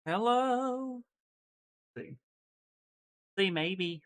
Hello. See, see, maybe.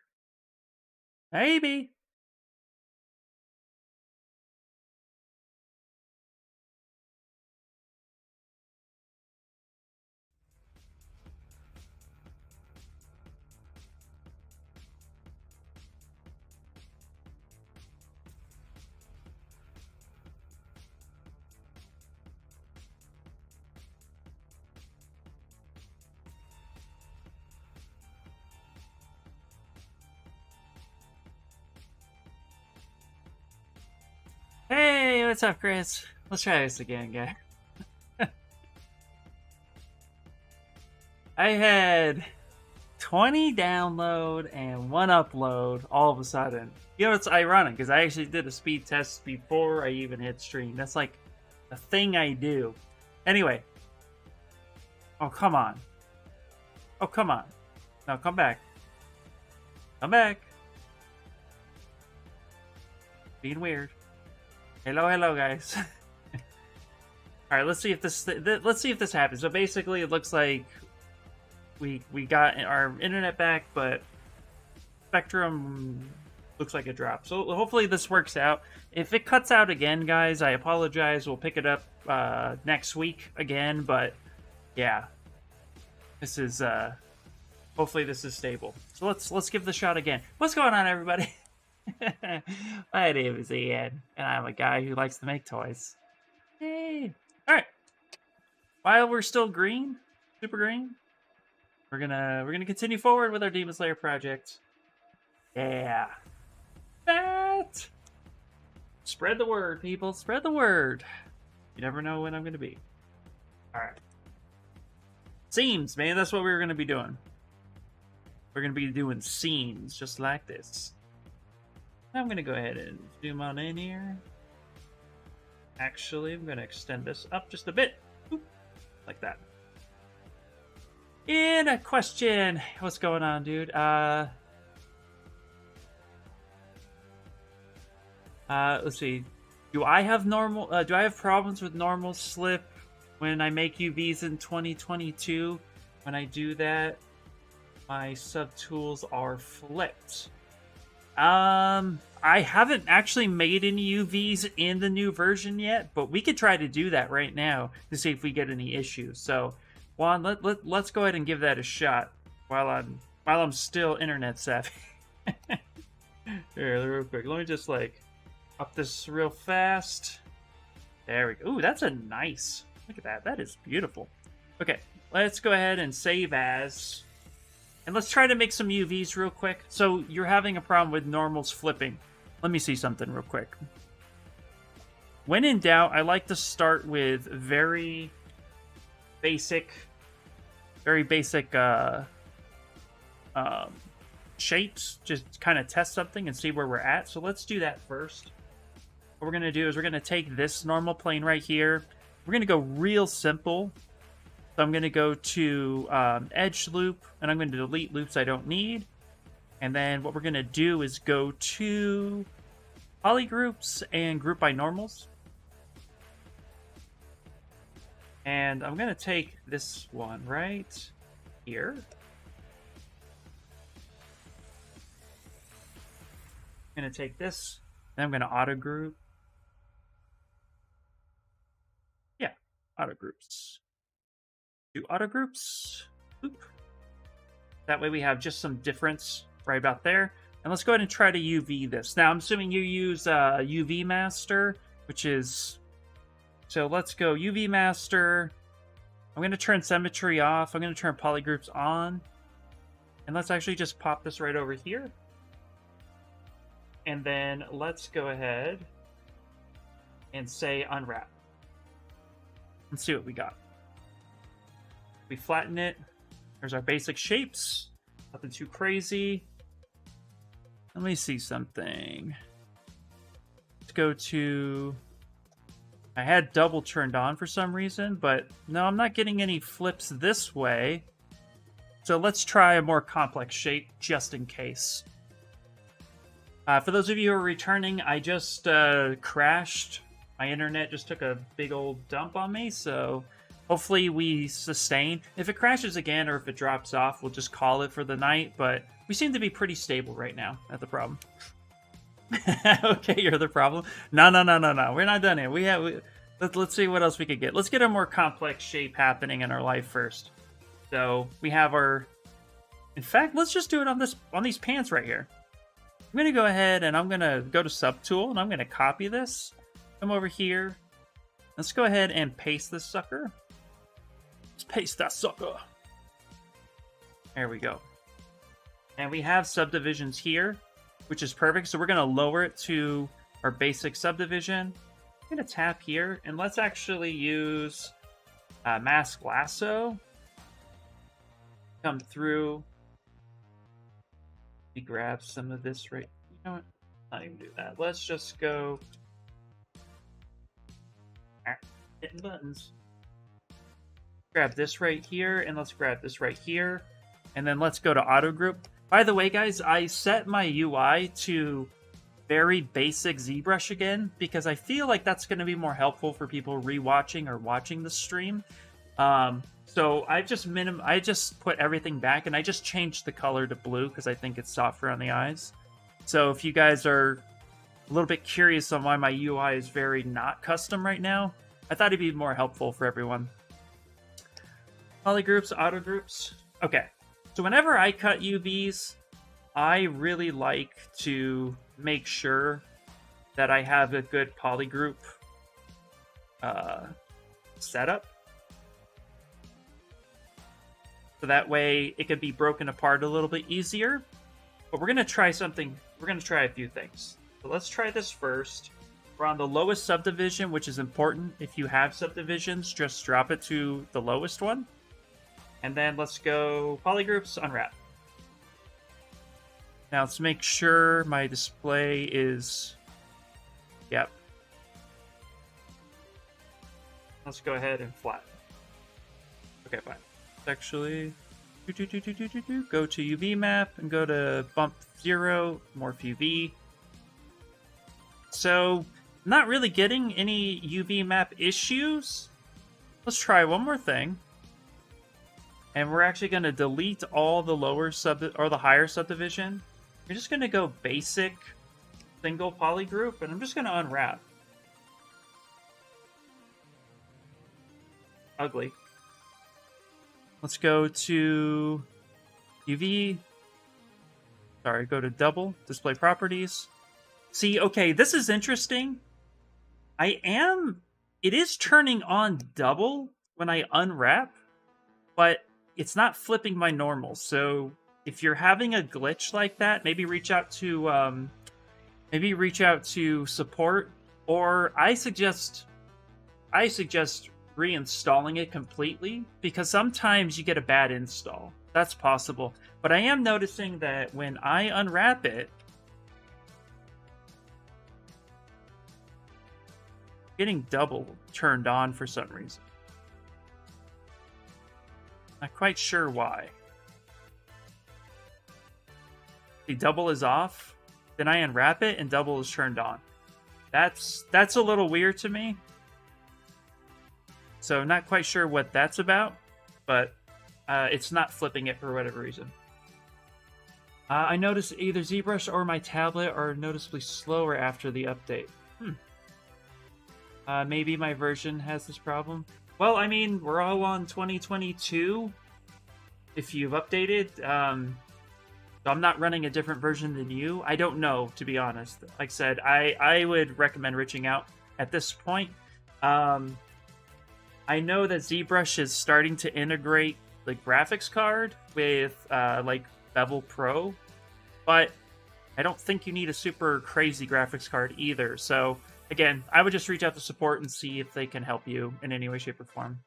Hey, what's up, Chris? Let's try this again, guy. I had 20 download and 1 upload all of a sudden. You know, it's ironic because I actually did a speed test before I even hit stream. That's like a thing I do. Anyway. Oh, come on. Oh, come on. No, come back. Come back. Being weird. Hello, guys. All right, let's see if this happens. So basically, it looks like we got our internet back, but Spectrum looks like it dropped. So hopefully this works out. If it cuts out again, guys, I apologize. We'll pick it up next week again. But yeah, this is hopefully this is stable. So let's give the shot again. What's going on, everybody? My name is Ian, and I'm a guy who likes to make toys. Hey! All right. While we're still green, super green, we're gonna continue forward with our Demon Slayer project. Yeah. That. Spread the word, people. Spread the word. You never know when I'm gonna be. All right. Scenes, man. That's what we're gonna be doing. We're gonna be doing scenes just like this. I'm gonna go ahead and zoom on in here. Actually, I'm gonna extend this up just a bit. Oop, like that. And a question. What's going on, dude? Let's see. Do I have problems with normal slip when I make UVs in 2022? When I do that, my subtools are flipped. I haven't actually made any UVs in the new version yet, but we could try to do that right now to see if we get any issues. So, Juan, let's go ahead and give that a shot while I'm still internet savvy. Here, real quick. Let me just like up this real fast. There we go. Ooh, that's a nice. Look at that. That is beautiful. Okay, let's go ahead and save as. And let's try to make some UVs real quick. So you're having a problem with normals flipping. Let me see something real quick. When in doubt, I like to start with very basic shapes. Just kind of test something and see where we're at. So let's do that first. What we're going to do is we're going to take this normal plane right here. We're going to go real simple. So I'm going to go to edge loop, and I'm going to delete loops I don't need. And then what we're going to do is go to polygroups and group by normals. And I'm going to take this one right here. I'm going to take this, and I'm going to auto group. Yeah, auto groups. Do auto groups. Oop. That way we have just some difference right about there. And let's go ahead and try to UV this. Now, I'm assuming you use UV Master, which is... So let's go UV Master. I'm going to turn Symmetry off. I'm going to turn Polygroups on. And let's actually just pop this right over here. And then let's go ahead and say Unwrap. Let's see what we got. We flatten it. There's our basic shapes. Nothing too crazy. Let me see something. Let's go to... I had double turned on for some reason, but no, I'm not getting any flips this way. So let's try a more complex shape just in case. For those of you who are returning, I just crashed. My internet just took a big old dump on me, so Hopefully we sustain. If it crashes again or if it drops off, we'll just call it for the night, but we seem to be pretty stable right now. That's the problem. Okay, you're the problem. No. We're not done yet. Let's see what else we could get. Let's get a more complex shape happening in our life first. So we have our... In fact, let's just do it on these pants right here. I'm going to go ahead and I'm going to go to Subtool and I'm going to copy this. Come over here. Let's go ahead and paste this sucker. Let's paste that sucker. There we go. And we have subdivisions here, which is perfect. So we're going to lower it to our basic subdivision. I'm going to tap here, and let's actually use Mask Lasso. Come through. We grab some of this right... You know what? Not even do that. Let's just go... Hitting buttons. Grab this right here, and let's grab this right here. And then let's go to Auto Group. By the way, guys, I set my UI to very basic ZBrush again, because I feel like that's going to be more helpful for people rewatching or watching the stream. So I just put everything back, and I just changed the color to blue because I think it's softer on the eyes. So if you guys are a little bit curious on why my UI is very not custom right now, I thought it'd be more helpful for everyone. Polygroups, auto groups. Okay, so whenever I cut UVs, I really like to make sure that I have a good polygroup setup. So that way it could be broken apart a little bit easier. But we're going to try something. We're going to try a few things. So let's try this first. We're on the lowest subdivision, which is important. If you have subdivisions, just drop it to the lowest one. And then let's go polygroups, unwrap. Now let's make sure my display is... Yep. Let's go ahead and flatten. Okay, fine. Actually, go to UV map and go to bump 0, morph UV. So, not really getting any UV map issues. Let's try one more thing. And we're actually going to delete all the lower or the higher subdivision. We're just going to go basic single polygroup, and I'm just going to unwrap. Ugly. Let's go to UV. Sorry, go to double, display properties. See, okay, this is interesting. It is turning on double when I unwrap, but it's not flipping my normal. So if you're having a glitch like that, maybe reach out to support, or I suggest reinstalling it completely, because sometimes you get a bad install. That's possible. But I am noticing that when I unwrap it, getting double turned on for some reason. Not quite sure why. The double is off, then I unwrap it and double is turned on. That's a little weird to me. So not quite sure what that's about, but it's not flipping it for whatever reason. I noticed either ZBrush or my tablet are noticeably slower after the update. Maybe my version has this problem. Well, I mean, we're all on 2022. If you've updated, so I'm not running a different version than you. I don't know, to be honest. Like I said, I would recommend reaching out at this point. I know that ZBrush is starting to integrate the graphics card with like Bevel Pro, but I don't think you need a super crazy graphics card either. So again, I would just reach out to support and see if they can help you in any way, shape, or form.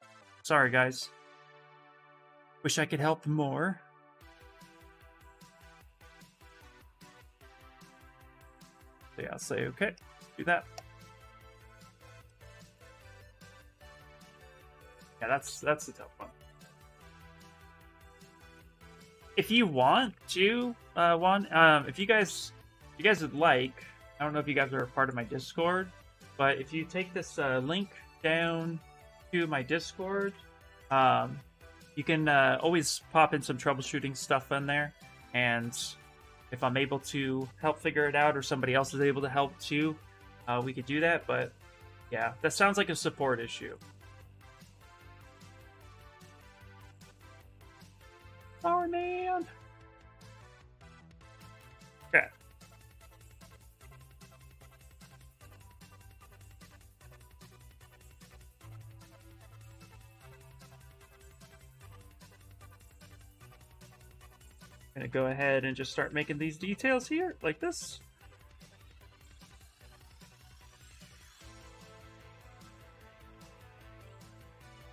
Sorry, guys. Wish I could help more. So yeah, I'll say okay. Do that. Yeah, that's the tough one. If you want to, if you guys would like, I don't know if you guys are a part of my Discord, but if you take this link down to my Discord, You can always pop in some troubleshooting stuff in there, and if I'm able to help figure it out or somebody else is able to help too, we could do that. But yeah, that sounds like a support issue. Sorry, man. Okay. Gonna go ahead and just start making these details here, like this.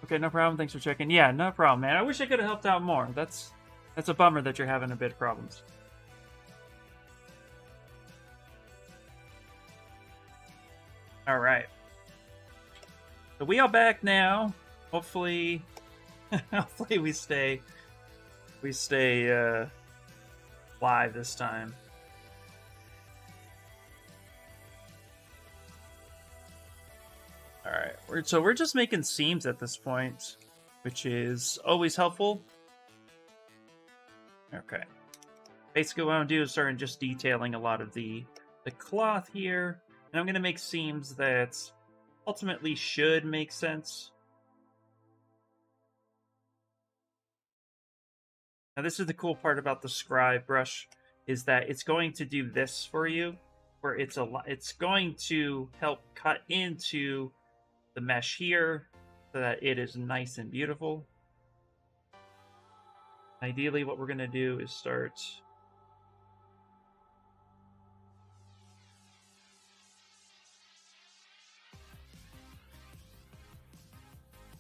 Okay, no problem. Thanks for checking. Yeah, no problem, man. I wish I could have helped out more. That's a bummer that you're having a bit of problems. All right. So we are back now. Hopefully, hopefully we stay live this time. All right. So we're just making seams at this point, which is always helpful. Okay. Basically, what I'm gonna do is start just detailing a lot of the cloth here, and I'm gonna make seams that ultimately should make sense. Now, this is the cool part about the scribe brush, is that it's going to do this for you, where it's going to help cut into the mesh here so that it is nice and beautiful. Ideally, what we're going to do is start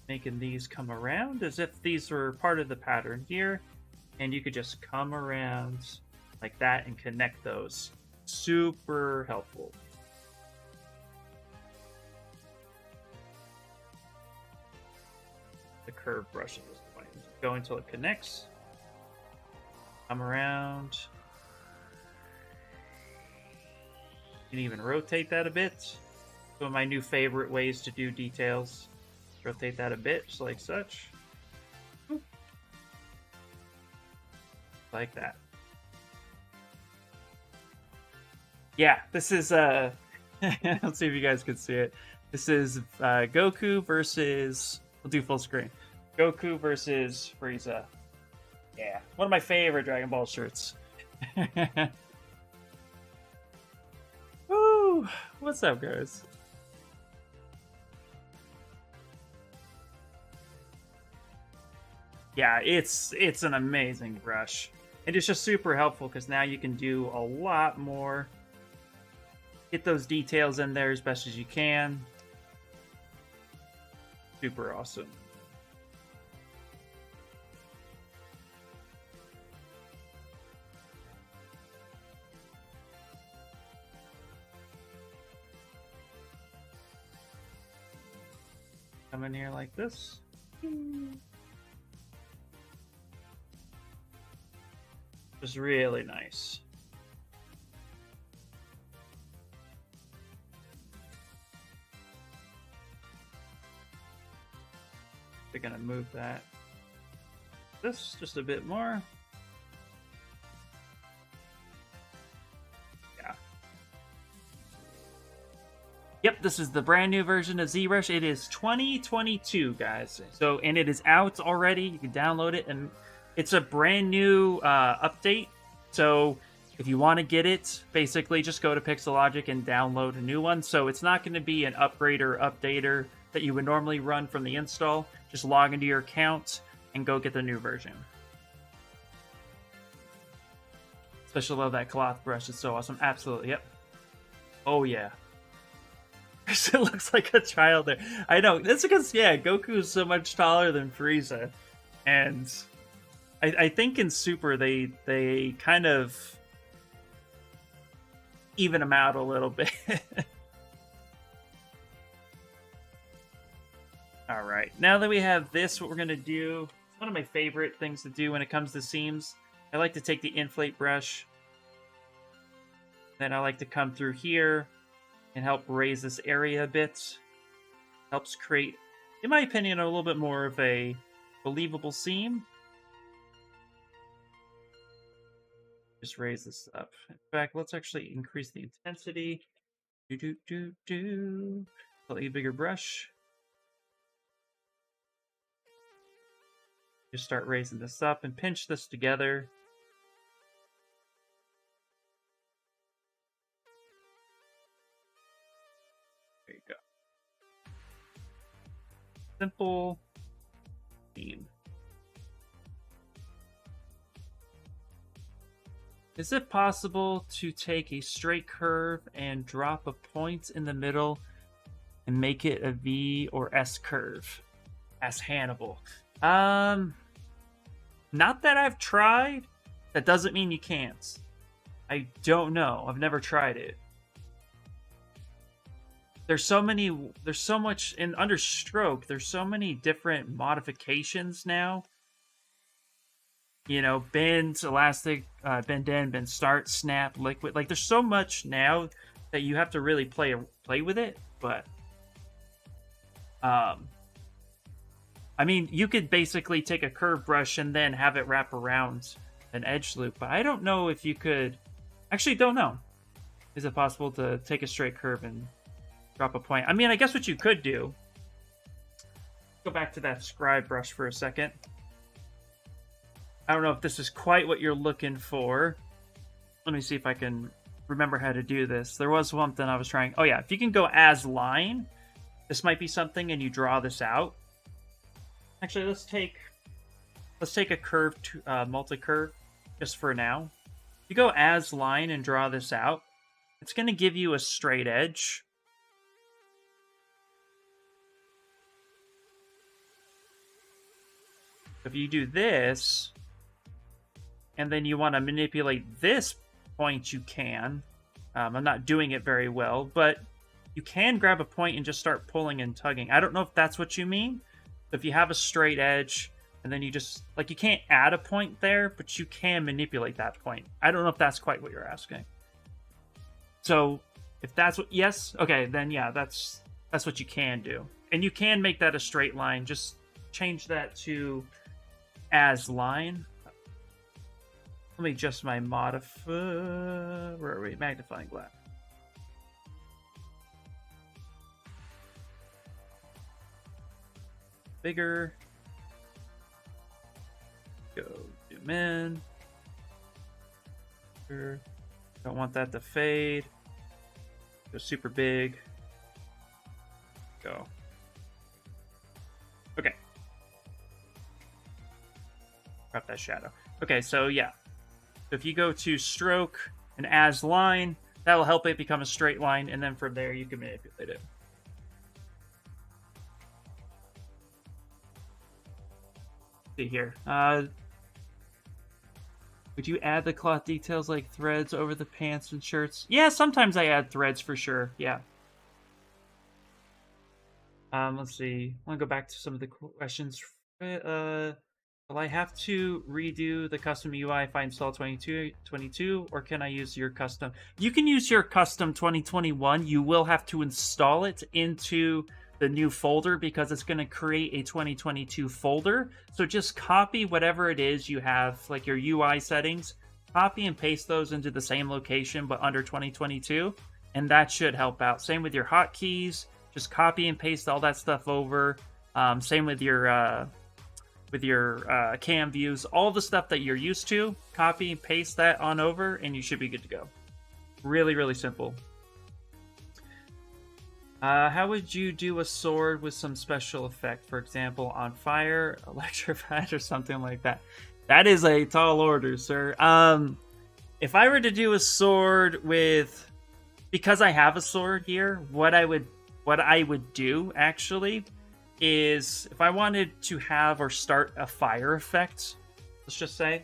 making these come around as if these were part of the pattern here, and you could just come around like that and connect those. Super helpful. The curved brush at this point. Go until it connects. Come around. You can even rotate that a bit. One of my new favorite ways to do details. Rotate that a bit, just like such. Like that. Yeah, this is let's see if you guys can see it. This is Goku versus, we'll do full screen. Goku versus Frieza. Yeah, one of my favorite Dragon Ball shirts. Woo! What's up, guys? Yeah, it's an amazing brush. And it's just super helpful because now you can do a lot more. Get those details in there as best as you can. Super awesome. Come in here like this. Just really nice. We're gonna move that this just a bit more. Yeah. Yep, this is the brand new version of ZBrush. It is 2022, guys. So, and it is out already. You can download it, and it's a brand new update. So if you want to get it, basically just go to Pixologic and download a new one. So it's not going to be an upgrade or updater that you would normally run from the install. Just log into your account and go get the new version. Especially love that cloth brush. It's so awesome. Absolutely. Yep. Oh, yeah. It looks like a child there. I know. That's because, yeah, Goku is so much taller than Frieza. And I think in Super, they kind of even them out a little bit. All right, now that we have this, what we're going to do, it's one of my favorite things to do when it comes to seams. I like to take the inflate brush, then I like to come through here and help raise this area a bit. Helps create, in my opinion, a little bit more of a believable seam. Just raise this up. In fact, let's actually increase the intensity. Slightly bigger brush. Just start raising this up and pinch this together. There you go. Simple theme. Is it possible to take a straight curve and drop a point in the middle and make it a V or S curve? Asked Hannibal. Not that I've tried. That doesn't mean you can't. I don't know. I've never tried it. There's so much in under stroke. There's so many different modifications now. You know, bend, elastic, bend in, bend start, snap, liquid. Like, there's so much now that you have to really play with it. But, I mean, you could basically take a curve brush and then have it wrap around an edge loop. But I don't know if you could. Actually, don't know. Is it possible to take a straight curve and drop a point? I mean, I guess what you could do. Go back to that scribe brush for a second. I don't know if this is quite what you're looking for. Let me see if I can remember how to do this. There was one thing I was trying. Oh yeah, if you can go as line, this might be something, and you draw this out. Actually, let's take a curved multi-curve just for now. If you go as line and draw this out, it's going to give you a straight edge. If you do this, and then you want to manipulate this point, you can. I'm not doing it very well, but you can grab a point and just start pulling and tugging. I don't know if that's what you mean. If you have a straight edge, and then you just, like, you can't add a point there, but you can manipulate that point. I don't know if that's quite what you're asking. So, if that's what, yes, okay, then yeah, that's what you can do. And you can make that a straight line. Just change that to as line. Let me adjust my where are we? Magnifying glass. Bigger. Go zoom in. Don't want that to fade. Go super big. Go. Okay. Drop that shadow. Okay, so yeah. If you go to stroke and as line, that will help it become a straight line, and then from there you can manipulate it. See here. Would you add the cloth details like threads over the pants and shirts? Yeah, sometimes I add threads for sure. Yeah. Let's see. I want to go back to some of the questions. Will I have to redo the custom UI if I install 2022, or can I use your custom? You can use your custom 2021. You will have to install it into the new folder because it's going to create a 2022 folder. So just copy whatever it is you have, like your UI settings, copy and paste those into the same location but under 2022, and that should help out. Same with your hotkeys. Just copy and paste all that stuff over. Same with your cam views, all the stuff that you're used to, copy and paste that on over, and you should be good to go. Really, really simple. How would you do a sword with some special effect? For example, on fire, electrified, or something like that. That is a tall order, sir. If I were to do a sword with, because I have a sword here, what I would do actually is, if I wanted to have or start a fire effect, let's just say,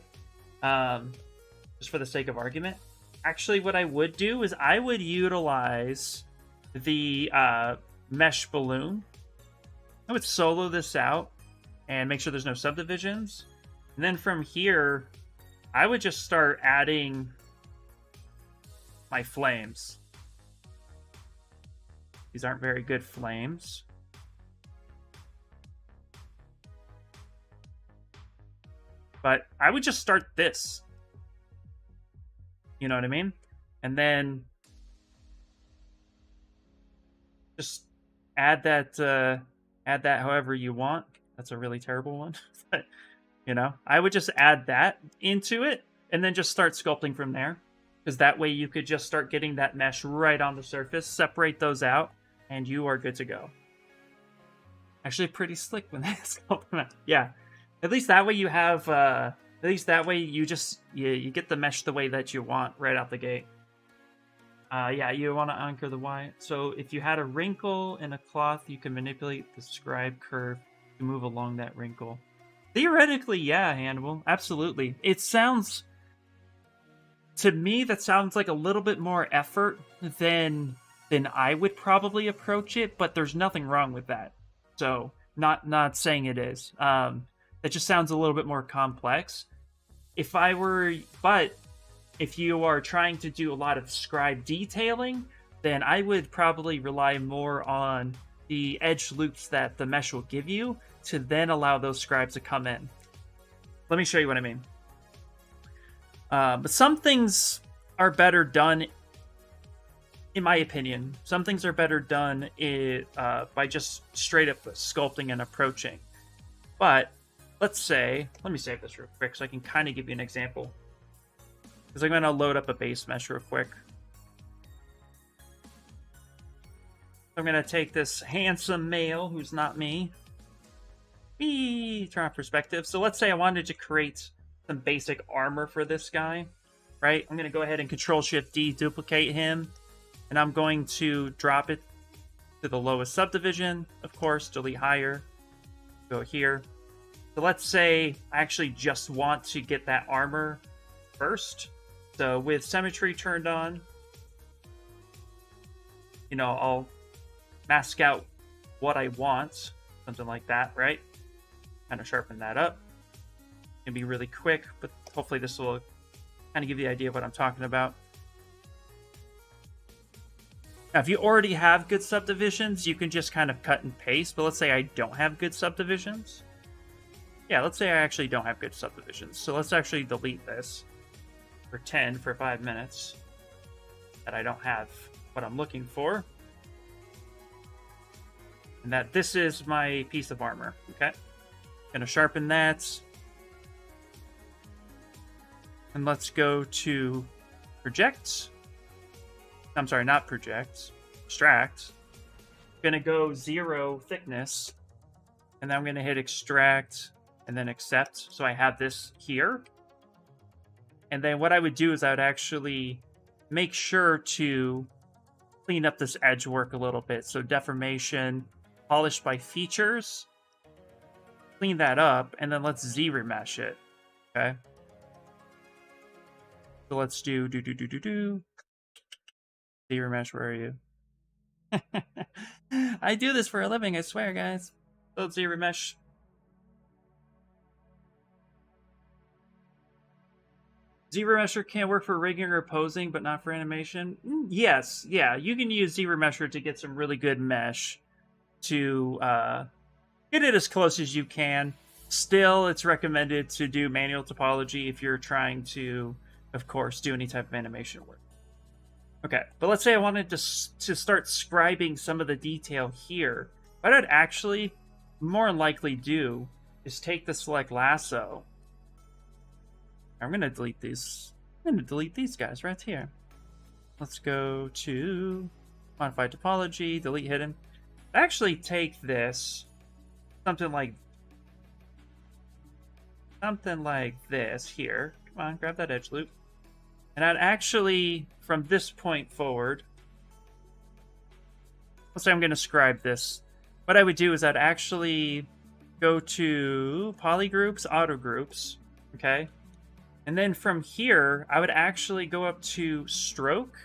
just for the sake of argument, actually what I would do is I would utilize the mesh balloon. I would solo this out and make sure there's no subdivisions. And then from here, I would just start adding my flames. These aren't very good flames. But I would just start this. You know what I mean? And then just add that however you want. That's a really terrible one. But, you know, I would just add that into it and then just start sculpting from there. Because that way you could just start getting that mesh right on the surface, separate those out, and you are good to go. Actually, pretty slick when they sculpt them out. Yeah. At least that way you have, at least that way you just, you get the mesh the way that you want right out the gate. Yeah, you want to anchor the Y. So if you had a wrinkle in a cloth, you can manipulate the scribe curve to move along that wrinkle. Theoretically, yeah, Hannibal. Absolutely. It sounds... To me, that sounds like a little bit more effort than I would probably approach it, but there's nothing wrong with that. So, not saying it is. It just sounds a little bit more complex. But if you are trying to do a lot of scribe detailing, then I would probably rely more on the edge loops that the mesh will give you to then allow those scribes to come in. Let me show you what I mean. But some things are better done, in my opinion. Some things are better done by just straight up sculpting and approaching. But let's say, let me save this real quick so I can kind of give you an example. Because I'm going to load up a base mesh real quick. I'm going to take this handsome male who's not me. Turn on perspective. So let's say I wanted to create some basic armor for this guy, right? I'm going to go ahead and Control-Shift-D, duplicate him, and I'm going to drop it to the lowest subdivision, of course, delete higher, go here. So let's say I actually just want to get that armor first. So with symmetry turned on, you know, I'll mask out what I want, something like that, right? Kind of sharpen that up. Can be really quick, but hopefully this will kind of give you the idea of what I'm talking about. Now, if you already have good subdivisions, you can just kind of cut and paste, but let's say I don't have good subdivisions. Yeah, let's say I actually don't have good subdivisions. So let's actually delete this for 10 for 5 minutes that I don't have what I'm looking for. And that this is my piece of armor, okay? Gonna sharpen that. And let's go to project. I'm sorry, not project. Extract. Gonna go 0 thickness. And then I'm gonna hit extract and then accept. So I have this here. And then what I would do is I would actually make sure to clean up this edge work a little bit. So deformation, polished by features. Clean that up, and then let's Z-remesh it. Okay. So let's do Z-remesh, where are you? I do this for a living, I swear, guys. So let's Z-remesh. Z-remesher can work for rigging or posing, but not for animation. Yes, yeah, you can use Z-remesher to get some really good mesh to get it as close as you can. Still, it's recommended to do manual topology if you're trying to, of course, do any type of animation work. Okay, but let's say I wanted to start scribing some of the detail here. What I'd actually more than likely do is take the select lasso. I'm going to delete these. I'm going to delete these guys right here. Let's go to modify topology, delete hidden. Actually take this, something like this here. Come on, grab that edge loop. And I'd actually, from this point forward, let's say I'm going to scribe this. What I would do is I'd actually go to polygroups, auto groups, okay? And then from here, I would actually go up to stroke,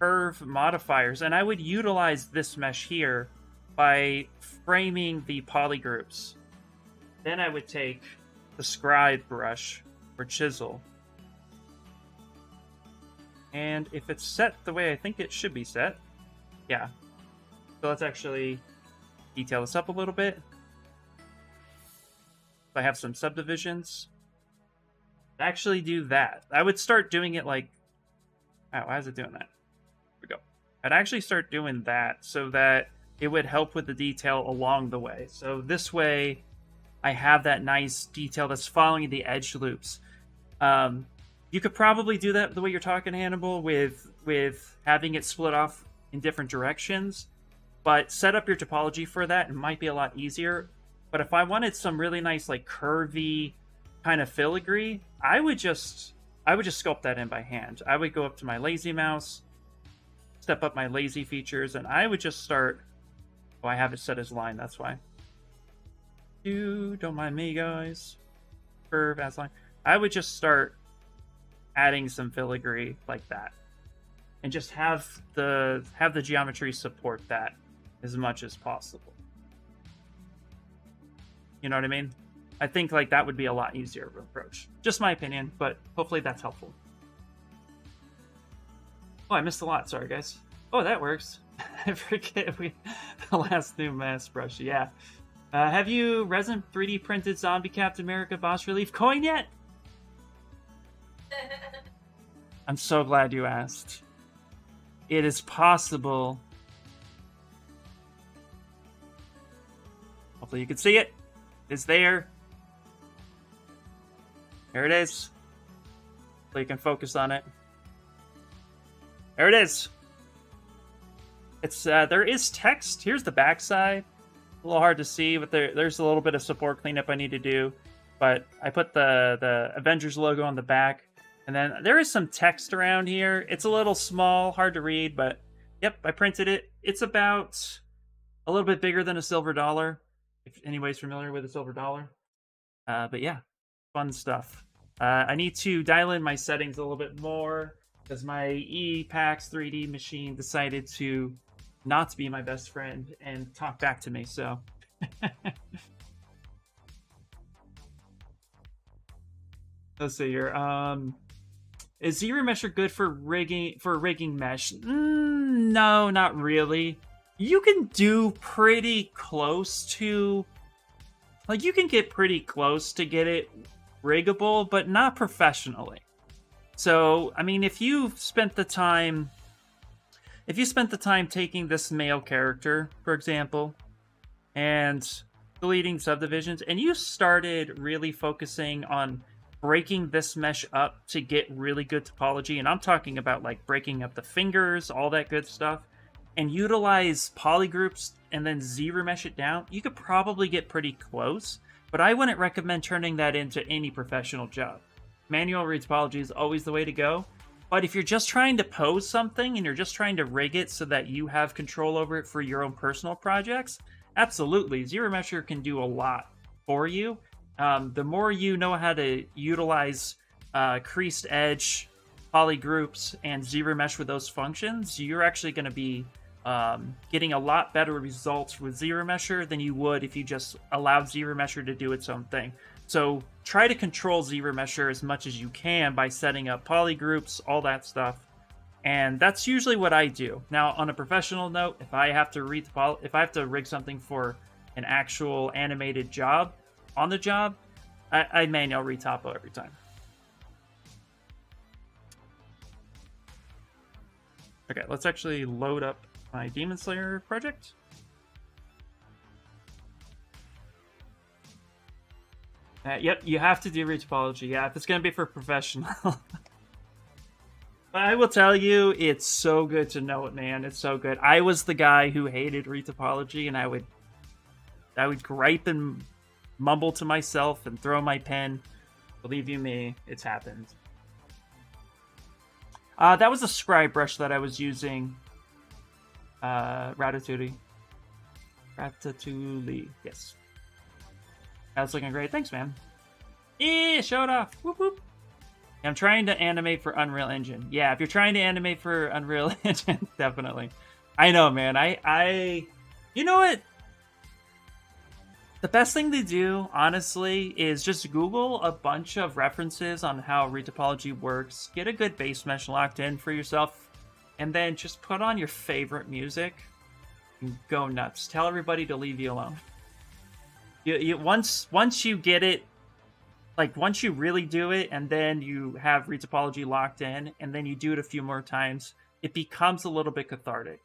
curve modifiers, and I would utilize this mesh here by framing the polygroups. Then I would take the scribe brush or chisel. And if it's set the way I think it should be set, yeah. So let's actually detail this up a little bit. I have some subdivisions. actually do that. I would start doing it like, wow, why is it doing that? Here we go. I'd actually start doing that so that it would help with the detail along the way. So this way, I have that nice detail that's following the edge loops. You could probably do that the way you're talking, Hannibal, with having it split off in different directions. But set up your topology for that. It might be a lot easier. But if I wanted some really nice, like curvy kind of filigree, I would just sculpt that in by hand. I would go up to my lazy mouse, step up my lazy features, and I would just start. Oh, I have it set as line. That's why. Don't mind me, guys. Curve as line. I would just start adding some filigree like that, and just have the geometry support that as much as possible. You know what I mean? I think like that would be a lot easier of an approach. Just my opinion, but hopefully that's helpful. Oh, I missed a lot. Sorry, guys. Oh, that works. I forget the last new mass brush. Yeah. Have you resin 3D printed zombie Captain America boss relief coin yet? I'm so glad you asked. It is possible. Hopefully you can see it. It's there. There it is. Hopefully you can focus on it. There it is. It's there is text. Here's the backside. A little hard to see, but there's a little bit of support cleanup I need to do. But I put the Avengers logo on the back. And then there is some text around here. It's a little small, hard to read, but yep, I printed it. It's about a little bit bigger than a silver dollar, if anybody's familiar with a silver dollar. But yeah, fun stuff. I need to dial in my settings a little bit more because my ePax 3D machine decided to not be my best friend and talk back to me, so... Let's see here. Is ZBrush good for rigging mesh? No, not really. You can do pretty close to... Like, you can get pretty close to get it riggable, but not professionally. So, I mean, if you spent the time taking this male character, for example, and deleting subdivisions, and you started really focusing on breaking this mesh up to get really good topology, and I'm talking about like breaking up the fingers, all that good stuff, and utilize polygroups and then ZBrush it down, you could probably get pretty close, but I wouldn't recommend turning that into any professional job. Manual retopology is always the way to go, but if you're just trying to pose something and you're just trying to rig it so that you have control over it for your own personal projects, absolutely, ZBrush can do a lot for you. The more you know how to utilize creased edge, polygroups, and ZBrush with those functions, you're actually going to be getting a lot better results with ZBrush than you would if you just allowed ZBrush to do its own thing. So try to control ZBrush as much as you can by setting up polygroups, all that stuff. And that's usually what I do. Now, on a professional note, if I have to rig something for an actual animated job, on the job, I manual retopo every time. Okay, let's actually load up my Demon Slayer project. Yep, you have to do retopology. Yeah, if it's going to be for professional. But I will tell you, it's so good to know it, man. It's so good. I was the guy who hated retopology, and I would gripe and mumble to myself and throw my pen. Believe you me, it's happened. That was a scribe brush that I was using. Ratatouille, yes. That's looking great. Thanks, man. Show it off. Whoop, whoop. I'm trying to animate for Unreal Engine. Yeah, if you're trying to animate for Unreal Engine, definitely. I know, man. You know what? The best thing to do, honestly, is just Google a bunch of references on how retopology works, get a good base mesh locked in for yourself, and then just put on your favorite music and go nuts. Tell everybody to leave you alone. Once you get it like once you really do it and then you have Retopology locked in and then you do it a few more times, it becomes a little bit cathartic.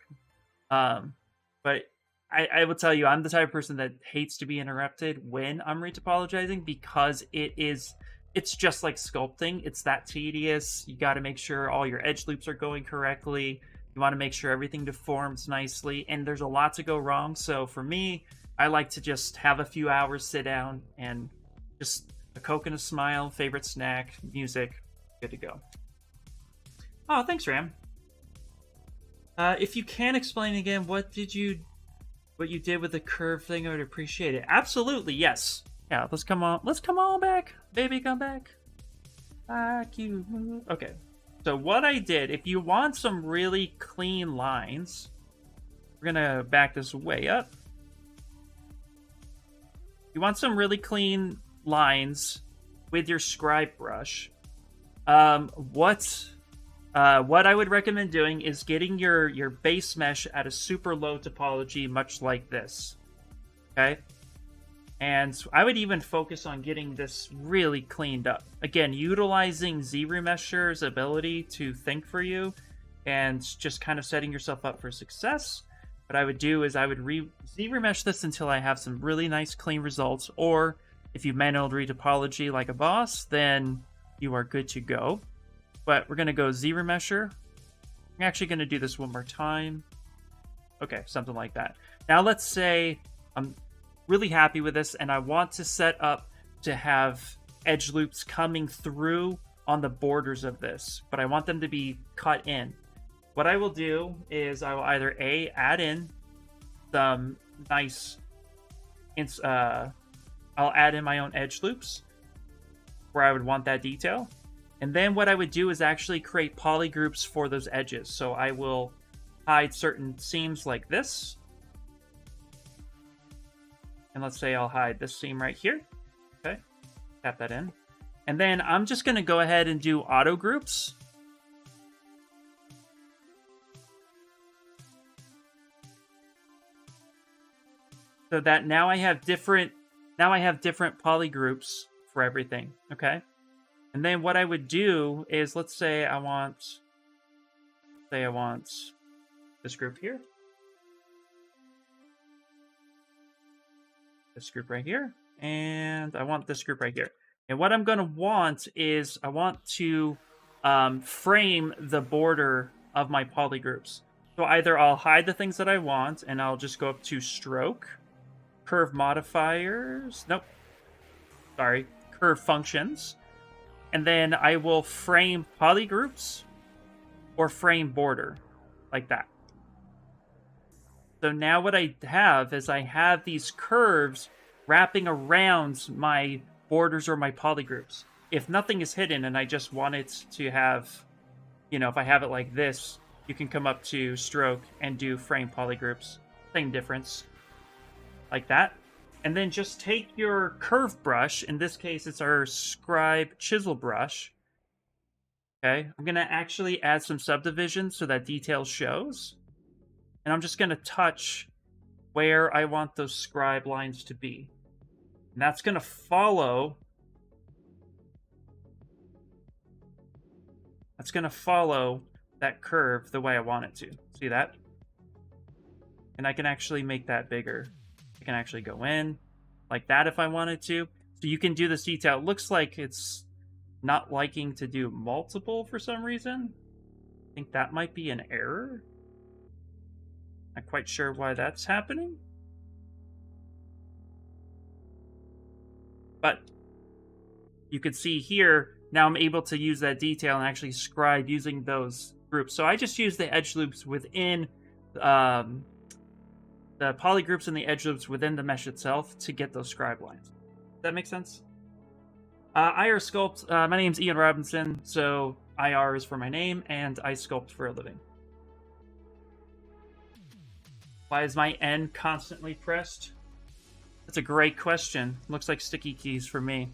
But I will tell you, I'm the type of person that hates to be interrupted when I'm retopologizing because it's just like sculpting. It's that tedious. You got to make sure all your edge loops are going correctly. You want to make sure everything deforms nicely, and there's a lot to go wrong. So for me, I like to just have a few hours, sit down, and just a Coke and a smile, favorite snack, music, good to go. Oh, thanks, Ram. If you can explain again, what you did with the curve thing, I would appreciate it. Absolutely, yes. Yeah, let's come on back, baby, come back. Fuck you. Okay. So what I did, if you want some really clean lines, we're gonna back this way up. You want some really clean lines with your scribe brush. What I would recommend doing is getting your base mesh at a super low topology, much like this. Okay? And I would even focus on getting this really cleaned up. Again, utilizing ZBrush's ability to think for you and just kind of setting yourself up for success. What I would do is I would ZBrush this until I have some really nice clean results, or if you manual retopology like a boss, then you are good to go. But we're going to go ZBrush. I'm actually going to do this one more time. Okay, something like that. Now let's say I'm really happy with this and I want to set up to have edge loops coming through on the borders of this, but I want them to be cut in. What I will do is I will either add in some nice I'll add in my own edge loops where I would want that detail. And then what I would do is actually create polygroups for those edges. So I will hide certain seams like this. And let's say I'll hide this seam right here. Okay, tap that in. And then I'm just going to go ahead and do auto groups. So that now I have different polygroups for everything. Okay. And then what I would do is, let's say I want this group here. This group right here. And I want this group right here. And what I'm going to want is I want to frame the border of my polygroups. So either I'll hide the things that I want and I'll just go up to stroke, curve modifiers. Nope. Sorry. Curve functions. And then I will frame polygroups or frame border like that. So now what I have is I have these curves wrapping around my borders or my polygroups. If nothing is hidden and I just want it to have, if I have it like this, you can come up to stroke and do frame polygroups. Same difference. Like that. And then just take your curve brush. In this case, it's our scribe chisel brush. Okay, I'm going to actually add some subdivisions so that detail shows. And I'm just going to touch where I want those scribe lines to be. And that's going to follow. That's going to follow that curve the way I want it to. See that? And I can actually make that bigger. I can actually go in like that if I wanted to. So you can do this detail. It looks like it's not liking to do multiple for some reason. I think that might be an error. Not quite sure why that's happening. But you can see here, now I'm able to use that detail and actually scribe using those groups. So I just use the edge loops within the polygroups and the edge loops within the mesh itself to get those scribe lines. Does that make sense? IR Sculpt. My name's Ian Robinson, so IR is for my name, and I sculpt for a living. Why is my N constantly pressed? That's a great question. Looks like sticky keys for me.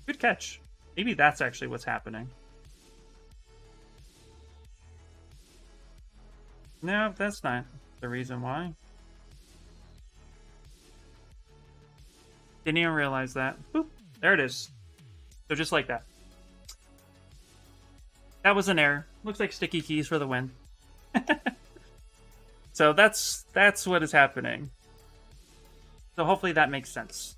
Good catch. Maybe that's actually what's happening. No, that's not the reason why. Didn't even realize that. Boop. There it is. So just like that. That was an error. Looks like sticky keys for the win. So that's what is happening. So hopefully that makes sense.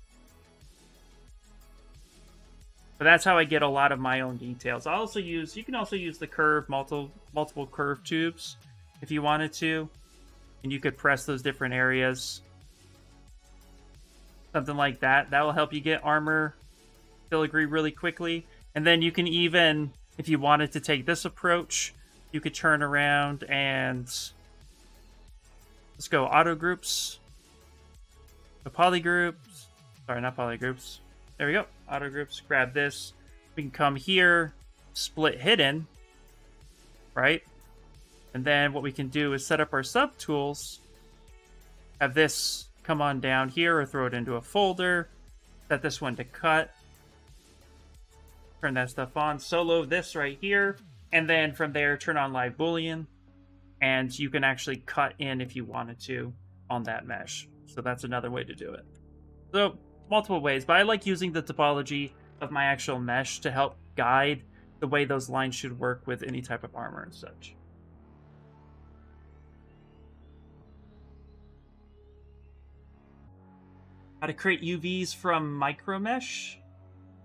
But that's how I get a lot of my own details. You can also use the curve, multiple curve tubes if you wanted to. And you could press those different areas. Something like that. That will help you get armor filigree really quickly. And then you can even, if you wanted to take this approach, you could turn around and let's go auto groups. The polygroups. Sorry, not polygroups. There we go. Auto groups. Grab this. We can come here, split hidden, right? And then what we can do is set up our subtools. Have this come on down here or throw it into a folder. Set this one to cut. Turn that stuff on. Solo this right here. And then from there, turn on live boolean. And you can actually cut in if you wanted to on that mesh. So that's another way to do it. So multiple ways, but I like using the topology of my actual mesh to help guide the way those lines should work with any type of armor and such. How to create UVs from micromesh?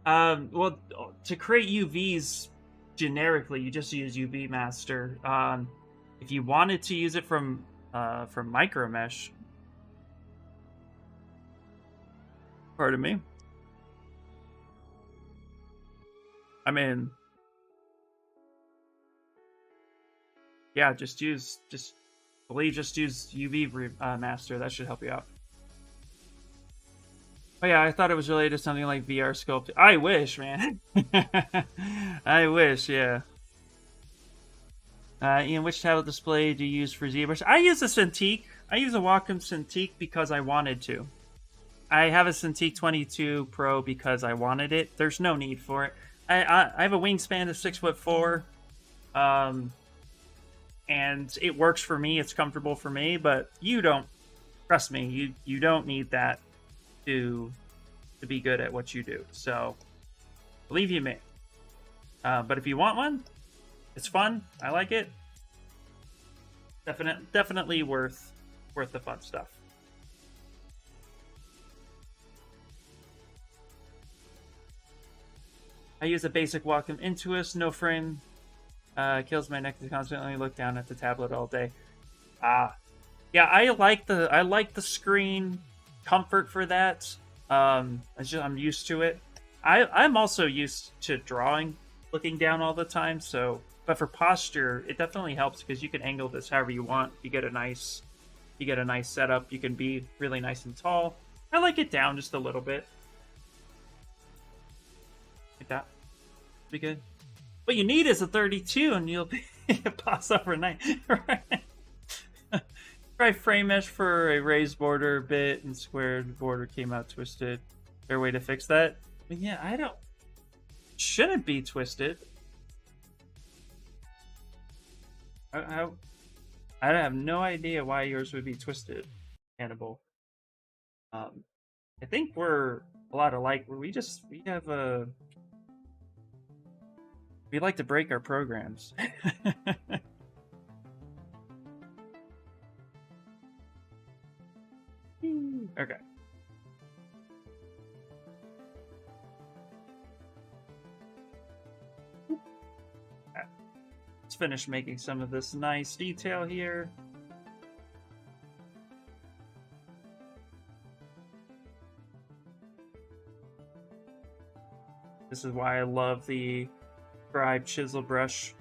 Well, to create UVs generically, you just use UV master. If you wanted to use it from micromesh, pardon me. I mean, yeah, just use UV master. That should help you out. Oh yeah, I thought it was related to something like VR sculpting. I wish, man. I wish, yeah. Ian, which tablet display do you use for ZBrush? I use a Cintiq. I use a Wacom Cintiq because I wanted to. I have a Cintiq 22 Pro because I wanted it. There's no need for it. I have a wingspan of 6'4", and it works for me. It's comfortable for me, but you don't. Trust me, you don't need that to be good at what you do. So, believe you me. But if you want one, it's fun. I like it. Definitely worth the fun stuff. I use a basic Wacom Intuos, no frame. Kills my neck to constantly look down at the tablet all day. Yeah, I like the screen comfort for that. I'm used to it. I'm also used to drawing, looking down all the time. So, but for posture, it definitely helps because you can angle this however you want. You get a nice setup. You can be really nice and tall. I like it down just a little bit. Like that. Be good. What you need is a 32 and you'll be boss overnight. Right? Try frame mesh for a raised border bit and squared border came out twisted. Is there a way to fix that? But yeah, I don't. Shouldn't be twisted. I have no idea why yours would be twisted, Hannibal. I think we're a lot alike. We like to break our programs. Okay. Let's finish making some of this nice detail here. This is why I love the scribe chisel brush,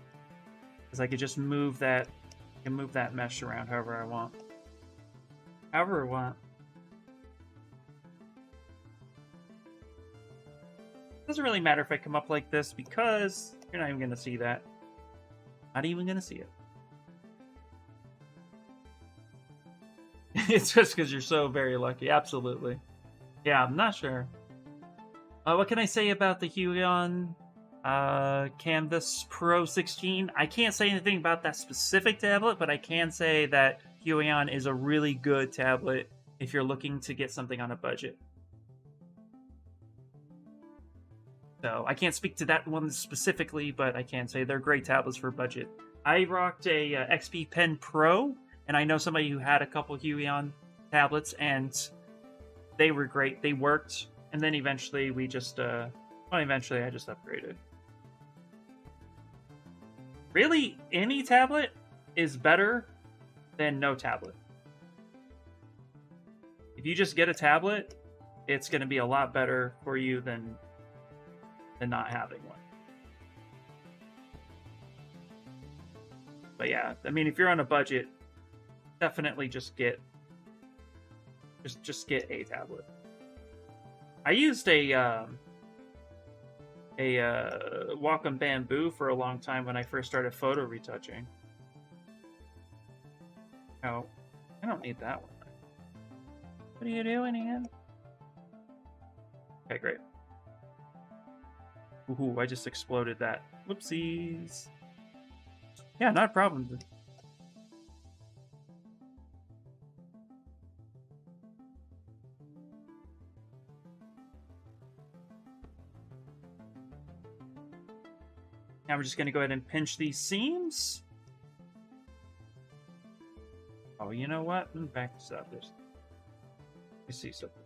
because I could just move that mesh around however I want. However I want. Doesn't really matter if I come up like this because you're not even going to see that. Not even going to see it. It's just because you're so very lucky. Absolutely. Yeah, I'm not sure. What can I say about the Huion Canvas Pro 16? I can't say anything about that specific tablet, but I can say that Huion is a really good tablet if you're looking to get something on a budget. So I can't speak to that one specifically, but I can say they're great tablets for budget. I rocked a XP Pen Pro, and I know somebody who had a couple Huion tablets, and they were great. They worked, and then eventually we just, eventually I just upgraded. Really, any tablet is better than no tablet. If you just get a tablet, it's going to be a lot better for you than not having one. But yeah, I mean, if you're on a budget, definitely just get a tablet. I used a Wacom Bamboo for a long time when I first started photo retouching. Oh, I don't need that one. What are you doing, Ian? Okay, great. Ooh, I just exploded that. Whoopsies. Yeah, not a problem. Now we're just going to go ahead and pinch these seams. Oh, you know what? Let me back this up. Let me see something.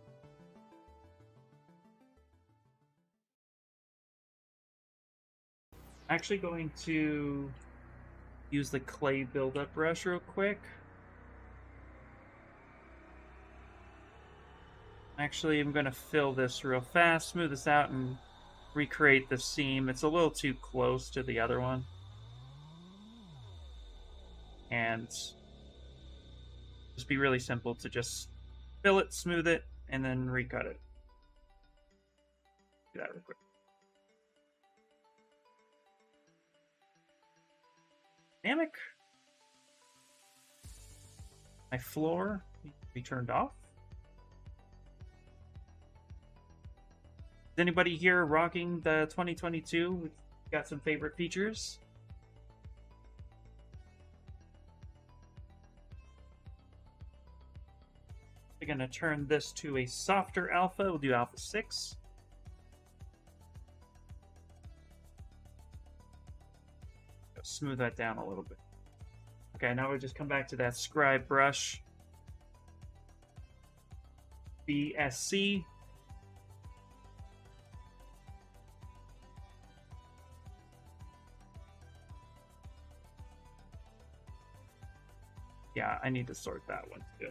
I'm actually going to use the clay buildup brush real quick. Actually, I'm going to fill this real fast, smooth this out, and recreate the seam. It's a little too close to the other one. And just be really simple to just fill it, smooth it, and then recut it. Do that real quick. Dynamic. My floor needs to be turned off. Is anybody here rocking the 2022? Got some favorite features? We're going to turn this to a softer alpha. We'll do alpha 6. Smooth that down a little bit. Okay, now we'll just come back to that scribe brush. BSC. Yeah, I need to sort that one too.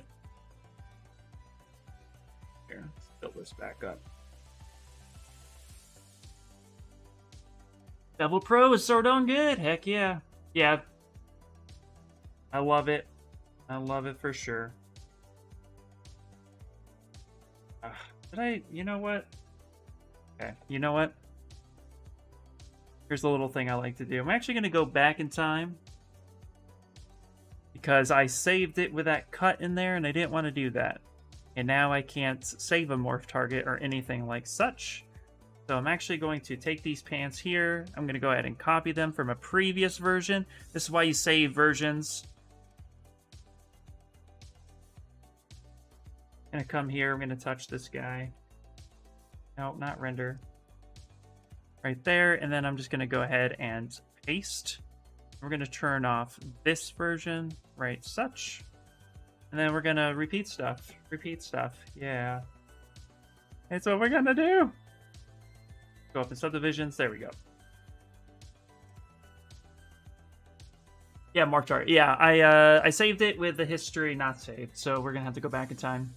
Here, let's fill this back up. Bevel Pro is so darn good. Heck yeah. Yeah. I love it. I love it for sure. You know what? Okay, you know what? Here's a little thing I like to do. I'm actually going to go back in time because I saved it with that cut in there and I didn't want to do that. And now I can't save a morph target or anything like such. So I'm actually going to take these pants here. I'm going to go ahead and copy them from a previous version. This is why you save versions. I'm going to come here. I'm going to touch this guy. No, not render. Right there. And then I'm just going to go ahead and paste. We're going to turn off this version, right, such. And then we're going to repeat stuff. Repeat stuff. Yeah. That's what we're going to do. Go up in subdivisions. There we go. Yeah, marked art. Yeah, I saved it with the history not saved, so we're gonna have to go back in time.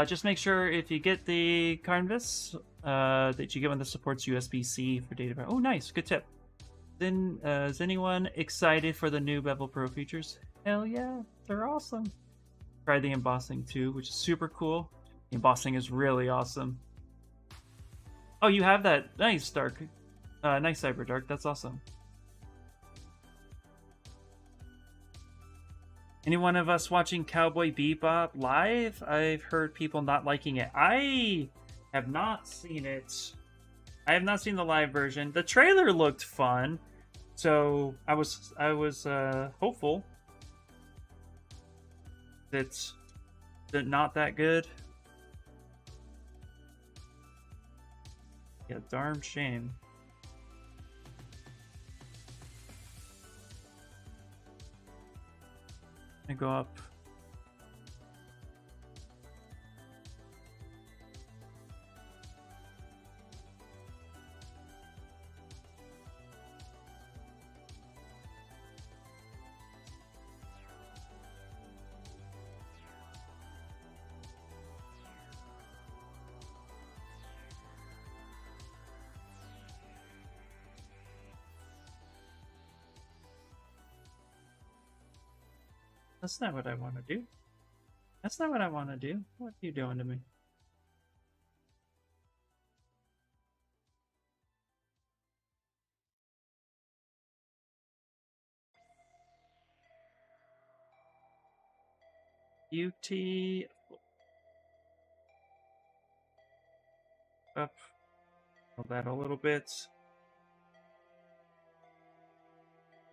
Just make sure if you get the canvas that you get one that supports USB-C for data. Oh, nice. Good tip. Then, is anyone excited for the new Bevel Pro features? Hell yeah, they're awesome. Try the embossing too, which is super cool. The embossing is really awesome. Oh, you have that. Nice, Dark. Nice, Cyber Dark. That's awesome. Any one of us watching Cowboy Bebop live? I've heard people not liking it. I have not seen it. I have not seen the live version. The trailer looked fun, so I was hopeful that not that good. Yeah, darn shame. I go up. That's not what I want to do. That's not what I want to do. What are you doing to me? Beauty. Up. Hold that a little bit.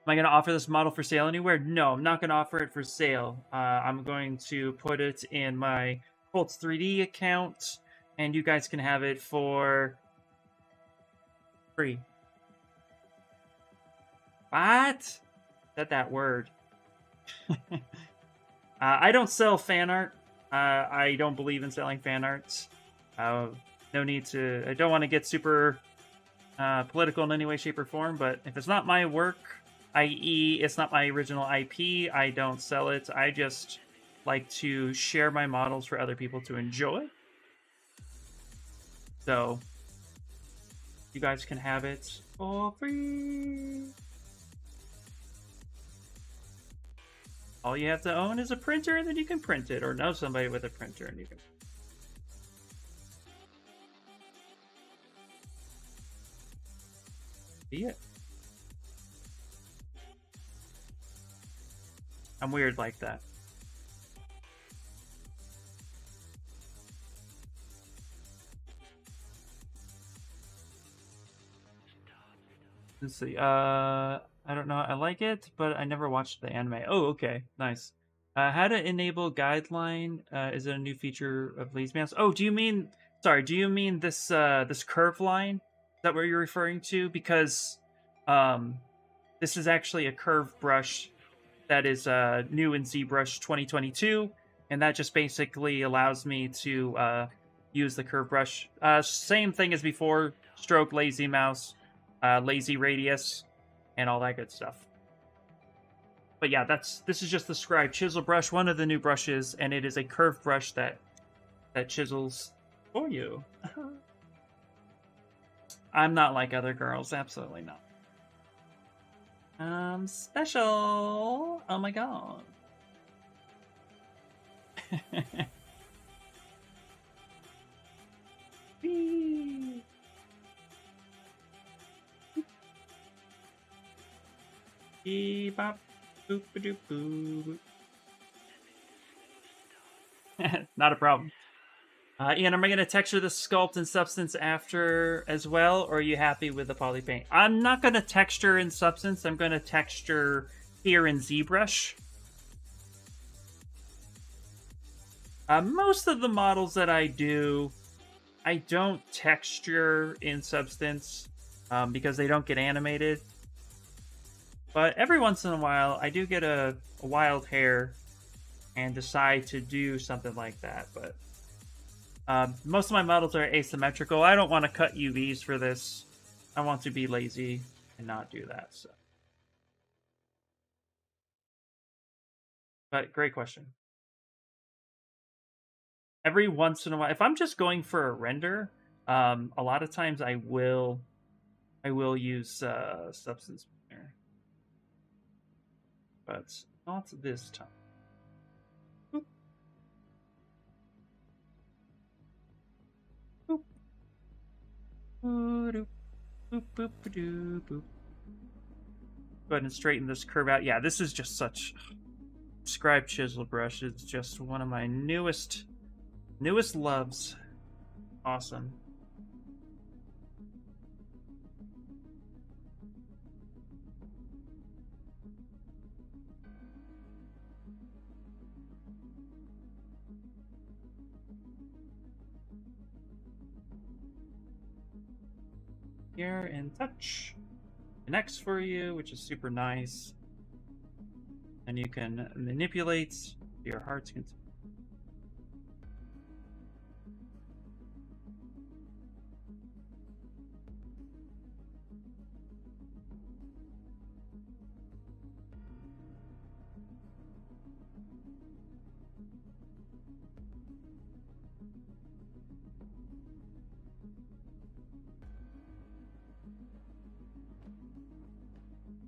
Am I going to offer this model for sale anywhere? No, I'm not going to offer it for sale. I'm going to put it in my Colts 3D account, and you guys can have it for free. What? Said that word. I don't sell fan art. I don't believe in selling fan arts. No need to. I don't want to get super political in any way, shape, or form, but if it's not my work, i.e., it's not my original IP, I don't sell it. I just like to share my models for other people to enjoy. So, you guys can have it for free. All you have to own is a printer, and then you can print it, or know somebody with a printer, and you can. Be it. I'm weird like that. Let's see. I don't know. I like it, but I never watched the anime. Oh, okay. Nice. How to enable guideline? Is it a new feature of Lazy Mouse? Oh, do you mean? Sorry, do you mean this this curve line? Is that what you're referring to? Because this is actually a curve brush that is new in ZBrush 2022, and that just basically allows me to use the curve brush. Same thing as before: stroke, lazy mouse, lazy radius, and all that good stuff. But yeah, this is just the Scribe Chisel brush, one of the new brushes, and it is a curved brush that chisels for you. I'm not like other girls, absolutely not. Special. Oh my god. Whee! Bop. Boop a doop boop. Not a problem. Ian, am I going to texture the sculpt in Substance after as well, or are you happy with the Polypaint? I'm not going to texture in Substance. I'm going to texture here in ZBrush. Most of the models that I do, I don't texture in Substance because they don't get animated. But every once in a while, I do get a wild hair and decide to do something like that. But most of my models are asymmetrical. I don't want to cut UVs for this. I want to be lazy and not do that. So, but great question. Every once in a while, if I'm just going for a render, a lot of times I will use Substance Painter, but not this time. Boop. Boop. Boop. Boop. Boop. Boop. Boop. Go ahead and straighten this curve out. Yeah, this is just such. Scribe Chisel brush is just one of my newest loves. Awesome. here and touch. Connects for you, which is super nice. And you can manipulate your heart's content.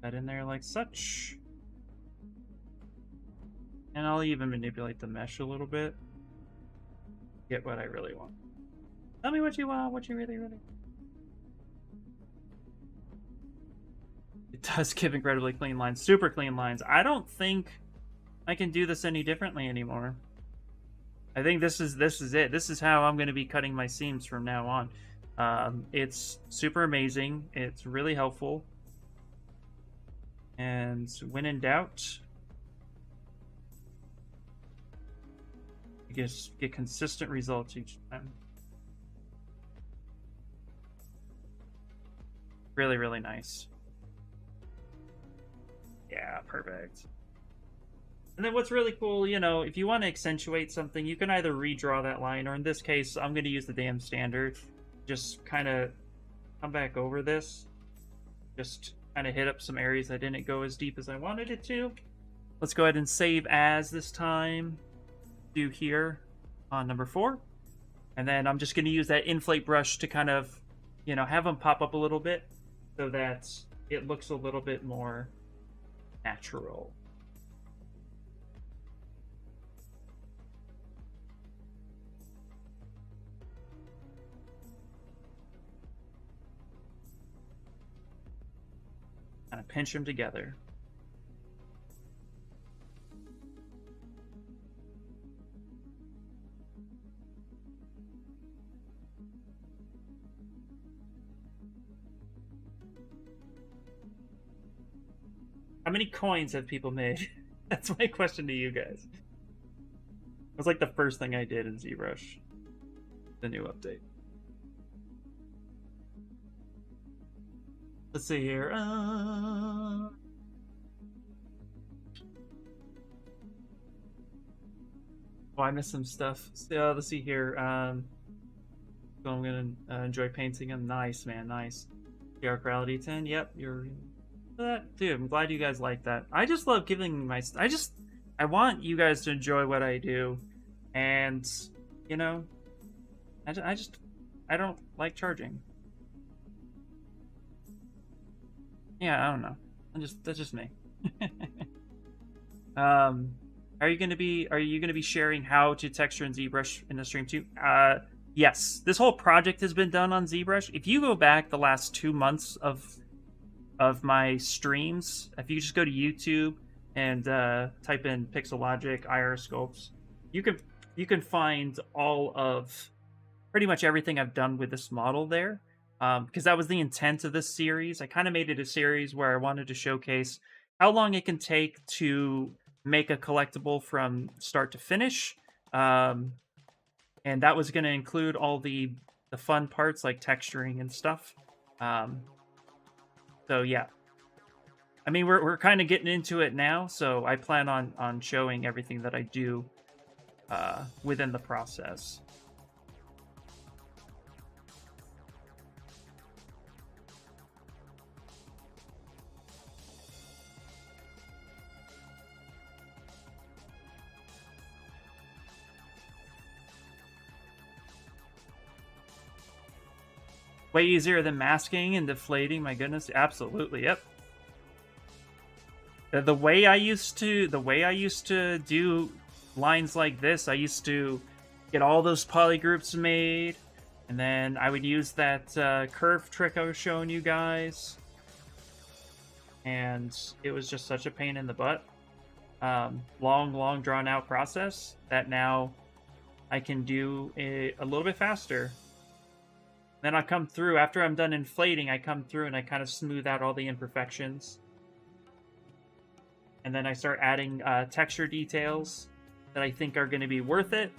That in there like such. And I'll even manipulate the mesh a little bit. Get what I really want. Tell me what you want, what you really want. It does give incredibly clean lines, super clean lines. I don't think I can do this any differently anymore. I think this is it. This is how I'm going to be cutting my seams from now on. It's super amazing. It's really helpful. And when in doubt, you just get consistent results each time. Really, really nice. Yeah, perfect. And then what's really cool, you know, if you want to accentuate something, you can either redraw that line, or in this case, I'm going to use the damn standard. Just kind of come back over this. Just kind of hit up some areas that didn't go as deep as I wanted it to. Let's go ahead and save as this time. Do here on number 4. And then I'm just going to use that inflate brush to kind of, you know, have them pop up a little bit so that it looks a little bit more natural. Kind of pinch them together. How many coins have people made? That's my question to you guys. It was like the first thing I did in ZBrush. The new update. Let's see here. Oh, I missed some stuff. So, let's see here. So I'm gonna enjoy painting them. Nice, man. Nice. PR quality 10. Yep, you're... Dude, I'm glad you guys like that. I just love giving my... I want you guys to enjoy what I do. And, you know... I don't like charging. Yeah, I don't know. That's just me. Are you gonna be sharing how to texture in ZBrush in the stream too? Yes. This whole project has been done on ZBrush. If you go back the last 2 months of my streams, if you just go to YouTube and type in Pixologic IR Sculpts, you can find all of pretty much everything I've done with this model there. Because that was the intent of this series. I kind of made it a series where I wanted to showcase how long it can take to make a collectible from start to finish. And that was going to include all the fun parts like texturing and stuff. So yeah. I mean, we're kind of getting into it now, so I plan on showing everything that I do within the process. Way easier than masking and deflating, my goodness. Absolutely, yep. The way I used to do lines like this, I used to get all those polygroups made, and then I would use that curve trick I was showing you guys. And it was just such a pain in the butt. Long drawn out process that now I can do a little bit faster. Then I come through, after I'm done inflating, I come through and I kind of smooth out all the imperfections. And then I start adding texture details that I think are going to be worth it.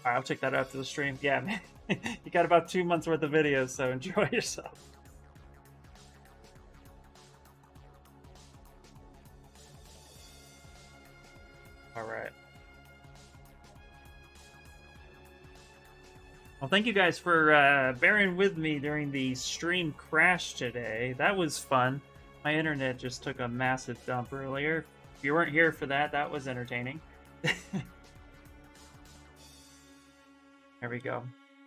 All right, I'll check that out after the stream. Yeah, man. You got about 2 months worth of videos, so enjoy yourself. All right. Well, thank you guys for bearing with me during the stream crash today. That was fun. My internet just took a massive dump earlier. If you weren't here for that, that was entertaining. There we go.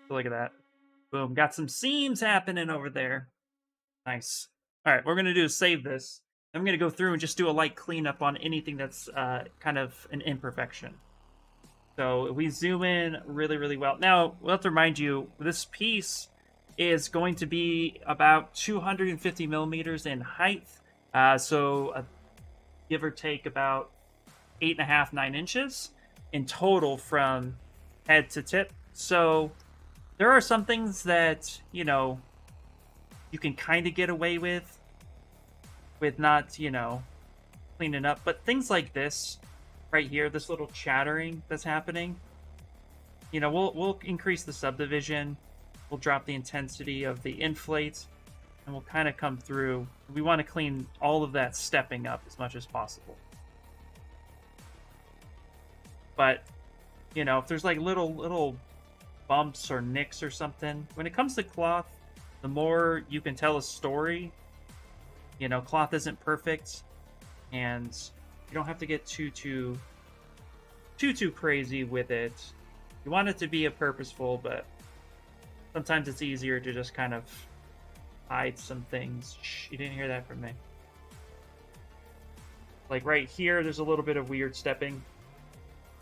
Look at that. Boom. Got some seams happening over there. Nice. All right, what we're going to do is save this. I'm going to go through and just do a light cleanup on anything that's kind of an imperfection. So we zoom in really, really well. Now, we'll have to remind you, this piece is going to be about 250 millimeters in height. So give or take about 8.5, 9 inches in total from head to tip. So there are some things that, you know, you can kind of get away with not, you know, cleaning up. But things like this right here, this little chattering that's happening, you know, we'll increase the subdivision, we'll drop the intensity of the inflate, and we'll kind of come through. We want to clean all of that stepping up as much as possible. But, you know, if there's like little bumps or nicks or something, when it comes to cloth, the more you can tell a story, you know, cloth isn't perfect, and you don't have to get too crazy with it. You want it to be a purposeful, but sometimes it's easier to just kind of hide some things. Shh, you didn't hear that from me. Like right here, there's a little bit of weird stepping.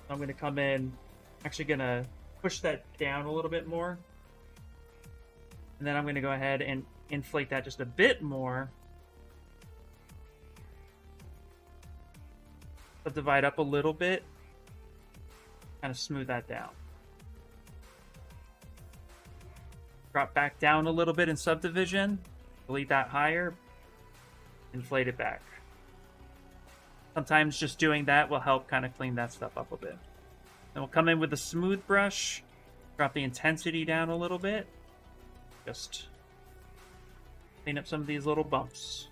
I'm going to come in, actually going to push that down a little bit more. And then I'm going to go ahead and inflate that just a bit more. Divide up a little bit, kind of smooth that down. Drop back down a little bit in subdivision, delete that higher, inflate it back. Sometimes just doing that will help kind of clean that stuff up a bit. Then we'll come in with a smooth brush, drop the intensity down a little bit, just clean up some of these little bumps.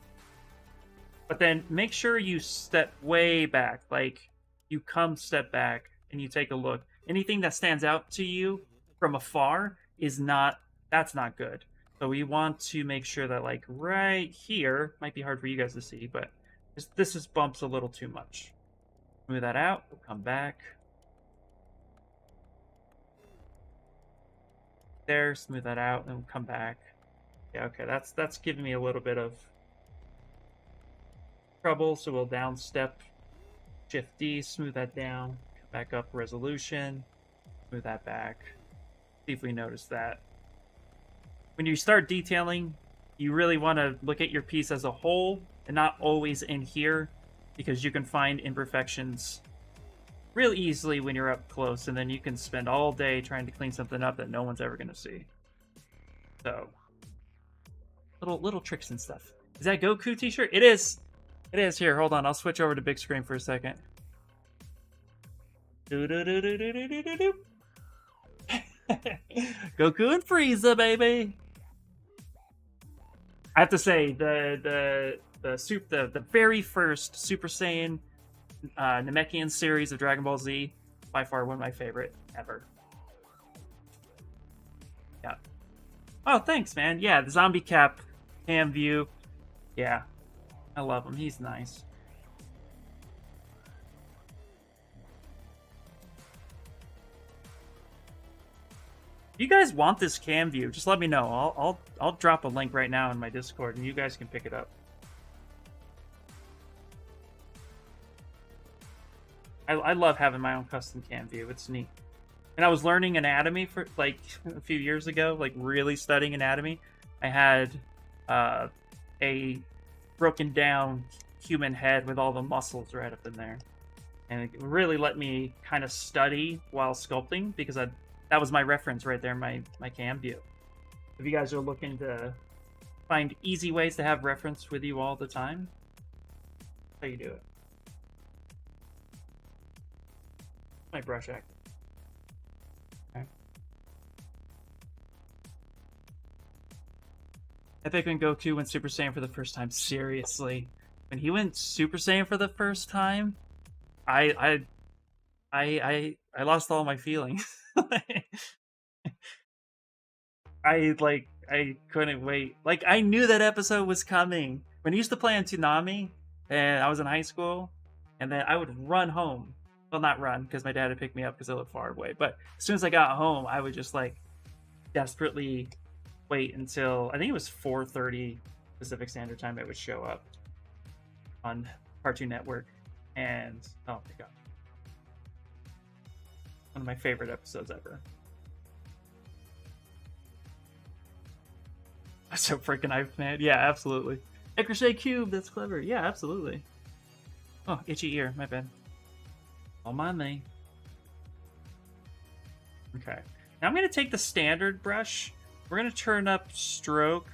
But then make sure you step way back, like you come step back and you take a look. Anything that stands out to you from afar that's not good. So we want to make sure that like right here, might be hard for you guys to see, but this just bumps a little too much. Move that out, we'll come back. There, smooth that out, and we'll come back. Yeah, okay, that's giving me a little bit of trouble, so we'll down step, Shift D, smooth that down, come back up, resolution, smooth that back. See if we notice that. When you start detailing, you really want to look at your piece as a whole and not always in here, because you can find imperfections real easily when you're up close, and then you can spend all day trying to clean something up that no one's ever going to see. So, little tricks and stuff. Is that Goku t-shirt? It is. It is. Here, hold on. I'll switch over to big screen for a second. Goku and Frieza, baby. I have to say, the very first Super Saiyan Namekian series of Dragon Ball Z, by far one of my favorite ever. Yeah. Oh, thanks, man. Yeah, the Zombie Cap cam view. Yeah. I love him. He's nice. If you guys want this cam view, just let me know. I'll drop a link right now in my Discord, and you guys can pick it up. I love having my own custom cam view. It's neat. And I was learning anatomy for like a few years ago, like really studying anatomy. I had a broken down human head with all the muscles right up in there, and it really let me kind of study while sculpting, because that was my reference right there, my cam view. If you guys are looking to find easy ways to have reference with you all the time, that's how you do it. My brush act. Okay. Epic when Goku went Super Saiyan for the first time. Seriously, when he went Super Saiyan for the first time, I lost all my feelings. I couldn't wait. Like, I knew that episode was coming. When he used to play on Toonami, and I was in high school, and then I would run home. Well, not run, because my dad would pick me up because I lived far away. But as soon as I got home, I would just, like, desperately wait until, I think it was 4:30 Pacific Standard Time, it would show up on Cartoon Network. And, oh my god. One of my favorite episodes ever. I'm so freaking hyped, man. Yeah, absolutely. Crochet Cube, that's clever. Yeah, absolutely. Oh, itchy ear, my bad. All mind me. Okay. Now I'm going to take the standard brush. We're going to turn up stroke,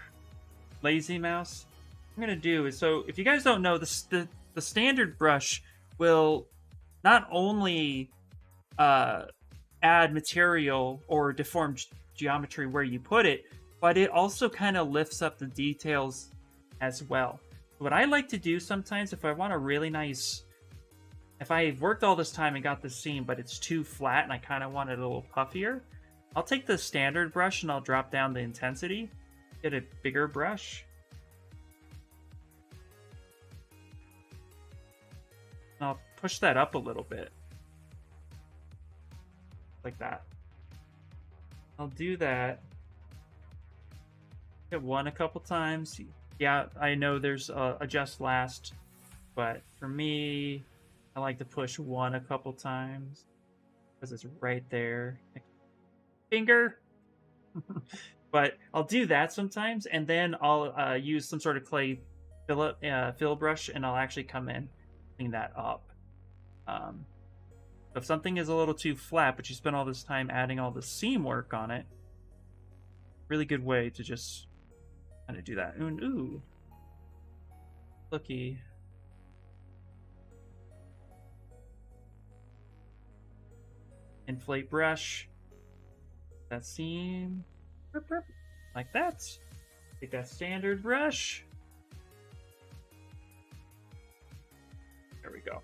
lazy mouse. What I'm going to do is, so if you guys don't know, the standard brush will not only add material or deform geometry where you put it, but it also kind of lifts up the details as well. What I like to do sometimes, if I want a really nice, if I've worked all this time and got this seam, but it's too flat and I kind of want it a little puffier, I'll take the standard brush and I'll drop down the intensity, get a bigger brush. And I'll push that up a little bit. Like that. I'll do that. Hit one a couple times. Yeah, I know there's adjust last, but for me, I like to push one a couple times because it's right there. Finger. But I'll do that sometimes, and then I'll use some sort of clay fill brush, and I'll actually come in, clean that up. If something is a little too flat, but you spend all this time adding all the seam work on it, really good way to just kind of do that. Ooh, looky. Inflate brush. That seam. Like that. Take that standard brush. There we go.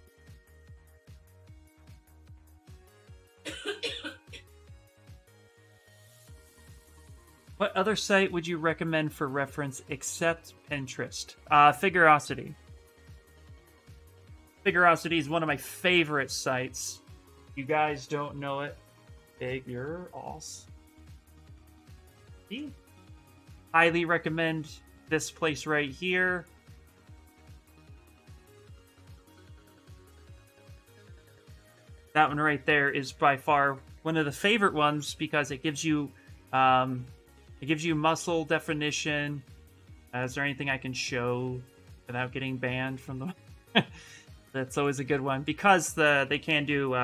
What other site would you recommend for reference except Pinterest? Figurosity. Figurosity is one of my favorite sites. You guys don't know it. Figures. Highly recommend this place right here. That one right there is by far one of the favorite ones because it gives you muscle definition. Is there anything I can show without getting banned from the? That's always a good one because they can do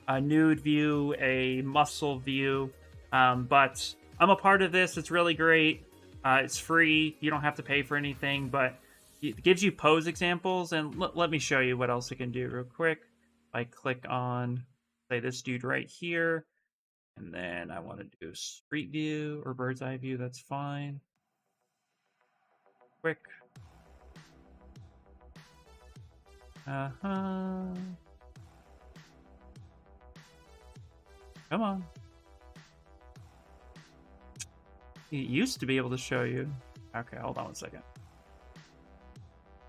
a nude view, a muscle view, but I'm a part of this. It's really great. It's free. You don't have to pay for anything, but it gives you pose examples. And let me show you what else it can do real quick. I click on, say, this dude right here, and then I want to do street view or bird's eye view. That's fine. Quick. Come on. It used to be able to show you. Okay, hold on one second.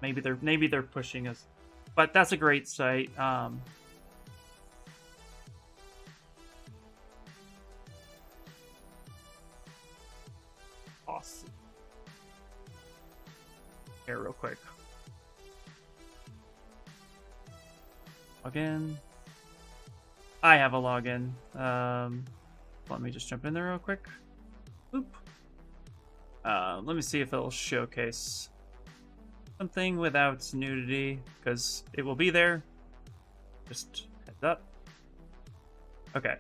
Maybe they're pushing us, but that's a great site. Awesome. Here, real quick. Login. I have a login. Let me just jump in there real quick. Boop. Let me see if it'll showcase something without nudity, because it will be there. Just heads up. Okay.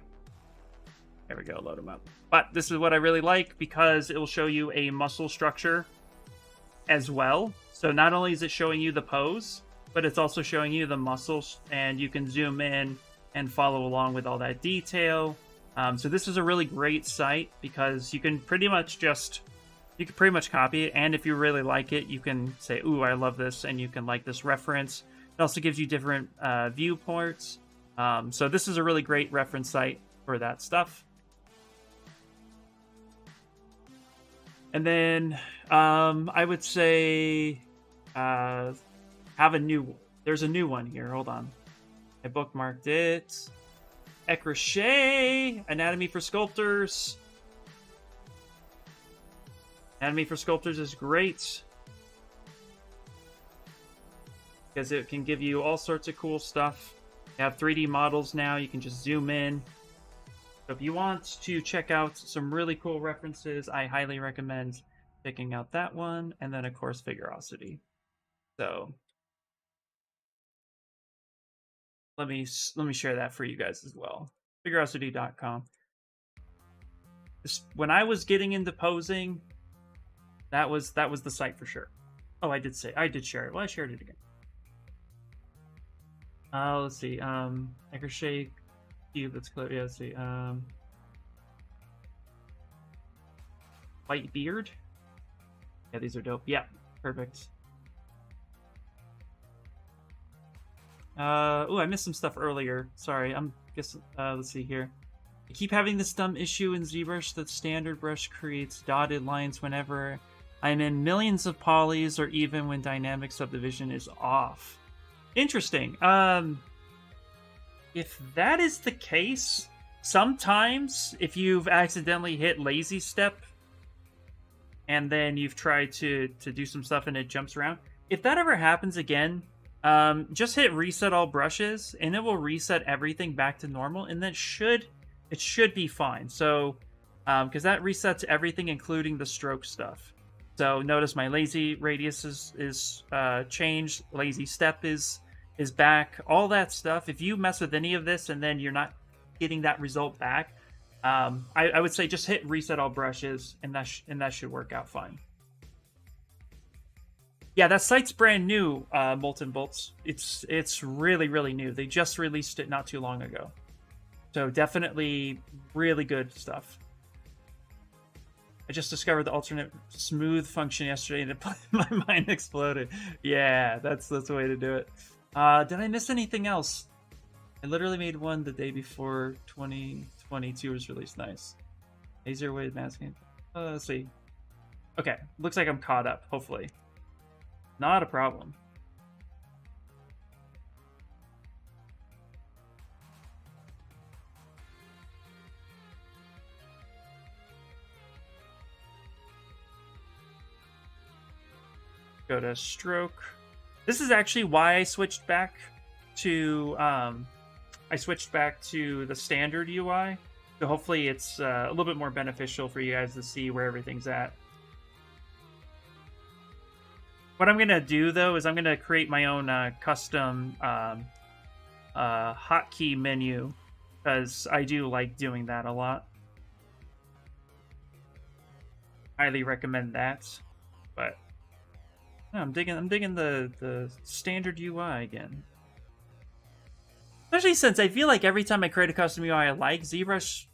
There we go, load them up. But this is what I really like, because it will show you a muscle structure as well. So not only is it showing you the pose, but it's also showing you the muscles, and you can zoom in and follow along with all that detail. So this is a really great site because you can pretty much just You can pretty much copy it, and if you really like it, you can say, ooh, I love this, and you can like this reference. It also gives you different viewports. So this is a really great reference site for that stuff. And then I would say have a new... There's a new one here. Hold on. I bookmarked it. Ecrochet! Anatomy for Sculptors. Anatomy for Sculptors is great, because it can give you all sorts of cool stuff. You have 3D models now. You can just zoom in. So if you want to check out some really cool references, I highly recommend checking out that one. And then, of course, Figurosity. So let me share that for you guys as well. Figurosity.com. When I was getting into posing, that was the site for sure. Oh, I did share it. Well, I shared it again. Let's see. Ecrochet cube. That's close. Yeah, let's see. White beard. Yeah, these are dope. Yeah, perfect. Oh, I missed some stuff earlier. Sorry. Let's see here. I keep having this dumb issue in ZBrush that standard brush creates dotted lines whenever I'm in millions of polys, or even when dynamic subdivision is off. Interesting. If that is the case, sometimes if you've accidentally hit lazy step and then you've tried to do some stuff and it jumps around, if that ever happens again, just hit reset all brushes and it will reset everything back to normal, and it should be fine. So because that resets everything, including the stroke stuff. So notice my lazy radius is changed, lazy step is back, all that stuff. If you mess with any of this and then you're not getting that result back, I would say just hit reset all brushes, and that should work out fine. Yeah, that site's brand new, Molten Bolts. It's really, really new. They just released it not too long ago. So definitely really good stuff. I just discovered the alternate smooth function yesterday, and my mind exploded. Yeah, that's the way to do it. Did I miss anything else? I literally made one the day before 2022 was released. Nice. Easier way of masking. Let's see. Okay, looks like I'm caught up, hopefully. Not a problem. Go to stroke. This is actually why I switched back to the standard UI. So hopefully it's a little bit more beneficial for you guys to see where everything's at. What I'm gonna do though is I'm gonna create my own custom hotkey menu, because I do like doing that a lot. Highly recommend that. But I'm digging the standard UI again. Especially since I feel like every time I create a custom UI I like, ZBrush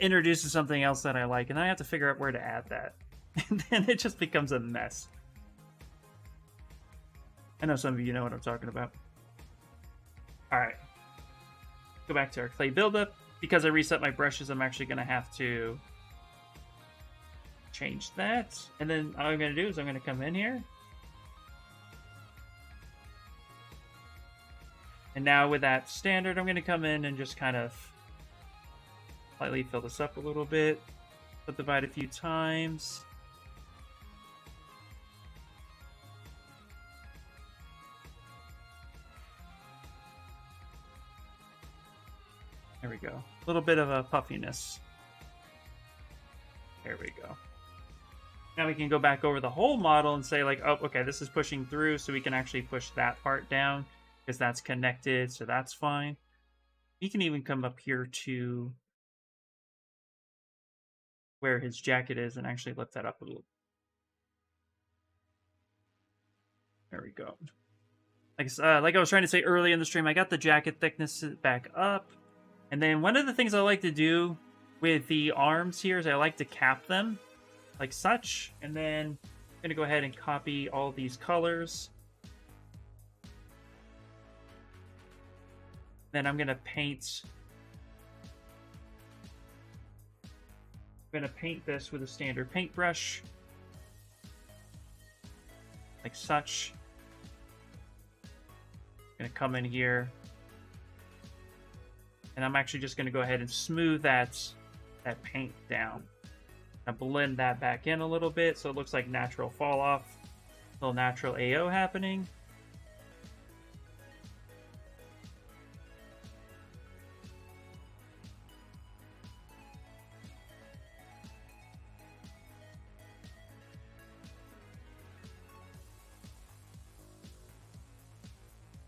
introduces something else that I like, and I have to figure out where to add that. And then it just becomes a mess. I know some of you know what I'm talking about. Alright. Go back to our clay buildup. Because I reset my brushes, I'm actually going to have to change that. And then all I'm going to do is I'm going to come in here. And now with that standard, I'm going to come in and just kind of slightly fill this up a little bit. Subdivide a few times. There we go. A little bit of a puffiness. There we go. Now we can go back over the whole model and say like, oh, okay, this is pushing through, so we can actually push that part down because that's connected, so that's fine. You can even come up here to where his jacket is and actually lift that up a little. There we go. Like I was trying to say early in the stream, I got the jacket thickness back up. And then one of the things I like to do with the arms here is I like to cap them. like such. And then I'm going to go ahead and copy all these colors. Then I'm going to paint. I'm going to paint this with a standard paintbrush, like such. I'm going to come in here, and I'm actually just going to go ahead and smooth that paint down. I blend that back in a little bit so it looks like natural fall off, little natural AO happening.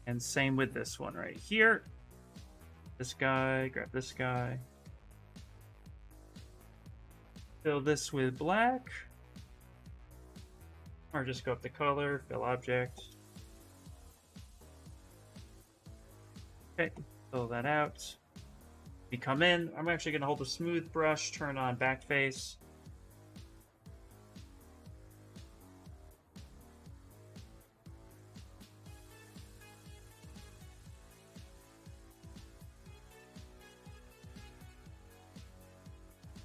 And same with this one right here. This guy, grab this guy. Fill this with black. Or just go up to color, fill object. Okay, fill that out. We come in, I'm actually going to hold the smooth brush, turn on back face.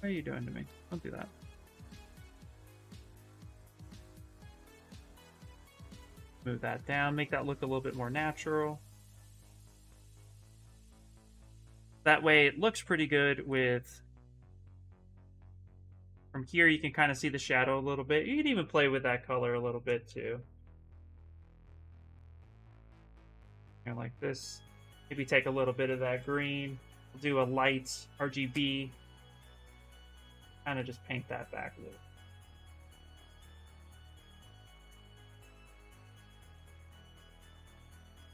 What are you doing to me? Don't do that. Move that down, make that look a little bit more natural. That way it looks pretty good with... From here you can kind of see the shadow a little bit. You can even play with that color a little bit too. Kind of like this. Maybe take a little bit of that green. We'll do a light RGB. Kind of just paint that back a little.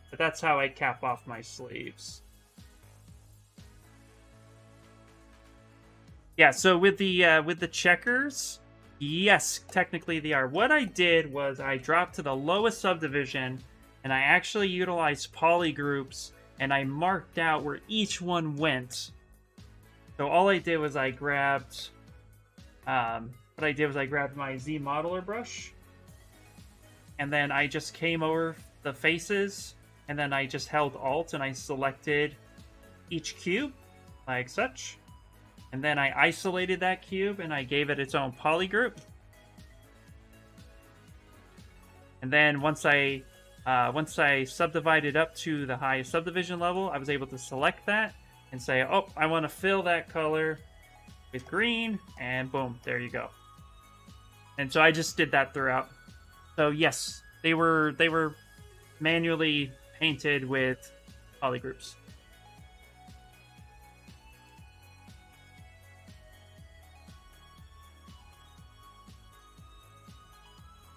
But that's how I cap off my sleeves. Yeah, so with the checkers, yes, technically they are. What I did was I dropped to the lowest subdivision, and I actually utilized polygroups, and I marked out where each one went. So all I did was I grabbed... what I did was I grabbed my Z modeler brush, and then I just came over the faces, and then I just held Alt and I selected each cube, like such. And then I isolated that cube and I gave it its own polygroup. And then once I subdivided up to the highest subdivision level, I was able to select that and say, oh, I want to fill that color with green, and boom, there you go. And so I just did that throughout. So yes, they were manually painted with polygroups.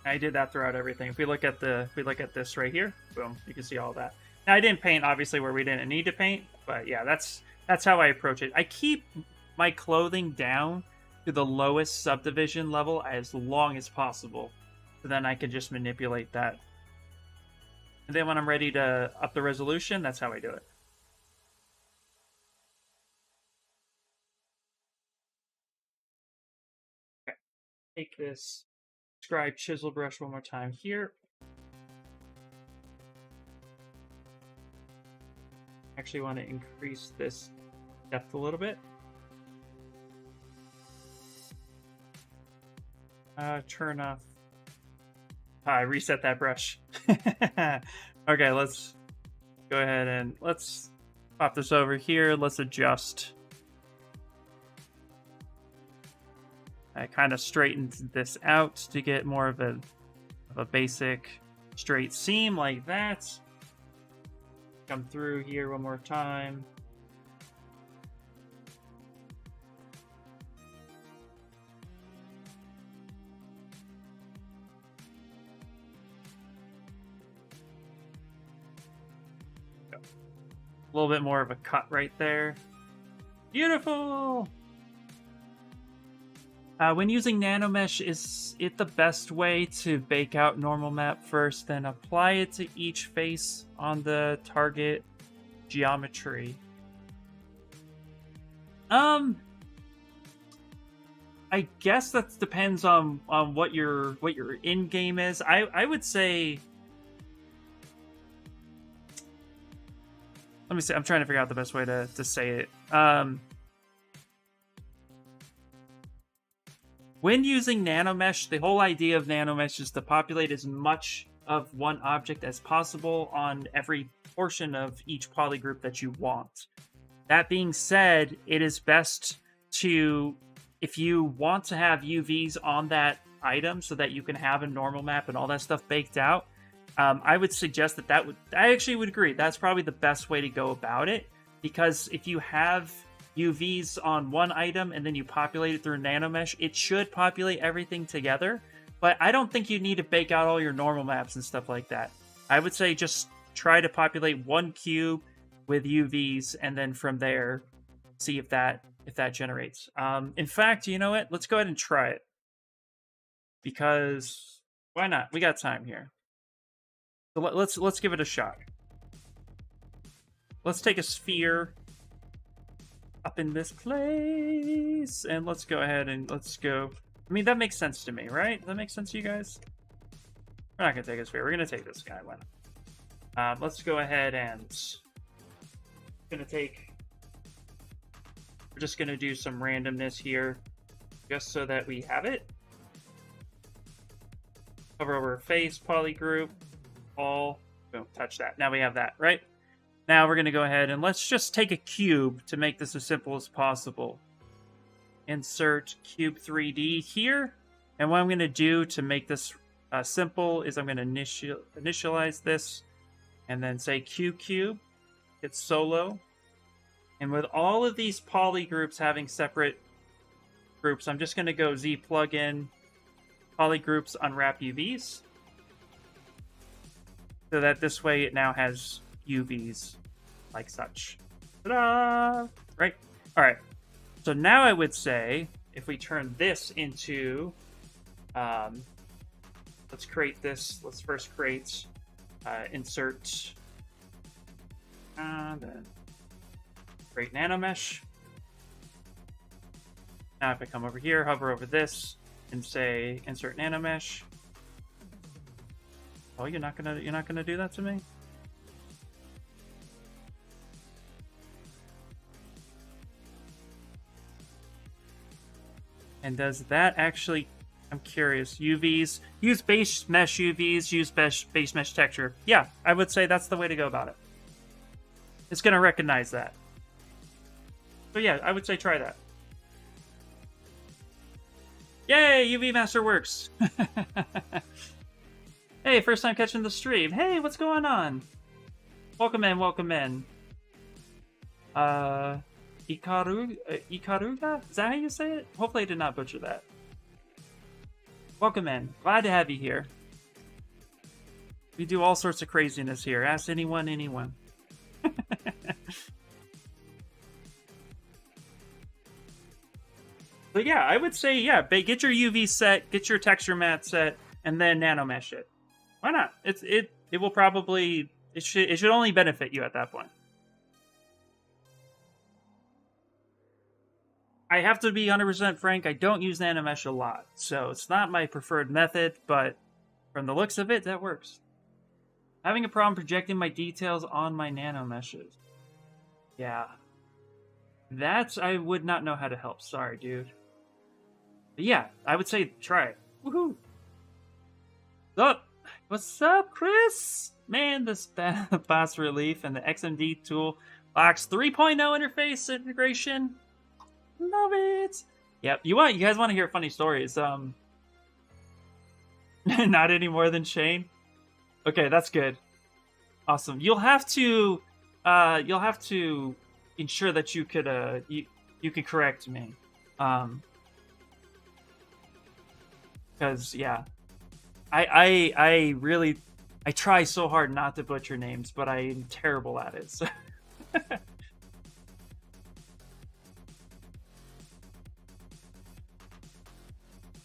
I did that throughout everything. If we look at this right here, boom, you can see all that. Now I didn't paint obviously where we didn't need to paint, but yeah, that's how I approach it. I keep my clothing down to the lowest subdivision level as long as possible, so then I can just manipulate that. And then when I'm ready to up the resolution, that's how I do it. Okay, take this scribe chisel brush one more time here. Actually want to increase this depth a little bit. Turn off. I reset that brush. Okay, let's go ahead and let's pop this over here. Let's adjust. I kind of straightened this out to get more of a basic straight seam like that. Come through here one more time. A little bit more of a cut right there. Beautiful! When using Nanomesh, is it the best way to bake out normal map first, then apply it to each face on the target geometry? I I guess that depends on what your in game is. I would say. Let me see. I'm trying to figure out the best way to say it. When using Nanomesh, the whole idea of Nanomesh is to populate as much of one object as possible on every portion of each polygroup that you want. That being said, it is best to, if you want to have UVs on that item so that you can have a normal map and all that stuff baked out, I would suggest I actually would agree. That's probably the best way to go about it, because if you have UVs on one item and then you populate it through Nanomesh, it should populate everything together. But I don't think you need to bake out all your normal maps and stuff like that. I would say just try to populate one cube with UVs, and then from there, see if that generates. In fact, you know what? Let's go ahead and try it, because why not? We got time here. So let's give it a shot. Let's take a sphere up in this place, and let's go ahead and let's go. I mean, that makes sense to me, right? That makes sense to you guys? We're not gonna take a sphere. We're gonna take this guy. Why not? Let's go ahead and we're just gonna do some randomness here, just so that we have it. Hover over face, polygroup, all. Boom, touch that. Now we have that, right? Now we're going to go ahead and let's just take a cube to make this as simple as possible. Insert cube 3D here. And what I'm going to do to make this simple is I'm going to initialize this and then say cube, hit solo. And with all of these polygroups having separate groups, I'm just going to go Z plugin, polygroups, unwrap UVs. So that this way it now has UVs like such. Ta-da! Right? Alright. So now I would say, if we turn this into... let's create this. Let's first create insert... then create Nanomesh. Now if I come over here, hover over this, and say insert Nanomesh. Oh, you're not gonna do that to me? And does that actually... I'm curious. UVs. Use base mesh UVs. Use base mesh texture. Yeah, I would say that's the way to go about it. It's going to recognize that. So yeah, I would say try that. Yay! UV Master works! Hey, first time catching the stream. Hey, what's going on? Welcome in, welcome in. Ikaruga? Is that how you say it? Hopefully I did not butcher that. Welcome in. Glad to have you here. We do all sorts of craziness here. Ask anyone. But yeah, I would say, yeah, get your UV set, get your texture mat set, and then nanomesh it. Why not? It will probably... It should only benefit you at that point. I have to be 100% frank, I don't use Nanomesh a lot, so it's not my preferred method, but from the looks of it, that works. Having a problem projecting my details on my nanomeshes. Yeah. That I would not know how to help. Sorry, dude. But yeah, I would say try it. Woohoo! What's up, Chris? Man, this bas relief and the XMD tool box 3.0 interface integration. Love it. Yep. You guys want to hear funny stories? Not any more than Shane. Okay, that's good. Awesome. You'll have to ensure that you could you could correct me. Because yeah, I really try so hard not to butcher names, but I'm terrible at it. So.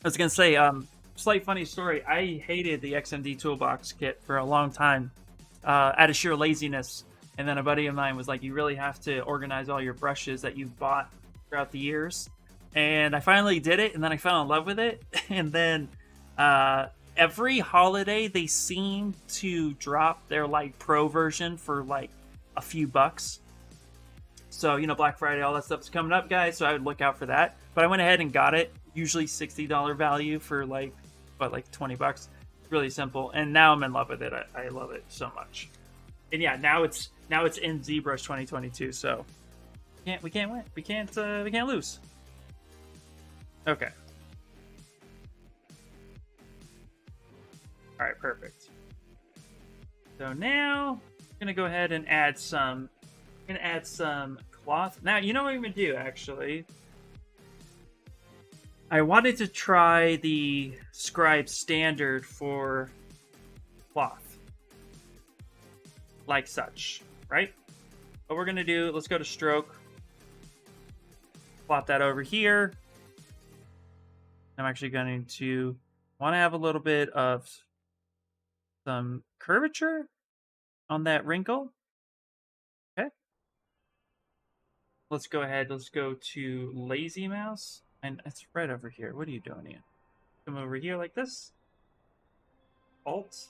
I was gonna say, slight funny story. I hated the XMD Toolbox kit for a long time, out of sheer laziness. And then a buddy of mine was like, "You really have to organize all your brushes that you've bought throughout the years." and I finally did it, and then I fell in love with it. And then every holiday they seem to drop their like pro version for like a few bucks. So, you know, Black Friday, all that stuff's coming up, guys, so I would look out for that. But I went ahead and got it, usually $60 value for like, what, like 20 bucks. It's really simple, and now I'm in love with it. I love it so much. And yeah, now it's in ZBrush 2022, so we can't win. We can't lose. Okay. All right, perfect. So now I'm gonna go ahead and add some. I'm gonna add some cloth. Now, you know what I'm gonna do, actually? I wanted to try the Scribe standard for cloth. Like such, right? What we're gonna do, let's go to stroke. Plop that over here. I'm actually going to want to have a little bit of some curvature on that wrinkle. Okay. Let's go ahead. Let's go to lazy mouse. And it's right over here. What are you doing here? Come over here like this. Alt.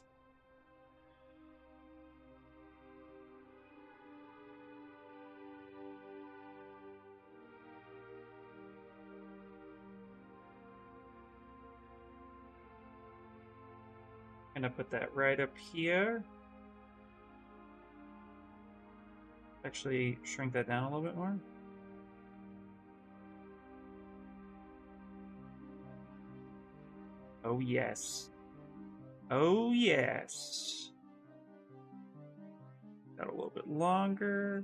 I'm gonna put that right up here. Actually, shrink that down a little bit more. Oh, yes. Oh, yes. Got a little bit longer.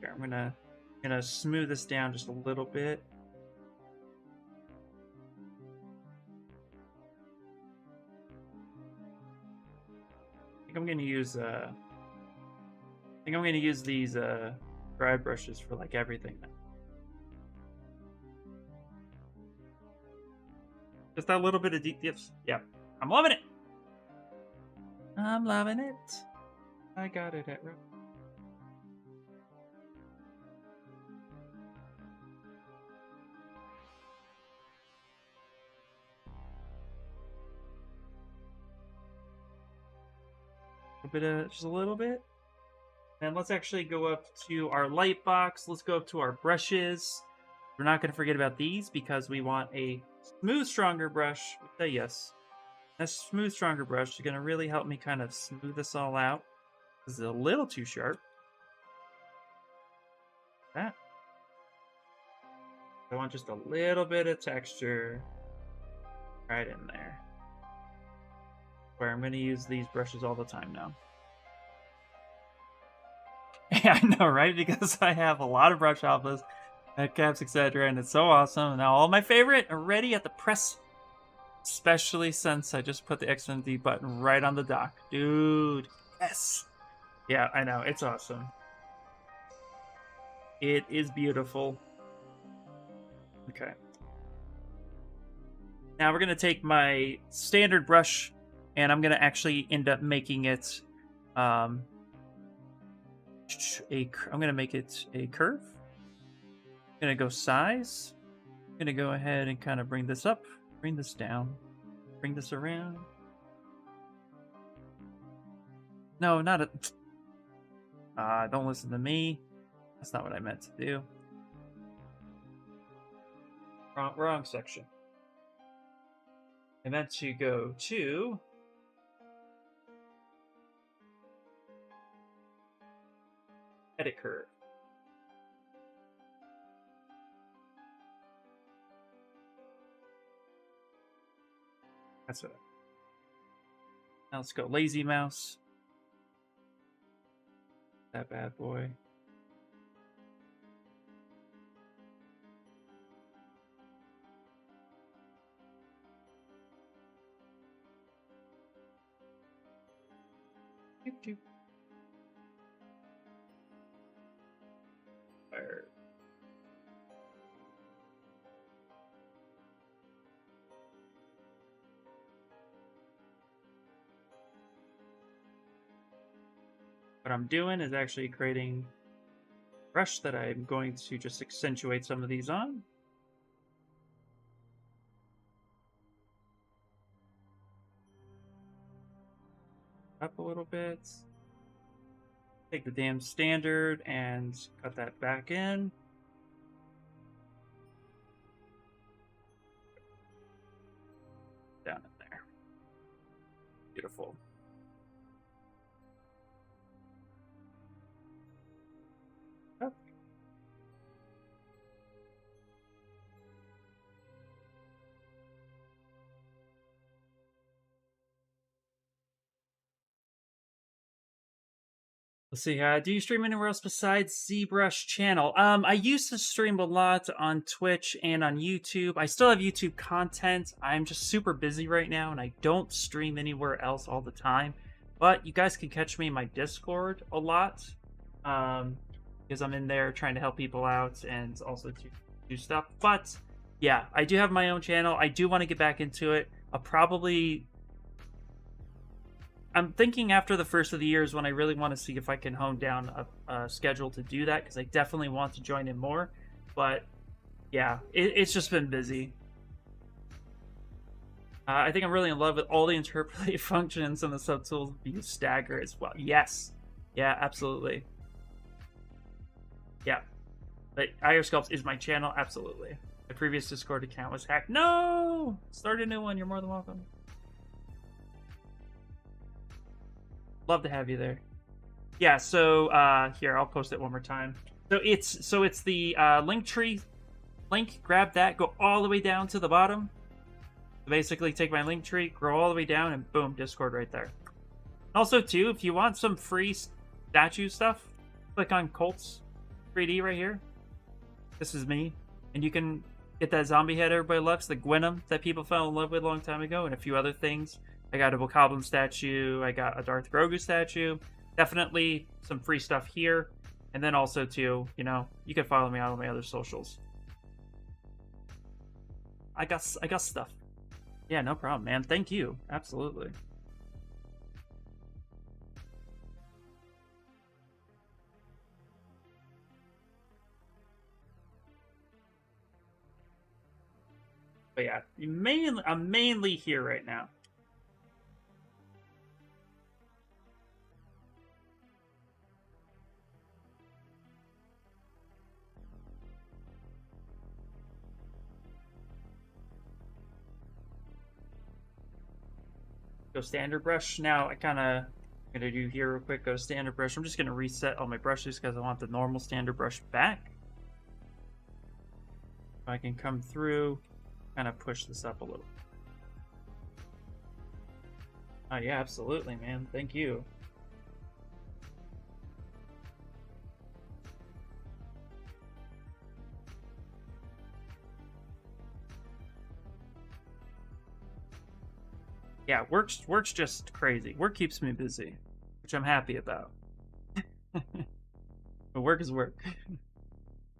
Here, I'm gonna smooth this down just a little bit. I'm gonna use these dry brushes for like everything now. Just that little bit of deep dips. Yeah, I'm loving it. I'm loving it. I got it at right. Just a little bit. And let's actually go up to our light box. Let's go up to our brushes. We're not going to forget about these because we want a smooth, stronger brush. Say yes. That smooth, stronger brush is going to really help me kind of smooth this all out. This is a little too sharp. That. I want just a little bit of texture right in there. Where I'm going to use these brushes all the time now. Yeah, I know, right? Because I have a lot of brush alphas, caps, etc., and it's so awesome. And now all my favorite are ready at the press, especially since I just put the XMD button right on the dock. Dude, yes! Yeah, I know, it's awesome. It is beautiful. Okay. Now we're going to take my standard brush, and I'm going to actually end up making it I'm going to make it a curve. I'm going to go size. I'm going to go ahead and kind of bring this up, bring this down, bring this around. No, not a... don't listen to me. That's not what I meant to do. Wrong section. I meant to go to... edit curve. That's what. Now let's go lazy mouse. That bad boy. Doop. Fire. what I'm doing is actually creating a brush that I'm going to just accentuate some of these on. Up a little bit. Take the damn standard and cut that back in. Down in there. Beautiful. Oh. Let's see. Do you stream anywhere else besides ZBrush channel? I used to stream a lot on Twitch and on YouTube. I still have YouTube content. I'm just super busy right now, and I don't stream anywhere else all the time. But you guys can catch me in my Discord a lot, because I'm in there trying to help people out and also to do stuff. But yeah, I do have my own channel. I do want to get back into it. I'm thinking after the first of the year is when I really want to see if I can hone down a schedule to do that, because I definitely want to join in more. But yeah, it's just been busy. I think I'm really in love with all the interpolate functions and the subtools via stagger as well. Yes. Yeah, absolutely. Yeah. But IR Sculpts is my channel, absolutely. My previous Discord account was hacked. No! Start a new one, you're more than welcome. Love to have you there. Yeah, so here, I'll post it one more time. So it's the link tree link, grab that, go all the way down to the bottom. So basically take my link tree, scroll all the way down, and boom, Discord right there. Also too, if you want some free statue stuff, click on Colts 3D right here. This is me. And you can get that zombie head everybody loves, the Gwenum that people fell in love with a long time ago, and a few other things. I got a Bokoblin statue, I got a Darth Grogu statue. Definitely some free stuff here. And then also too, you know, you can follow me on all my other socials. I got stuff. Yeah, no problem, man. Thank you. Absolutely. But yeah, I'm mainly here right now. Go standard brush. Now I kind of gonna do here real quick. Go standard brush. I'm just gonna reset all my brushes because I want the normal standard brush back. If I can come through, kind of push this up a little. Oh yeah, absolutely, man. Thank you. Yeah, work's just crazy. Work keeps me busy, which I'm happy about. But work is work.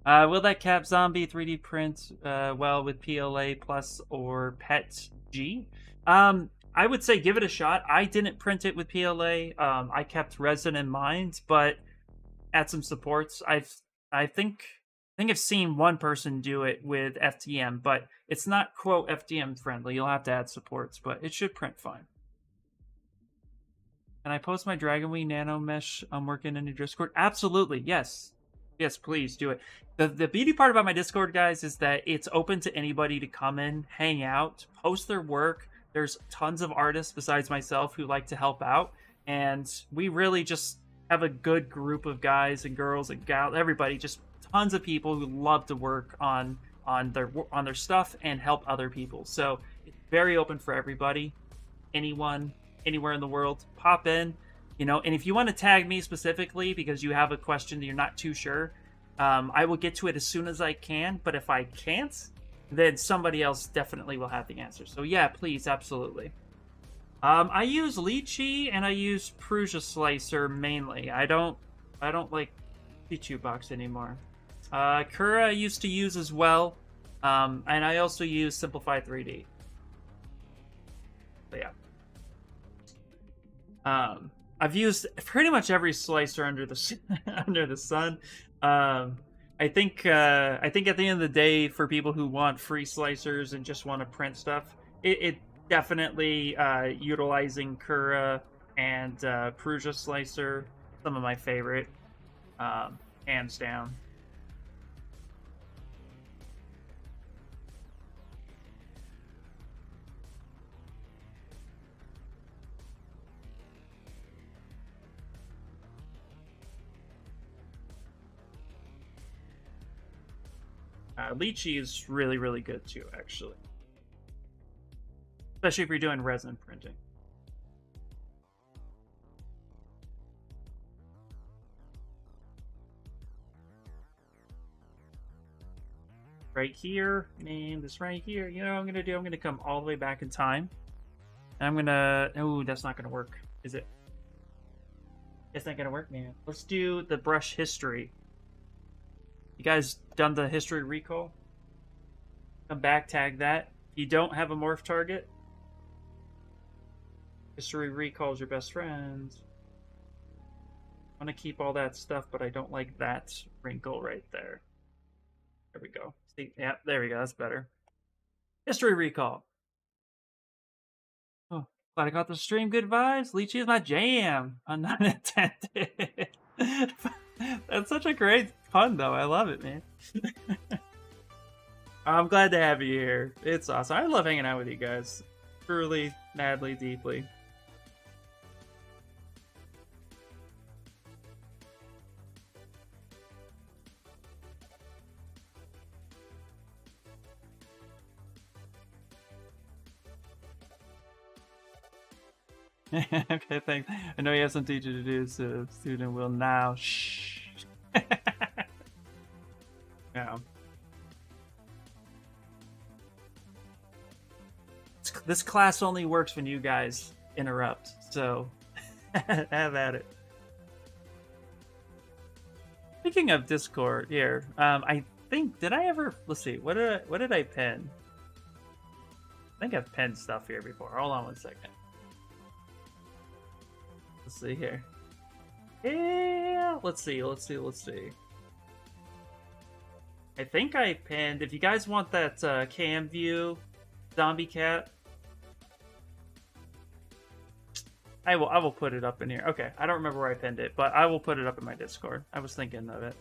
Will that cap zombie 3D print well with PLA plus or PET G? I would say give it a shot. I didn't print it with PLA. I kept resin in mind, but add some supports. I think I've seen one person do it with FDM, but it's not quote FDM friendly. You'll have to add supports, but it should print fine. Can I post my Dragonwing Nanomesh I'm working in your Discord? Absolutely, yes. Yes, please do it. The beauty part about my Discord, guys, is that it's open to anybody to come in, hang out, post their work. There's tons of artists besides myself who like to help out, and we really just have a good group of guys and girls and gals, everybody, just tons of people who love to work on their stuff and help other people. So it's very open for everybody. Anyone, anywhere in the world, pop in. You know, and if you want to tag me specifically because you have a question that you're not too sure, I will get to it as soon as I can. But if I can't, then somebody else definitely will have the answer. So yeah, please, absolutely. I use Lychee and I use Prusa Slicer mainly. I don't like Pichu Box anymore. Kura I used to use as well, and I also use Simplify 3D. But yeah. I've used pretty much every slicer under the under the sun. I think at the end of the day, for people who want free slicers and just want to print stuff, it definitely utilizing Cura and Prusa slicer, some of my favorite, hands down. Lychee is really, really good too, actually. Especially if you're doing resin printing. Right here, name this right here. You know what I'm gonna do? I'm gonna come all the way back in time. And I'm gonna... Oh, that's not gonna work, is it? It's not gonna work, man. Let's do the brush history. You guys done the history recall? Come back, tag that. If you don't have a morph target, history recall is your best friend. I want to keep all that stuff, but I don't like that wrinkle right there. There we go. See, yeah, there we go. That's better. History recall. Oh, glad I got the stream. Good vibes. Lychee is my jam. I'm not intended. That's such a great pun, though. I love it, man. I'm glad to have you here. It's awesome. I love hanging out with you guys. Truly, madly, deeply. Okay, thanks. I know you have some teacher to do, so student will now. Shh. Yeah. This class only works when you guys interrupt, so have at it. Speaking of Discord, here, I think did I ever? Let's see. What did I pin? I think I've pinned stuff here before. Hold on one second. Let's see here. Yeah, let's see. I think I pinned. If you guys want that cam view, zombie cat, I will put it up in here. Okay, I don't remember where I pinned it, but I will put it up in my Discord. I was thinking of it.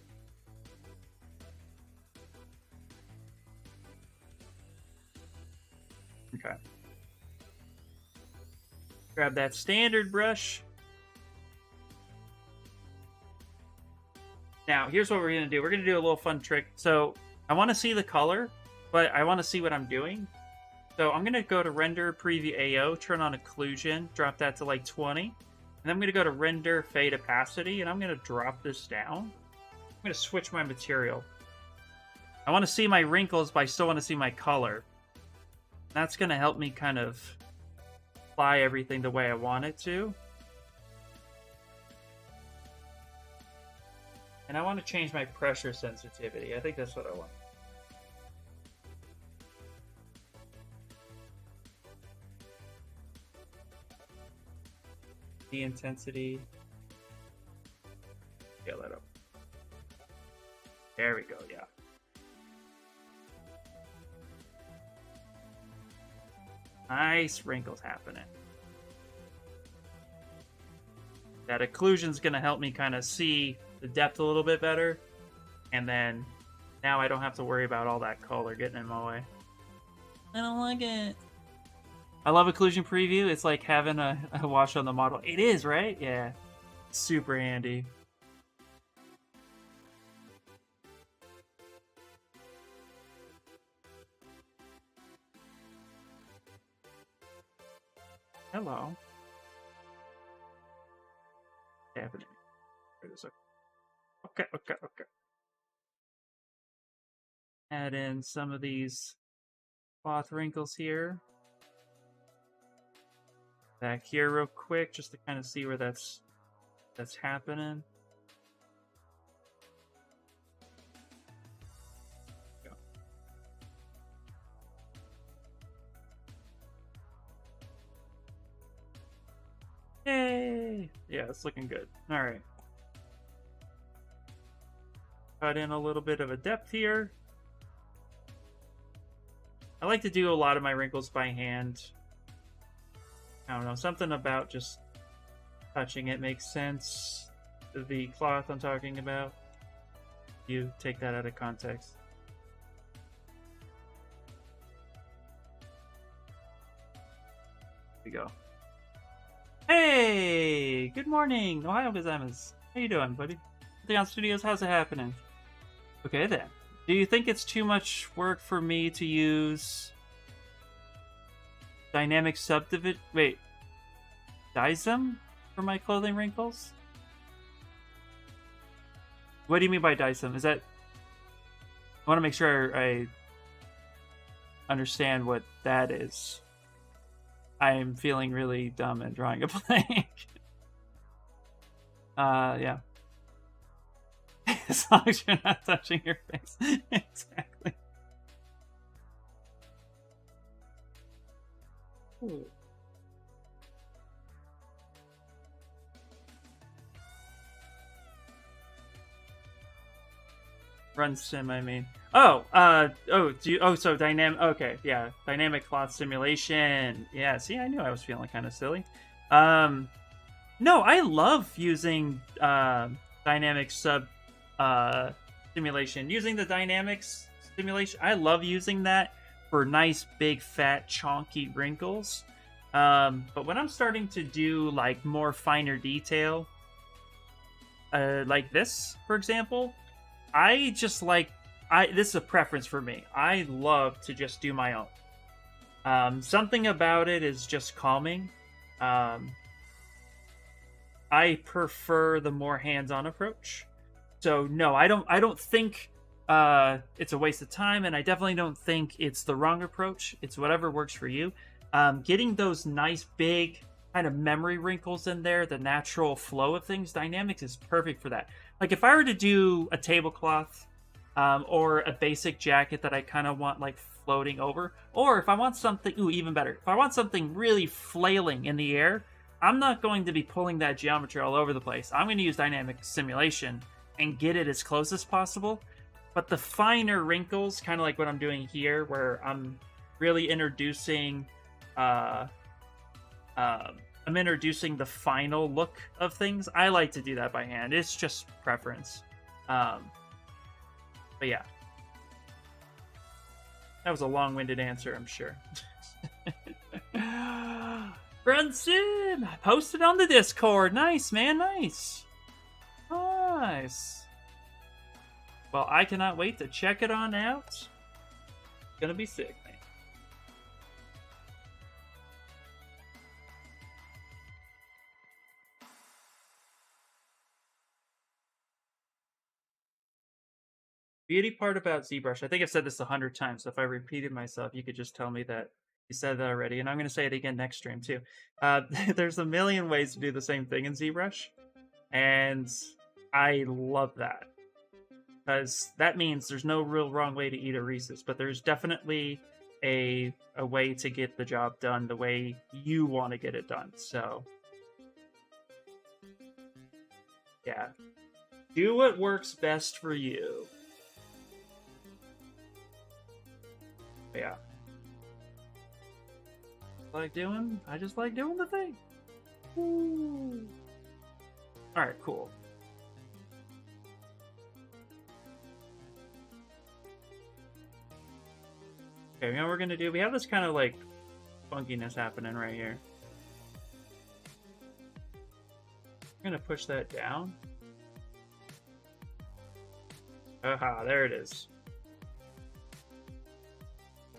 Okay. Grab that standard brush. Now, here's what we're going to do. We're going to do a little fun trick. So, I want to see the color, but I want to see what I'm doing. So, I'm going to go to Render, Preview AO, turn on Occlusion, drop that to like 20. And I'm going to go to Render, Fade Opacity, and I'm going to drop this down. I'm going to switch my material. I want to see my wrinkles, but I still want to see my color. That's going to help me kind of apply everything the way I want it to. And I want to change my pressure sensitivity. I think that's what I want. The intensity. Scale that up. There we go, yeah. Nice wrinkles happening. That occlusion's going to help me kind of see the depth a little bit better. And then now I don't have to worry about all that color getting in my way. I don't like it. I love occlusion preview. It's like having a wash on the model. It is, right? Yeah. Super handy. Hello. Happening. Okay. Add in some of these cloth wrinkles here. Back here real quick, just to kind of see where that's happening. Go. Yay! Yeah, it's looking good. All right. Cut in a little bit of a depth here. I like to do a lot of my wrinkles by hand. I don't know, something about just touching it makes sense. The cloth I'm talking about, you take that out of context. There we go. Hey! Good morning! Ohio gozaimasu. How you doing, buddy? Theon Studios, how's it happening? Okay then. Do you think it's too much work for me to use dynamic subdivision? Wait. Dysum for my clothing wrinkles? What do you mean by Dysum? Is that... I want to make sure I understand what that is. I'm feeling really dumb and drawing a blank. Yeah. As long as you're not touching your face. Exactly. Ooh. Run sim, I mean. So dynamic, okay, yeah, dynamic cloth simulation. Yeah, see, I knew I was feeling kind of silly. No, I love using dynamic simulation. Using the dynamics simulation, I love using that for nice, big, fat, chonky wrinkles. But when I'm starting to do like more finer detail, like this, for example, I just like, this is a preference for me. I love to just do my own. Something about it is just calming. I prefer the more hands-on approach. So no, I don't think it's a waste of time, and I definitely don't think it's the wrong approach. It's whatever works for you. Getting those nice big kind of memory wrinkles in there, the natural flow of things, dynamics is perfect for that. Like if I were to do a tablecloth or a basic jacket that I kind of want like floating over, or if I want something, even better, if I want something really flailing in the air, I'm not going to be pulling that geometry all over the place. I'm going to use dynamic simulation and get it as close as possible. But the finer wrinkles, kind of like what I'm doing here, where I'm really introducing I'm introducing the final look of things. I like to do that by hand. It's just preference. But yeah. That was a long-winded answer, I'm sure. Brunson! Posted on the Discord. Nice, man. Nice. Nice. Well, I cannot wait to check it on out. It's gonna be sick, man. Beauty part about ZBrush, I think I've said this 100 times, so if I repeated myself, you could just tell me that you said that already, and I'm going to say it again next stream, too. There's a million ways to do the same thing in ZBrush, and I love that. Because that means there's no real wrong way to eat a Reese's, but there's definitely a way to get the job done the way you want to get it done, so... yeah. Do what works best for you. Yeah. I just like doing the thing. Woo. Alright, cool. Okay, you know what we're gonna do? We have this kind of like funkiness happening right here. I'm gonna push that down. Aha, there it is.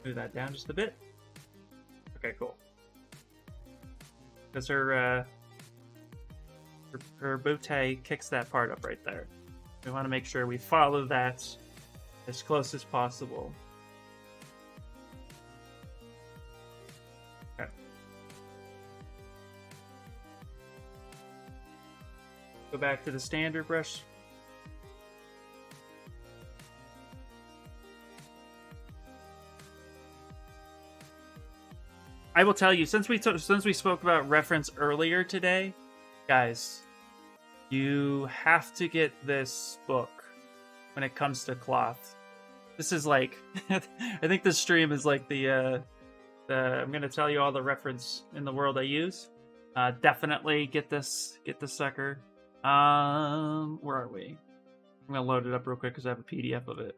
Move that down just a bit. Okay, cool. Because her bootay kicks that part up right there. We want to make sure we follow that as close as possible. Okay. Go back to the standard brush. I will tell you, since we spoke about reference earlier today, guys, You have to get this book when it comes to cloth. This is like, I think this stream is like the I'm gonna tell you all the reference in the world I use. Definitely get this sucker. Where are we? I'm gonna load it up real quick because I have a PDF of it.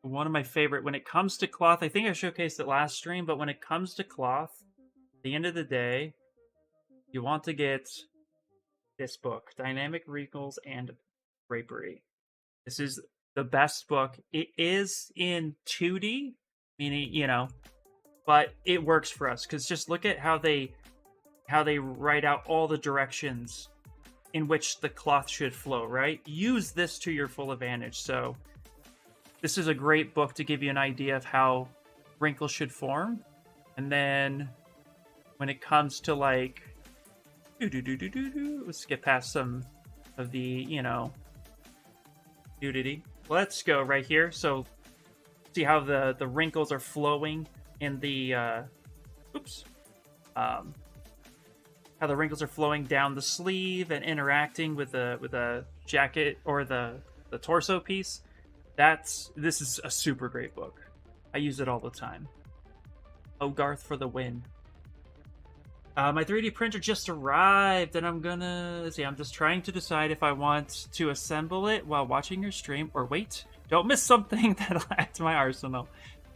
One of my favorite when it comes to cloth. I think I showcased it last stream, but when it comes to cloth, at the end of the day, you want to get this book, Dynamic Wrinkles and Drapery. This is the best book. It is in 2D, meaning, you know, but it works for us because just look at how they write out all the directions in which the cloth should flow, right? Use this to your full advantage. So this is a great book to give you an idea of how wrinkles should form. And then when it comes to like let's get past some of the, you know, nudity. Let's go right here. So see how the wrinkles are flowing in the how the wrinkles are flowing down the sleeve and interacting with the jacket or the torso piece. This is a super great book. I use it all the time. Hogarth for the win. My 3D printer just arrived, and I'm gonna see. I'm just trying to decide if I want to assemble it while watching your stream, or wait, don't miss something that'll add to my arsenal.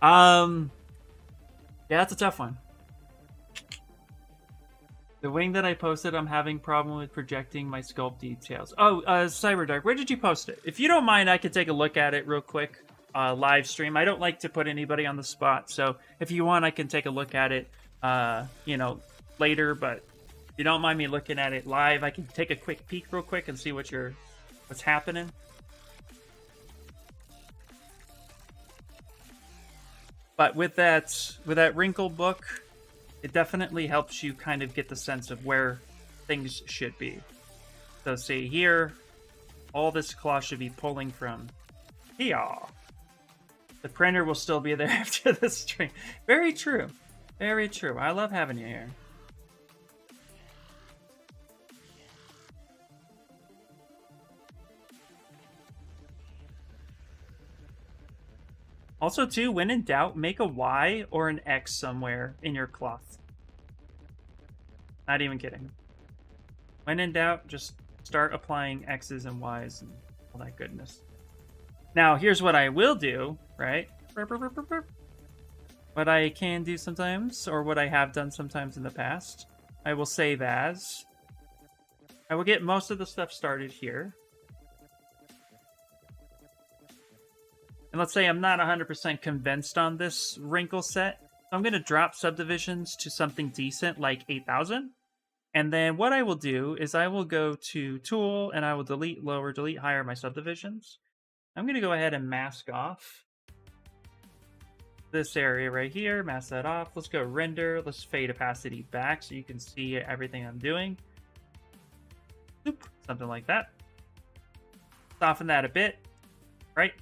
Yeah, that's a tough one. The wing that I posted, I'm having problem with projecting my sculpt details. Oh, Cyberdark, where did you post it? If you don't mind, I could take a look at it real quick. Live stream. I don't like to put anybody on the spot, so if you want, I can take a look at it. You know, later, but if you don't mind me looking at it live, I can take a quick peek real quick and see what's happening. But with that wrinkle book, it definitely helps you kind of get the sense of where things should be. So see here, all this cloth should be pulling from here. The printer will still be there after the stream. Very true. Very true. I love having you here. Also, too, when in doubt, make a Y or an X somewhere in your cloth. Not even kidding. When in doubt, just start applying X's and Y's and all that goodness. Now, here's what I will do, right? What I can do sometimes, or what I have done sometimes in the past. I will save as. I will get most of the stuff started here. And let's say I'm not 100% convinced on this wrinkle set. So I'm going to drop subdivisions to something decent like 8,000. And then what I will do is I will go to Tool and I will delete lower, delete higher my subdivisions. I'm going to go ahead and mask off this area right here. Mask that off. Let's go render. Let's fade opacity back so you can see everything I'm doing. Oop, something like that. Soften that a bit. Right?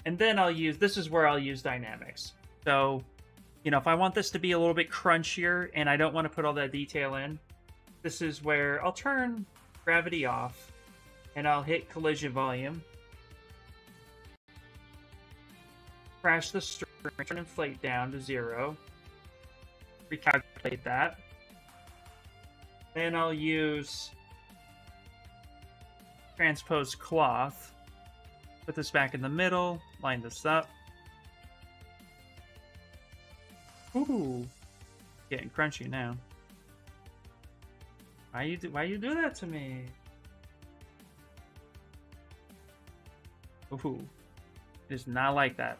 And then this is where I'll use dynamics. So, you know, if I want this to be a little bit crunchier and I don't want to put all that detail in, this is where I'll turn gravity off and I'll hit collision volume. Crash the string, turn inflate down to 0. Recalculate that. Then I'll use transpose cloth. Put this back in the middle, line this up. Ooh, getting crunchy now. Why you do that to me? Ooh, it is not like that.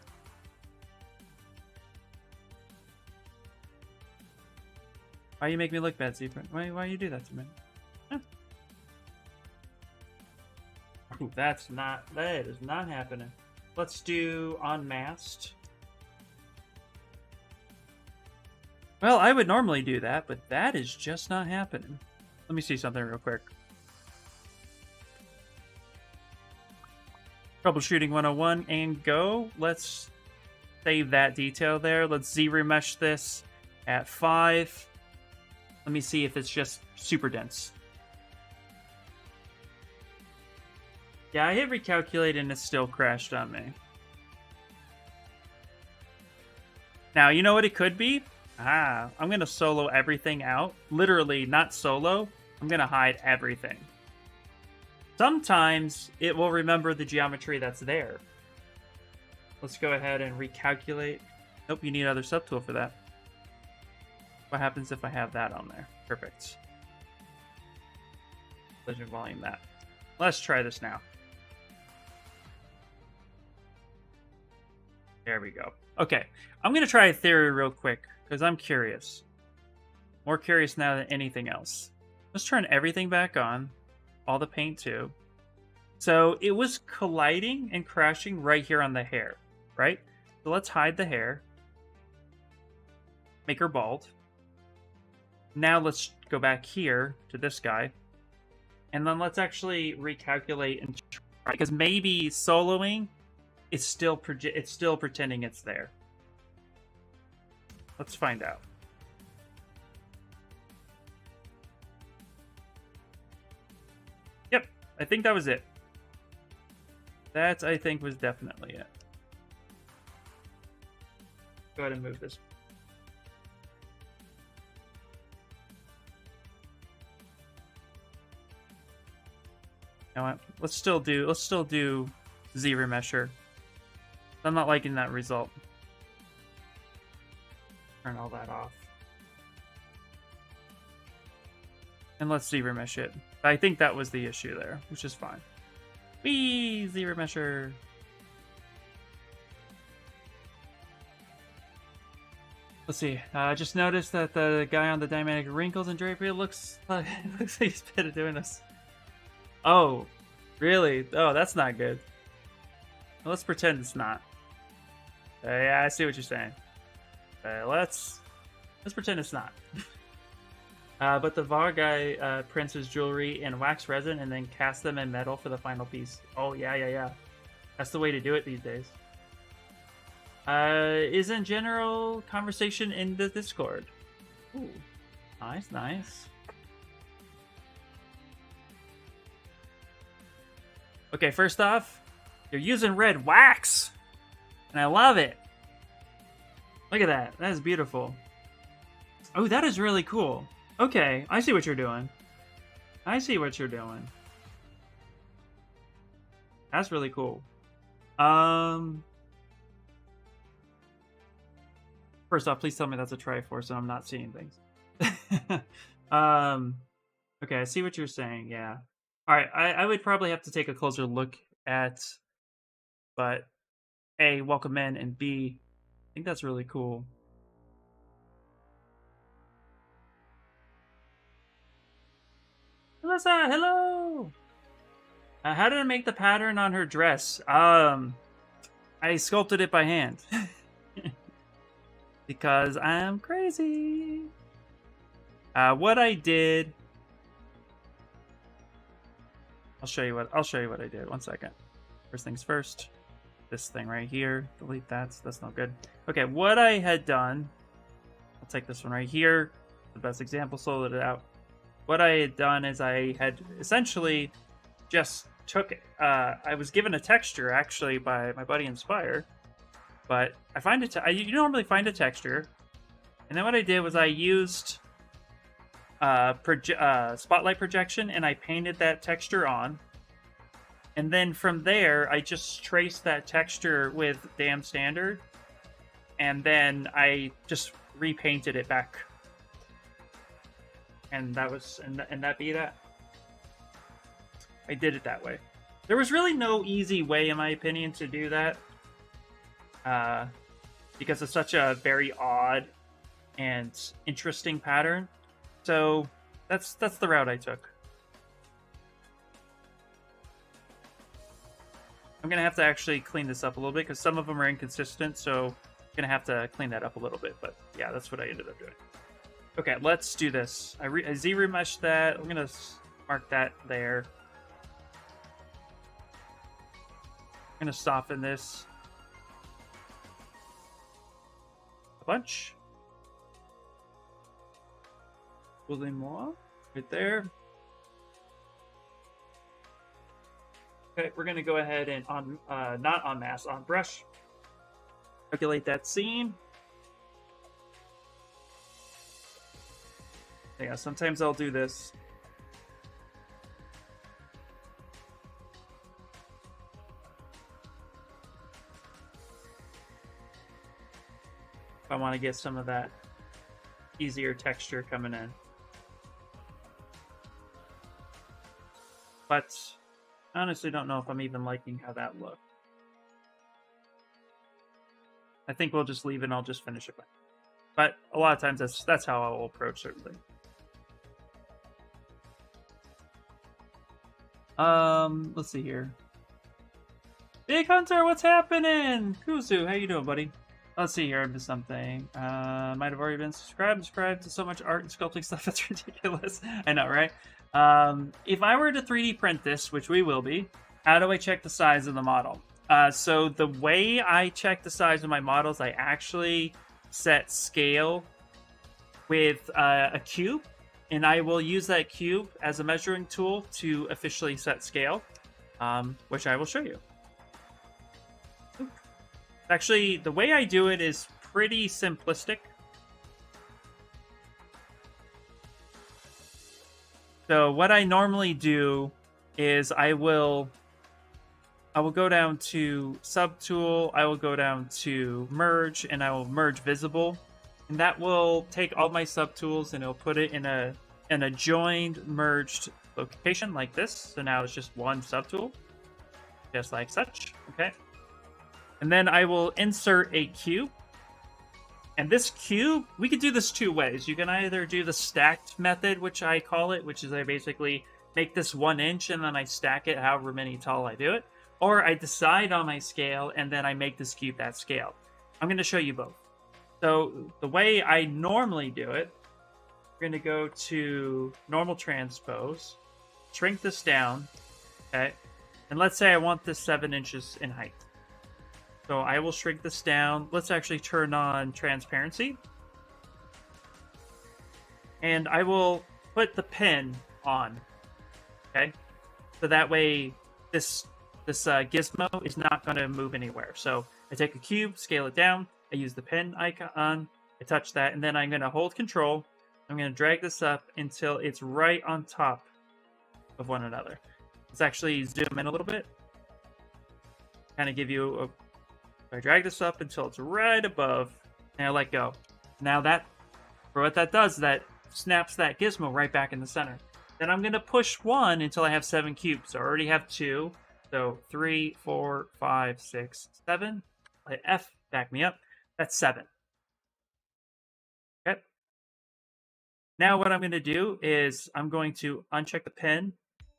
Why you make me look bad, ZBrush? Why you do that to me? Huh. Ooh, that is not happening. Let's do unmasked. Well, I would normally do that, but that is just not happening. Let me see something real quick. Troubleshooting 101 and go. Let's save that detail there. Let's ZRemesh this at 5. Let me see if it's just super dense. Yeah, I hit recalculate and it still crashed on me. Now, you know what it could be? I'm going to solo everything out. Literally, not solo. I'm going to hide everything. Sometimes it will remember the geometry that's there. Let's go ahead and recalculate. Nope, you need other subtool for that. What happens if I have that on there? Perfect. Collision volume that. Let's try this now. There we go. Okay, I'm going to try a theory real quick, because I'm curious. More curious now than anything else. Let's turn everything back on. All the paint too. So it was colliding and crashing right here on the hair, right? So let's hide the hair. Make her bald. Now let's go back here to this guy. And then let's actually recalculate and try, because maybe soloing, it's still pretending it's there. Let's find out. Yep, I think that was it. That, I think, was definitely it. Go ahead and move this. You know what? Let's still do ZRemesher. I'm not liking that result. Turn all that off. And let's ZRemesh it. I think that was the issue there, which is fine. Whee! ZRemesher. Let's see. I just noticed that the guy on the dynamic wrinkles and drapery looks like he's better doing this. Oh, really? Oh, that's not good. Well, let's pretend it's not. Yeah, I see what you're saying. Let's pretend it's not. But the VAR guy prints his jewelry in wax resin and then casts them in metal for the final piece. Oh, yeah. That's the way to do it these days. Is in general conversation in the Discord. Ooh, nice. Okay, first off, you're using red wax, and I love it. Look at that. That is beautiful. Oh, that is really cool. Okay, I see what you're doing. That's really cool. First off, please tell me that's a Triforce and I'm not seeing things. Okay, I see what you're saying, yeah. Alright, I would probably have to take a closer look at, but A, welcome in, and B, I think that's really cool. Alyssa, hello! How did I make the pattern on her dress? I sculpted it by hand. Because I'm crazy. What I did... I'll show you what I did. 1 second. First things first. This thing right here. Delete that. That's not good. Okay, what I had done... I'll take this one right here. The best example, soloed it out. What I had done is I had essentially just took... I was given a texture, actually, by my buddy Inspire. But I find it... you normally find a texture. And then what I did was I used... spotlight projection, and I painted that texture on. And then from there, I just traced that texture with Damn Standard, and then I just repainted it back. And that was, and that be that. I did it that way. There was really no easy way, in my opinion, to do that, because it's such a very odd and interesting pattern. So that's the route I took. I'm gonna have to actually clean this up a little bit because some of them are inconsistent, so I'm gonna have to clean that up a little bit. But yeah, that's what I ended up doing. Okay, let's do this. I Z-remeshed that. I'm gonna mark that there. I'm gonna soften this a bunch. A little more right there. Okay, we're going to go ahead and not on mask, on brush, calculate that scene. Yeah, sometimes I'll do this. If I want to get some of that easier texture coming in. But I honestly don't know if I'm even liking how that looks. I think we'll just leave it and I'll just finish it. But a lot of times that's how I'll approach certain things. Let's see here. Big Hunter, what's happening? Kuzu, how you doing, buddy? Let's see here, I missed something. Might have already been subscribed to so much art and sculpting stuff, that's ridiculous. I know, right? If I were to 3D print this, which we will be, how do I check the size of the model? So the way I check the size of my models, I actually set scale with a cube, and I will use that cube as a measuring tool to officially set scale, which I will show you. Actually, the way I do it is pretty simplistic. So what I normally do is I will go down to subtool, I will go down to merge, and I will merge visible. And that will take all my subtools and it'll put it in a joined, merged location like this. So now it's just one subtool, just like such, okay? And then I will insert a cube. And this cube, we could do this two ways. You can either do the stacked method, which I call it, which is I basically make this 1 inch and then I stack it however many tall I do it. Or I decide on my scale and then I make this cube that scale. I'm going to show you both. So the way I normally do it, we're going to go to normal transpose, shrink this down, okay? And let's say I want this 7 inches in height. So I will shrink this down. Let's actually turn on transparency. And I will put the pen on, okay? So that way this gizmo is not going to move anywhere. So I take a cube, scale it down, I use the pen icon, I touch that, and then I'm going to hold control. I'm going to drag this up until it's right on top of one another. Let's actually zoom in a little bit. Kind of give you a... I drag this up until it's right above, and I let go. Now that, for what that does, that snaps that gizmo right back in the center. Then I'm going to push 1 until I have 7 cubes. So I already have 2. So 3, 4, 5, 6, 7. Let F back me up. That's 7. Okay. Now what I'm going to do is I'm going to uncheck the pen,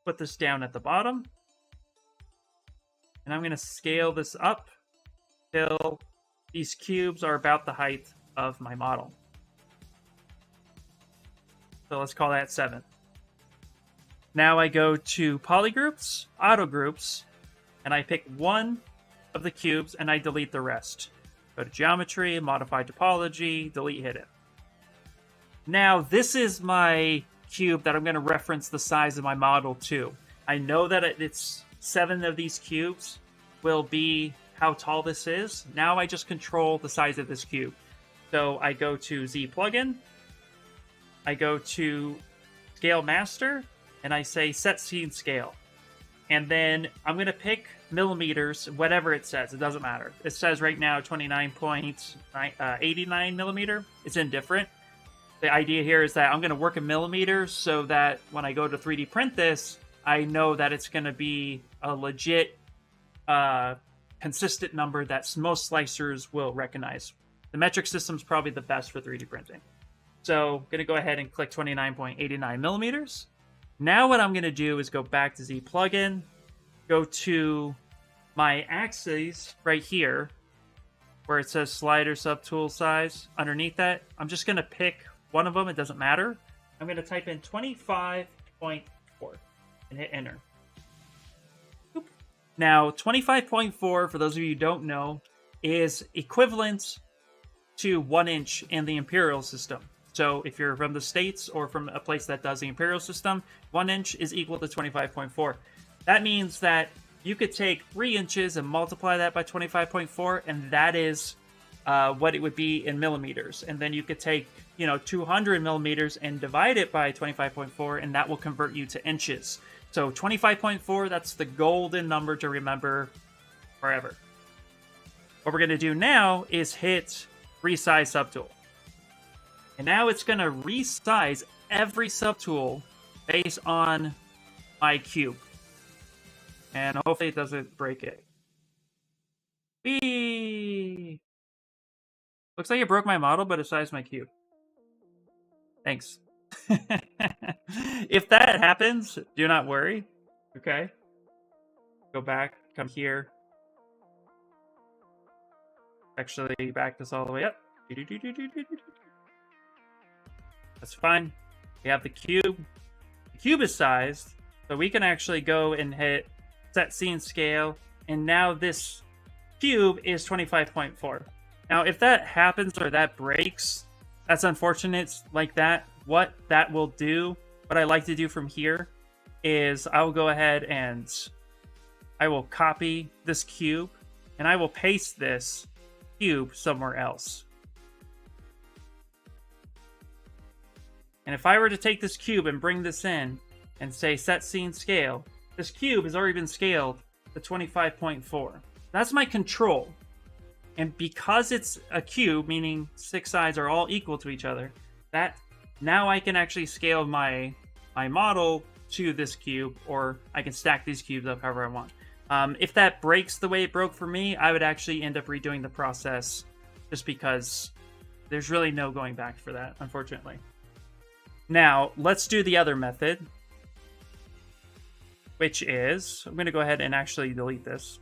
put this down at the bottom, and I'm going to scale this up till these cubes are about the height of my model. So let's call that 7. Now I go to Polygroups, Auto Groups, and I pick one of the cubes and I delete the rest. Go to Geometry, Modify Topology, Delete Hidden. Now this is my cube that I'm going to reference the size of my model to. I know that it's 7 of these cubes will be how tall this is. Now I just control the size of this cube. So I go to Z plugin, I go to Scale Master, and I say Set Scene Scale. And then I'm going to pick millimeters, whatever it says. It doesn't matter. It says right now 29.89 millimeter. It's indifferent. The idea here is that I'm going to work in millimeters so that when I go to 3D print this, I know that it's going to be a legit, consistent number that most slicers will recognize. The metric system is probably the best for 3D printing. So I'm going to go ahead and click 29.89 millimeters. Now what I'm going to do is go back to Z plugin, go to my axes right here, where it says slider subtool size. Underneath that, I'm just going to pick one of them. It doesn't matter. I'm going to type in 25.4 and hit enter. Oop. Now 25.4, for those of you who don't know, is equivalent to 1 inch in the imperial system. So if you're from the States or from a place that does the imperial system, 1 inch is equal to 25.4. That means that you could take 3 inches and multiply that by 25.4, and that is what it would be in millimeters. And then you could take, 200 millimeters and divide it by 25.4, and that will convert you to inches. So 25.4, that's the golden number to remember forever. What we're going to do now is hit Resize Subtool. And now it's going to resize every subtool based on my cube. And hopefully it doesn't break it. Whee! Looks like it broke my model, but it sized my cube. Thanks. If that happens, do not worry. Okay? Go back, come here. Actually, back this all the way up. That's fine. We have the cube. The cube is sized, so we can actually go and hit Set Scene Scale, and now this cube is 25.4. Now, if that happens or that breaks, that's unfortunate like that. What that will do, what I like to do from here, is I will go ahead and I will copy this cube, and I will paste this cube somewhere else. And if I were to take this cube and bring this in and say Set Scene Scale, this cube has already been scaled to 25.4. That's my control. And because it's a cube, meaning 6 sides are all equal to each other, that now I can actually scale my model to this cube, or I can stack these cubes up however I want. If that breaks the way it broke for me, I would actually end up redoing the process, just because there's really no going back for that, unfortunately. Now, let's do the other method, which is, I'm going to go ahead and actually delete this.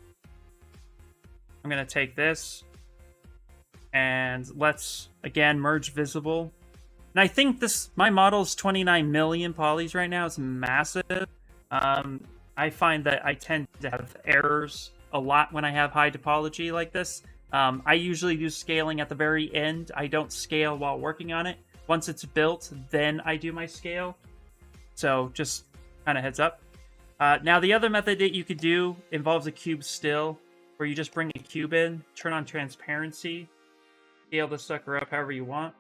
I'm going to take this, and let's, again, merge visible. And I think my model is 29 million polys right now. It's massive. I find that I tend to have errors a lot when I have high topology like this. I usually do scaling at the very end. I don't scale while working on it. Once it's built, then I do my scale. So just kind of heads up. Now, the other method that you could do involves a cube still, where you just bring a cube in, turn on transparency, scale the sucker up however you want,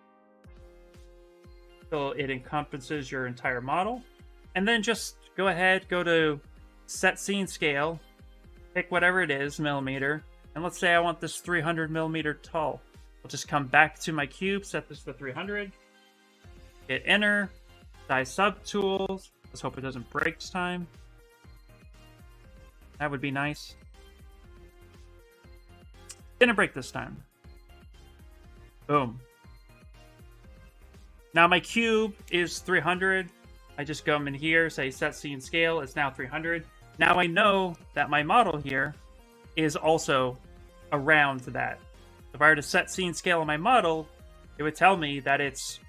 so it encompasses your entire model. And then just go ahead, go to Set Scene Scale, pick whatever it is, millimeter, and let's say I want this 300 millimeter tall. I'll just come back to my cube, set this to 300, hit enter, size subtools. Let's hope it doesn't break this time. That would be nice. Didn't break this time. Boom. Now my cube is 300. I just come in here, say Set Scene Scale. It's now 300. Now I know that my model here is also around that. If I were to Set Scene Scale on my model, it would tell me that it's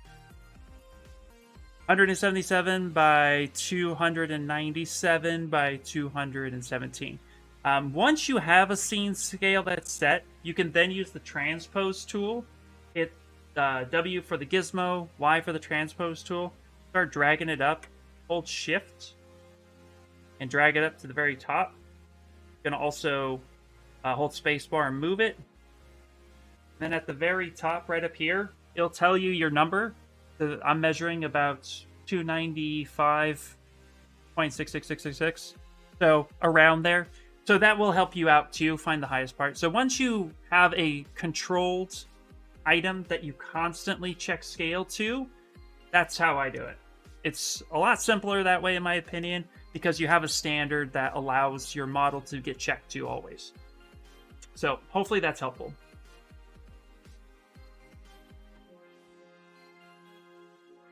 177 by 297 by 217. Once you have a scene scale that's set, you can then use the transpose tool. Hit W for the gizmo, Y for the transpose tool. Start dragging it up. Hold Shift and drag it up to the very top. You can also hold spacebar and move it. Then at the very top, right up here, it'll tell you your number. I'm measuring about 295.66666. So around there. So that will help you out too, find the highest part. So once you have a controlled item that you constantly check scale to, that's how I do it. It's a lot simpler that way, in my opinion, because you have a standard that allows your model to get checked to always. So hopefully that's helpful.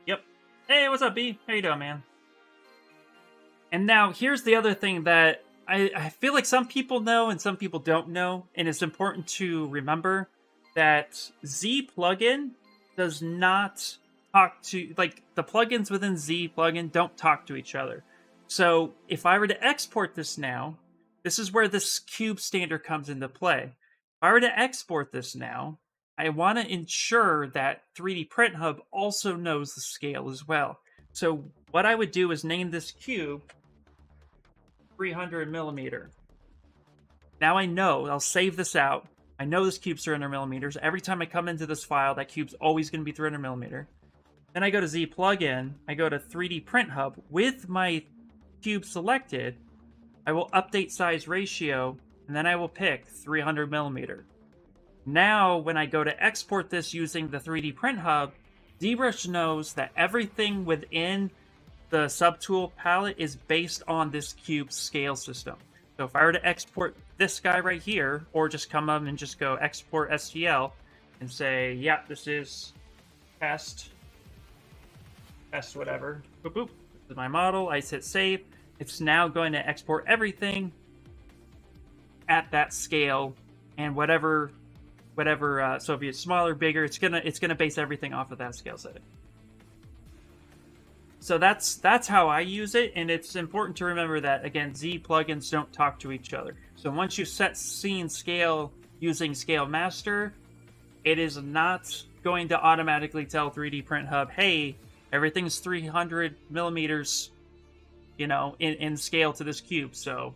Yep. Hey, what's up, B? How you doing, man? And now here's the other thing that I feel like some people know and some people don't know, and it's important to remember that Z plugin does not talk to, like, the plugins within Z plugin don't talk to each other. So if I were to export this now, this is where this cube standard comes into play. If I were to export this now, I want to ensure that 3D Print Hub also knows the scale as well. So what I would do is name this cube 300 millimeter. Now I know, I'll save this out. I know this cube's 300 millimeters. Every time I come into this file, that cube's always going to be 300 millimeter. Then I go to Z plugin, I go to 3D Print Hub. With my cube selected, I will update size ratio, and then I will pick 300 millimeter. Now, when I go to export this using the 3D Print Hub, ZBrush knows that everything within the subtool palette is based on this cube scale system. So if I were to export this guy right here, or just come up and just go export STL, and say, yeah, this is test whatever, boop boop, this is my model, I hit save, it's now going to export everything at that scale, and whatever so if it's smaller, bigger, it's gonna base everything off of that scale setting. So that's how I use it, and it's important to remember that, again, Z plugins don't talk to each other. So once you set scene scale using Scale Master, it is not going to automatically tell 3D Print Hub, hey, everything's 300 millimeters, you know, in scale to this cube, so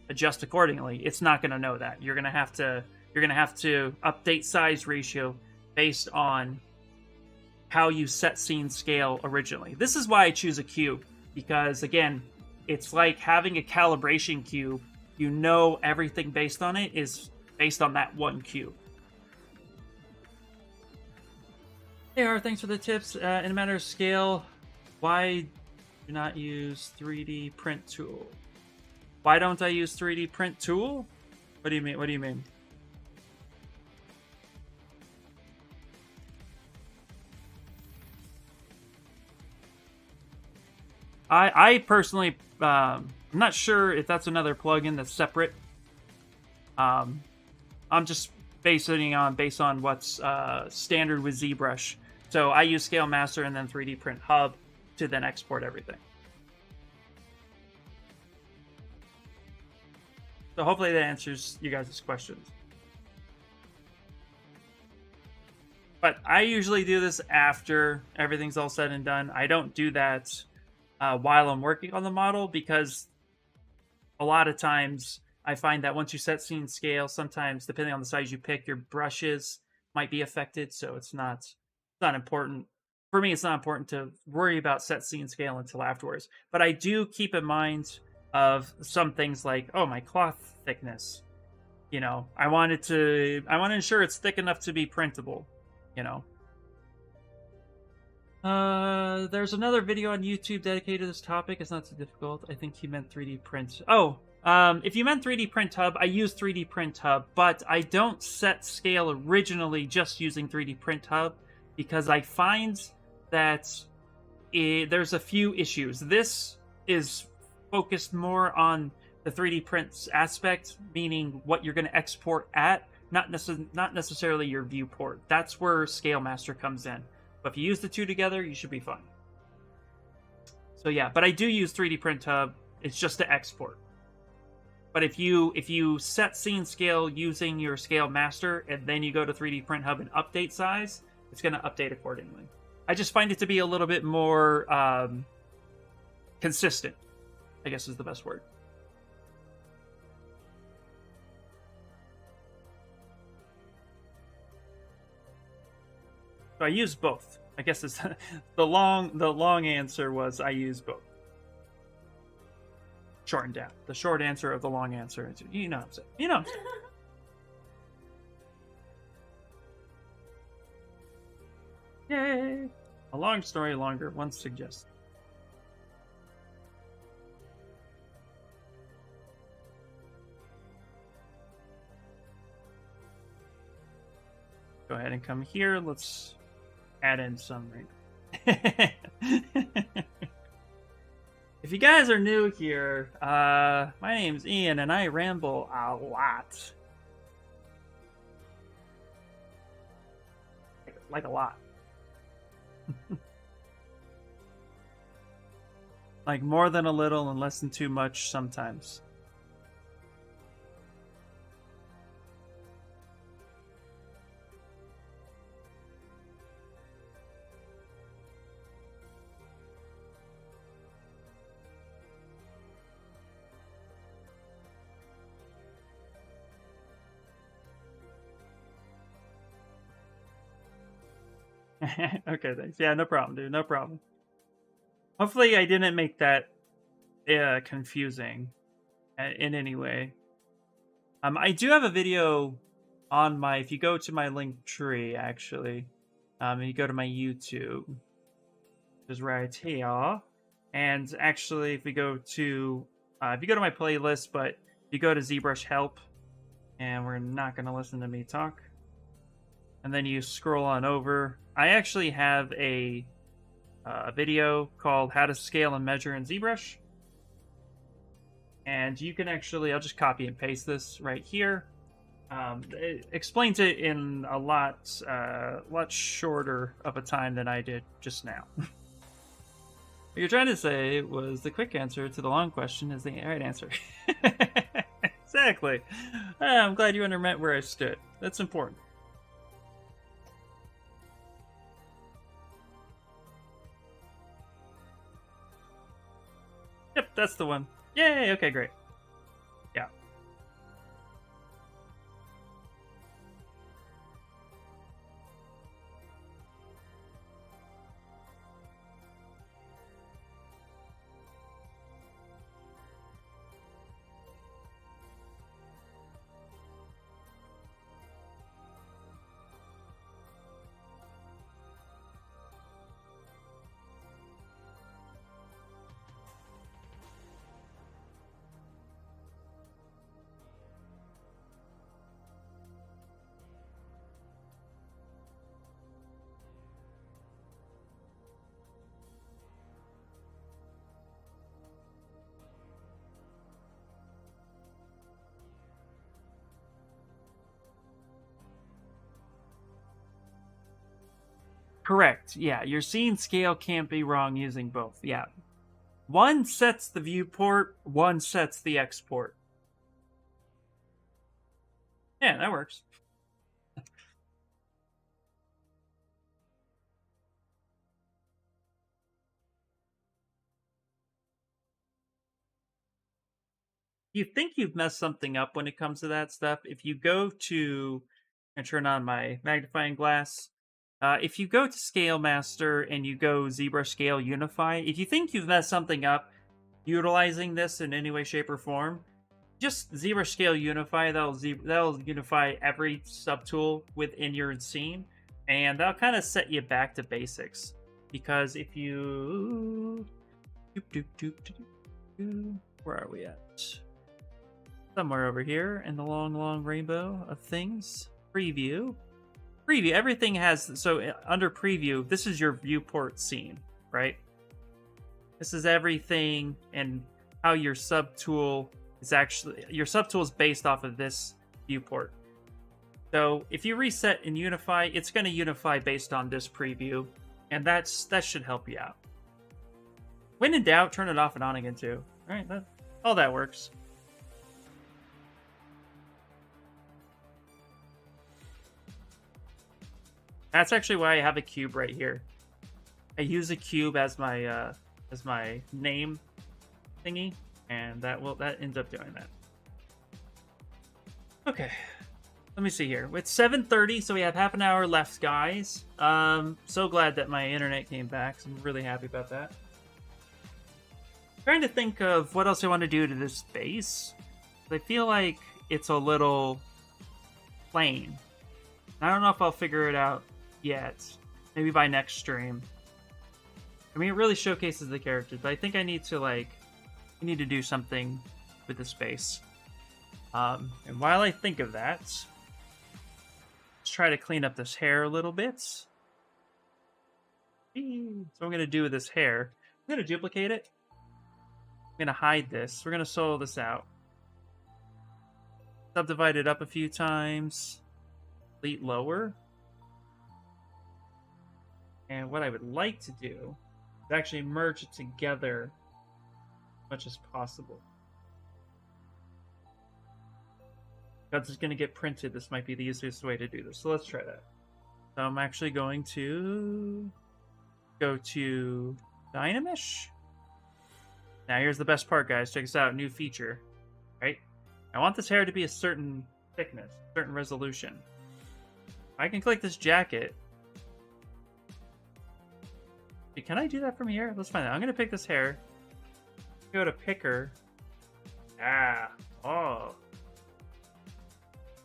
adjust accordingly. It's not going to know that. You're going to have to update size ratio based on how you set scene scale originally. This is why I choose a cube, because again, it's like having a calibration cube. You know everything based on it is based on that one cube. Hey R, thanks for the tips. In a matter of scale, why do not use 3D print tool? Why don't I use 3D print tool? What do you mean? What do you mean? I personally, I'm not sure if that's another plugin that's separate. I'm just based on what's standard with ZBrush. So I use Scale Master and then 3D Print Hub to then export everything. So hopefully that answers you guys' questions. But I usually do this after everything's all said and done. I don't do that while I'm working on the model, because a lot of times I find that once you set scene scale, sometimes depending on the size you pick, your brushes might be affected. So it's not important. For me, it's not important to worry about set scene scale until afterwards. But I do keep in mind of some things like, oh, my cloth thickness. You know, I want to ensure it's thick enough to be printable, you know. There's another video on YouTube dedicated to this topic. It's not so difficult. I think he meant 3D print. Oh, if you meant 3D Print Hub, I use 3D Print Hub, but I don't set scale originally just using 3D Print Hub, because I find that there's a few issues. This is focused more on the 3D print aspect, meaning what you're going to export at, not necessarily your viewport. That's where Scale Master comes in. But if you use the two together, you should be fine. So yeah, but I do use 3D Print Hub. It's just to export. But if you set scene scale using your Scale Master and then you go to 3D Print Hub and update size, it's going to update accordingly. I just find it to be a little bit more consistent, I guess is the best word. So I use both. I guess it's the long answer was I use both. Shortened down. The short answer of the long answer. You know what I'm saying. You know what I'm saying. Yay! A long story longer, one suggests. Go ahead and come here. Let's add in some right. If you guys are new here, my name's Ian and I ramble a lot. Like a lot. Like more than a little and less than too much sometimes. Okay, thanks. Yeah, no problem, dude. No problem. Hopefully, I didn't make that confusing in any way. I do have a video on my. If you go to my link tree, actually, and you go to my YouTube, is right here. And actually, if you go to my playlist, but if you go to ZBrush help, and we're not gonna listen to me talk, and then you scroll on over, I actually have a video called "How to Scale and Measure in ZBrush." And you can actually, I'll just copy and paste this right here. It explains it in a lot shorter of a time than I did just now. What you're trying to say was the quick answer to the long question is the right answer. Exactly. I'm glad you understood where I stood. That's important. Yep, that's the one. Yay, okay, great. Yeah. Correct. Yeah, your scene scale can't be wrong using both. Yeah. One sets the viewport, one sets the export. Yeah, that works. You think you've messed something up when it comes to that stuff. If you go to and turn on my magnifying glass, if you go to Scale Master and you go ZBrush Scale Unify, if you think you've messed something up utilizing this in any way, shape, or form, just ZBrush Scale Unify. That'll unify every subtool within your scene, and that'll kind of set you back to basics. Because if you, where are we at? Somewhere over here in the long rainbow of things. Preview. Everything has, so under preview, this is your viewport scene, right? This is everything and how your subtool is actually, your subtool is based off of this viewport. So if you reset and unify, it's going to unify based on this preview, and that should help you out. When in doubt, turn it off and on again too. All right, all that works. That's actually why I have a cube right here. I use a cube as my name thingy, and that ends up doing that. Okay, let me see here. It's 7:30, so we have half an hour left, guys. So glad that my internet came back. So I'm really happy about that. Trying to think of what else I want to do to this base. I feel like it's a little plain. I don't know if I'll figure it out yet. Maybe by next stream. I mean, it really showcases the characters, but I think I need to do something with the space. And while I think of that, let's try to clean up this hair a little bit. So I'm going to do with this hair, I'm going to duplicate it. I'm going to hide this. We're going to solo this out. Subdivide it up a few times. Delete lower. And what I would like to do is actually merge it together as much as possible. Because it's going to get printed, this might be the easiest way to do this. So let's try that. So I'm actually going to go to Nanomesh. Now here's the best part, guys. Check this out, new feature. Right? I want this hair to be a certain thickness, certain resolution. I can click this jacket. Can I do that from here? Let's find out. I'm gonna pick this hair. Go to picker. Ah. Oh.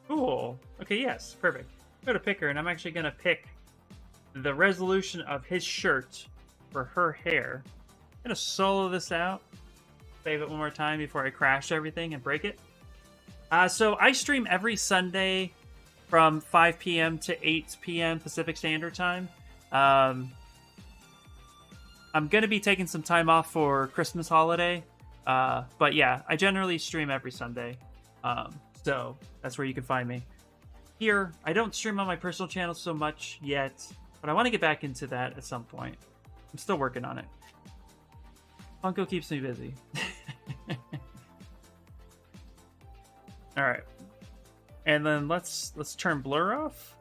Cool. Okay, yes, perfect. Go to picker, and I'm actually gonna pick the resolution of his shirt for her hair. I'm gonna solo this out. Save it one more time before I crash everything and break it. So I stream every Sunday from 5 p.m. to 8 p.m. Pacific Standard Time. I'm going to be taking some time off for Christmas holiday. But yeah, I generally stream every Sunday. So that's where you can find me. Here, I don't stream on my personal channel so much yet, but I want to get back into that at some point. I'm still working on it. Funko keeps me busy. All right, and then let's turn blur off.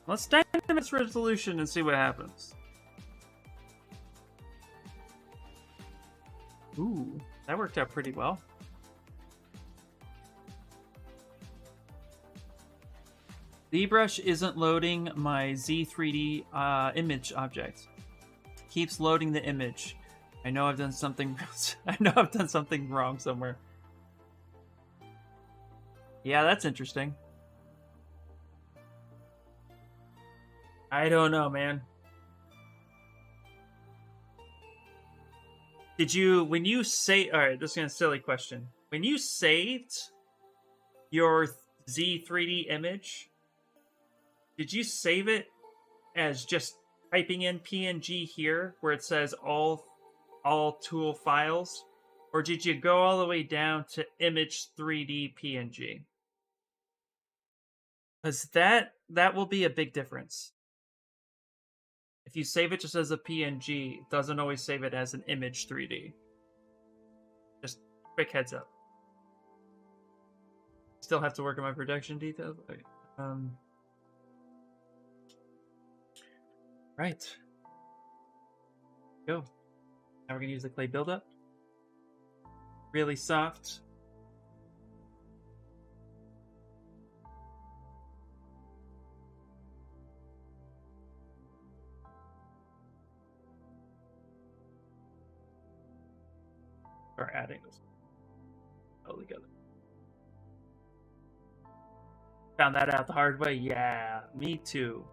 Let's dynamic resolution and see what happens. Ooh, that worked out pretty well. ZBrush isn't loading my Z3D image object. Keeps loading the image. I know I've done something. I know I've done something wrong somewhere. Yeah, that's interesting. I don't know, man. Did you, when you say, all right, this is a silly question. When you saved your Z3D image, did you save it as just typing in PNG here where it says all tool files? Or did you go all the way down to image 3D PNG? Because that will be a big difference. If you save it just as a PNG, it doesn't always save it as an image 3D. Just quick heads up. Still have to work on my production details. Okay. Right. Go. Now we're gonna use the clay buildup. Really soft. Start adding this all together. Found that out the hard way. Yeah, me too.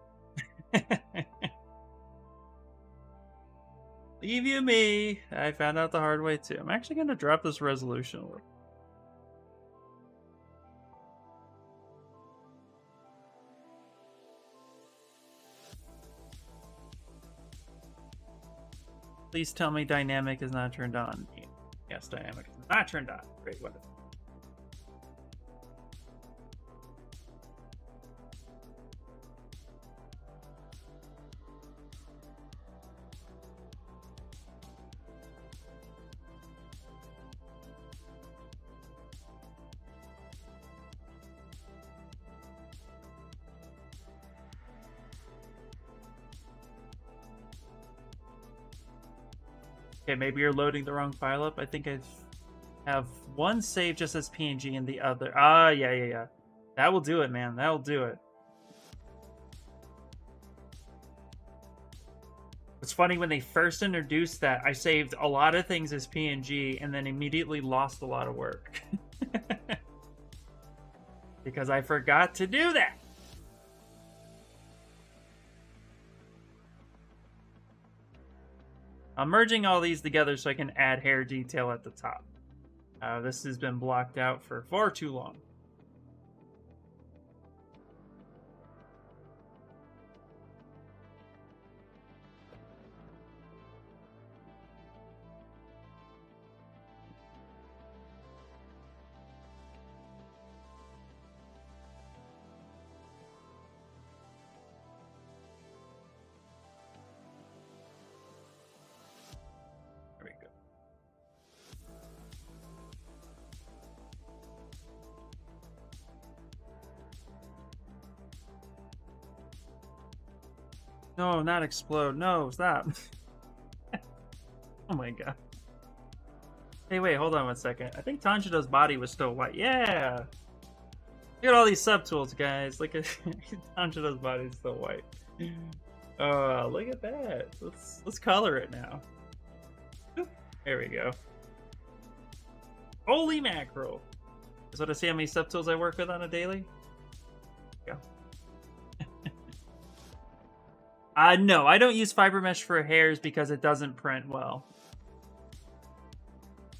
Leave you me. I found out the hard way too. I'm actually going to drop this resolution a little. Please tell me dynamic is not turned on. Yes, dynamic is not turned on. Great, wonderful. Okay, maybe you're loading the wrong file up. I think I have one saved just as PNG and the other. Ah, yeah. That will do it, man. That will do it. It's funny, when they first introduced that, I saved a lot of things as PNG and then immediately lost a lot of work. Because I forgot to do that. I'm merging all these together so I can add hair detail at the top. This has been blocked out for far too long. No, not explode. No, stop. Oh my god. Hey, wait, hold on 1 second. I think Tanjiro's body was still white. Yeah! Look at all these subtools, guys. Look at Tanjiro's body is still white. Oh, look at that. Let's color it now. There we go. Holy mackerel! Is what I see how many subtools I work with on a daily? Go. No, I don't use fiber mesh for hairs because it doesn't print well.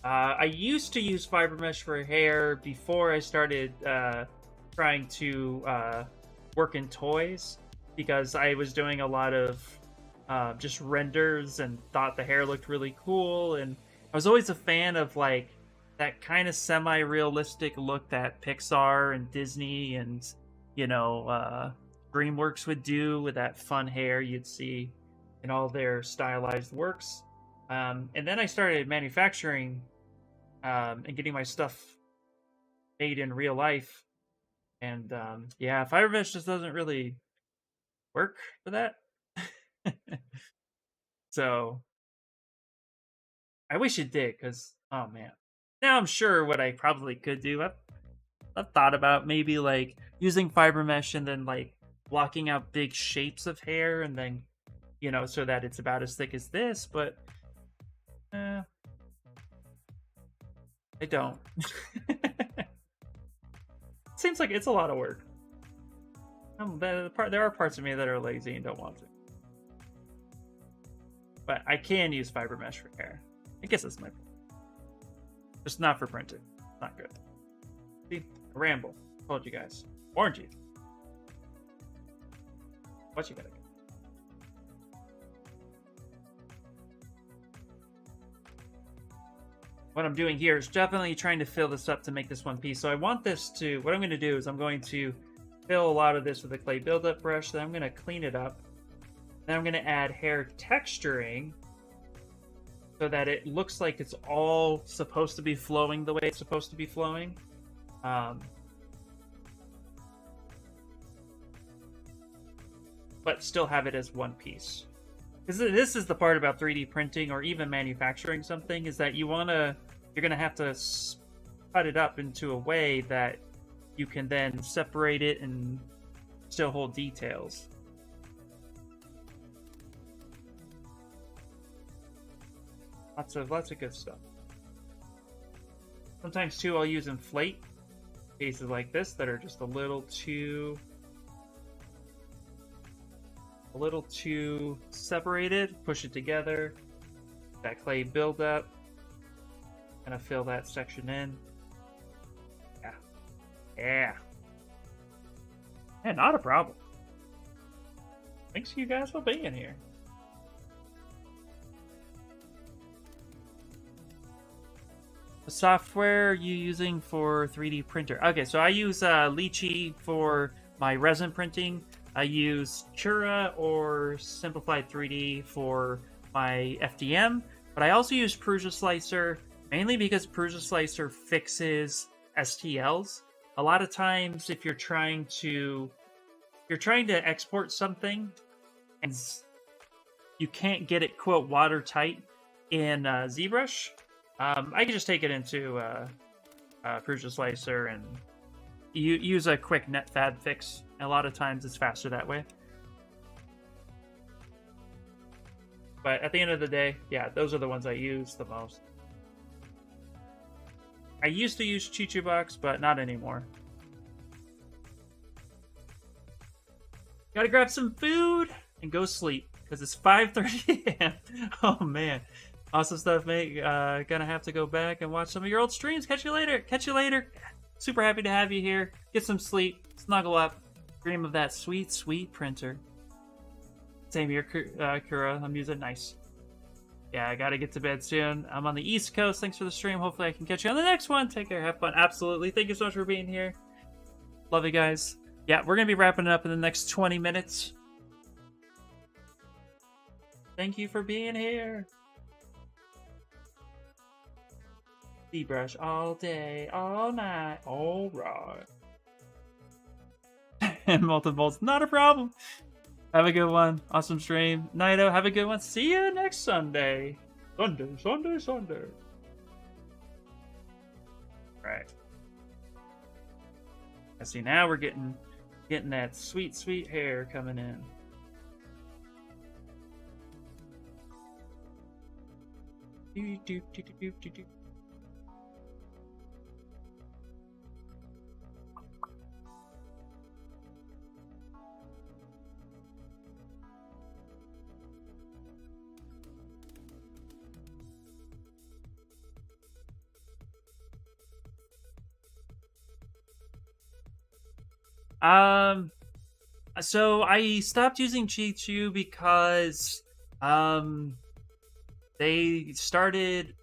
I used to use fiber mesh for hair before I started trying to work in toys, because I was doing a lot of just renders and thought the hair looked really cool, and I was always a fan of like that kind of semi-realistic look that Pixar and Disney and DreamWorks would do with that fun hair you'd see in all their stylized works. And then I started manufacturing and getting my stuff made in real life. And yeah, fiber mesh just doesn't really work for that. So I wish it did, because, oh man. Now I'm sure what I probably could do. I've thought about maybe like using fiber mesh and then like blocking out big shapes of hair and then, so that it's about as thick as this, but I don't. Seems like it's a lot of work. There are parts of me that are lazy and don't want to. But I can use fiber mesh for hair. I guess that's my point. Just not for printing. Not good. See? I ramble. Told you guys. Warned you. What you gotta get? What I'm doing here is definitely trying to fill this up to make this one piece. So I want this to, what I'm going to do is I'm going to fill a lot of this with a clay buildup brush. Then I'm going to clean it up. Then I'm going to add hair texturing so that it looks like it's all supposed to be flowing the way it's supposed to be flowing. But still have it as one piece. This is the part about 3D printing or even manufacturing something, is that you're going to have to cut it up into a way that you can then separate it and still hold details. Lots of good stuff. Sometimes too I'll use inflate cases like this that are just a little too separated. Push it together. That clay buildup. Gonna fill that section in. Yeah, not a problem. Thanks you guys for being here. The software you using for 3D printer? Okay, so I use Lychee for my resin printing. I use Cura or Simplified 3D for my FDM, but I also use Prusa Slicer, mainly because Prusa Slicer fixes STLs. A lot of times, if you're trying to export something and you can't get it quote watertight in ZBrush, I can just take it into Prusa Slicer and use a quick netfab fix. A lot of times it's faster that way. But at the end of the day, yeah, those are the ones I use the most. I used to use Chichibox, but not anymore. Gotta grab some food and go sleep, because it's 5:30 a.m. Oh man. Awesome stuff, mate. Gonna have to go back and watch some of your old streams. Catch you later. Super happy to have you here. Get some sleep. Snuggle up. Dream of that sweet, sweet printer. Same here, Kura. I'm using nice. Yeah, I gotta get to bed soon. I'm on the East Coast. Thanks for the stream. Hopefully I can catch you on the next one. Take care. Have fun. Absolutely. Thank you so much for being here. Love you guys. Yeah, we're gonna be wrapping it up in the next 20 minutes. Thank you for being here. ZBrush all day, all night. All right. And multiples, not a problem. Have a good one. Awesome stream. Naito, have a good one. See you next Sunday. Sunday. Right. I see now we're getting that sweet, sweet hair coming in. So I stopped using Chi-Chu because they started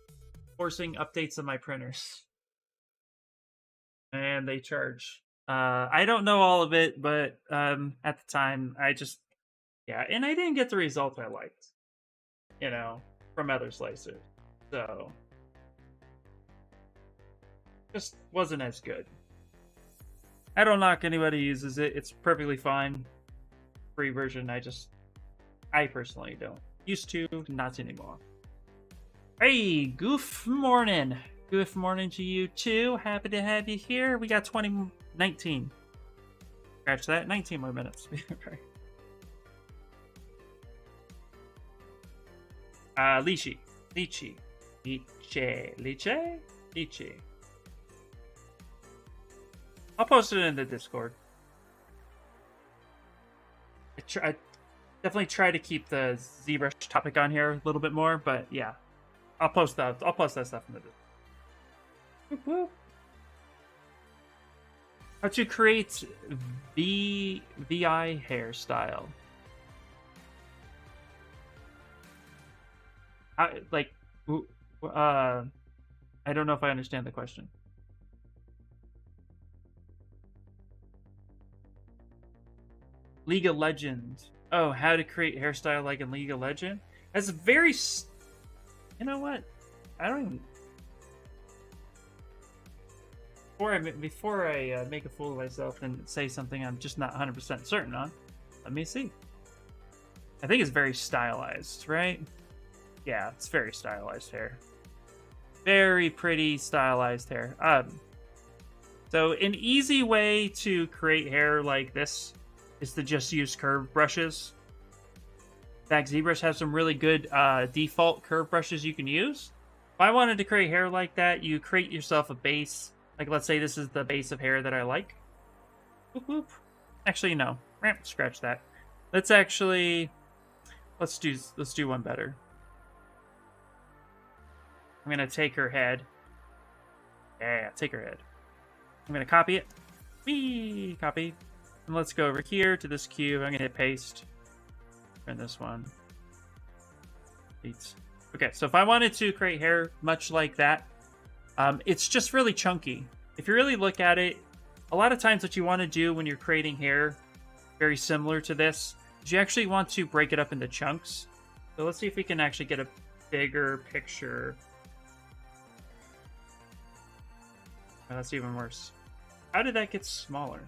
forcing updates on my printers. And they charge. I don't know all of it, but at the time I just and I didn't get the result I liked, from other slicers. So just wasn't as good. I don't knock anybody who uses it. It's perfectly fine. Free version, I personally don't. Used to, not anymore. Hey, goof morning. Good morning to you too. Happy to have you here. We got 19. Scratch that. 19 more minutes. Lychee. I'll post it in the Discord. I definitely try to keep the ZBrush topic on here a little bit more, but yeah, I'll post that stuff in the Discord. How to create VI hairstyle. I don't know if I understand the question. League of Legends. Oh, how to create hairstyle like in League of Legends? That's very... You know what? I don't even... Before I make a fool of myself and say something I'm just not 100% certain on, let me see. I think it's very stylized, right? Yeah, it's very stylized hair. Very pretty stylized hair. So an easy way to create hair like this is to just use curved brushes. In fact, ZBrush has some really good default curved brushes you can use. If I wanted to create hair like that, you create yourself a base. Like, let's say this is the base of hair that I like. Whoop, whoop. Actually, no. Scratch that. Let's do one better. I'm gonna take her head. Yeah, take her head. I'm gonna copy it. Whee! Copy. And let's go over here to this cube. I'm gonna hit paste. And this one. Okay, so if I wanted to create hair much like that, it's just really chunky. If you really look at it, a lot of times what you want to do when you're creating hair, very similar to this, is you actually want to break it up into chunks. So let's see if we can actually get a bigger picture. Oh, that's even worse. How did that get smaller?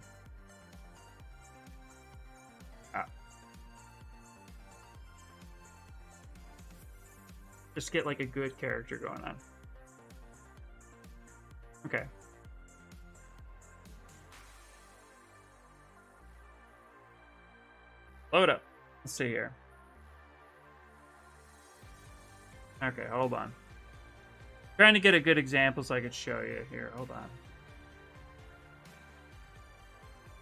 Just get like a good character going on. Okay. Load up. Let's see here. Okay, hold on. Trying to get a good example so I could show you here. Hold on.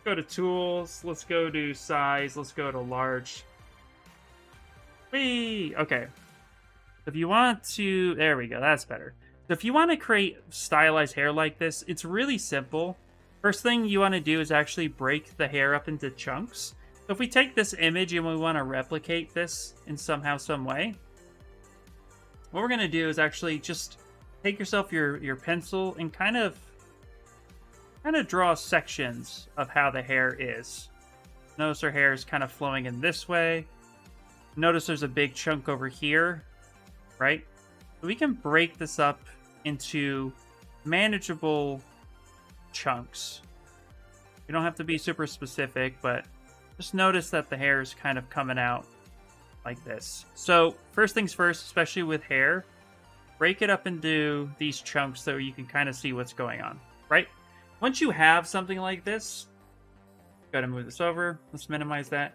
Go to tools. Let's go to size. Let's go to large. Whee! Okay. If you want to... There we go. That's better. So if you want to create stylized hair like this, it's really simple. First thing you want to do is actually break the hair up into chunks. So if we take this image and we want to replicate this in somehow, some way, what we're going to do is actually just take yourself your pencil and kind of draw sections of how the hair is. Notice her hair is kind of flowing in this way. Notice there's a big chunk over here, right? So we can break this up into manageable chunks. You don't have to be super specific, but just notice that the hair is kind of coming out like this. So first things first, especially with hair, break it up into these chunks so you can kind of see what's going on, right? Once you have something like this, go ahead and move this over. Let's minimize that.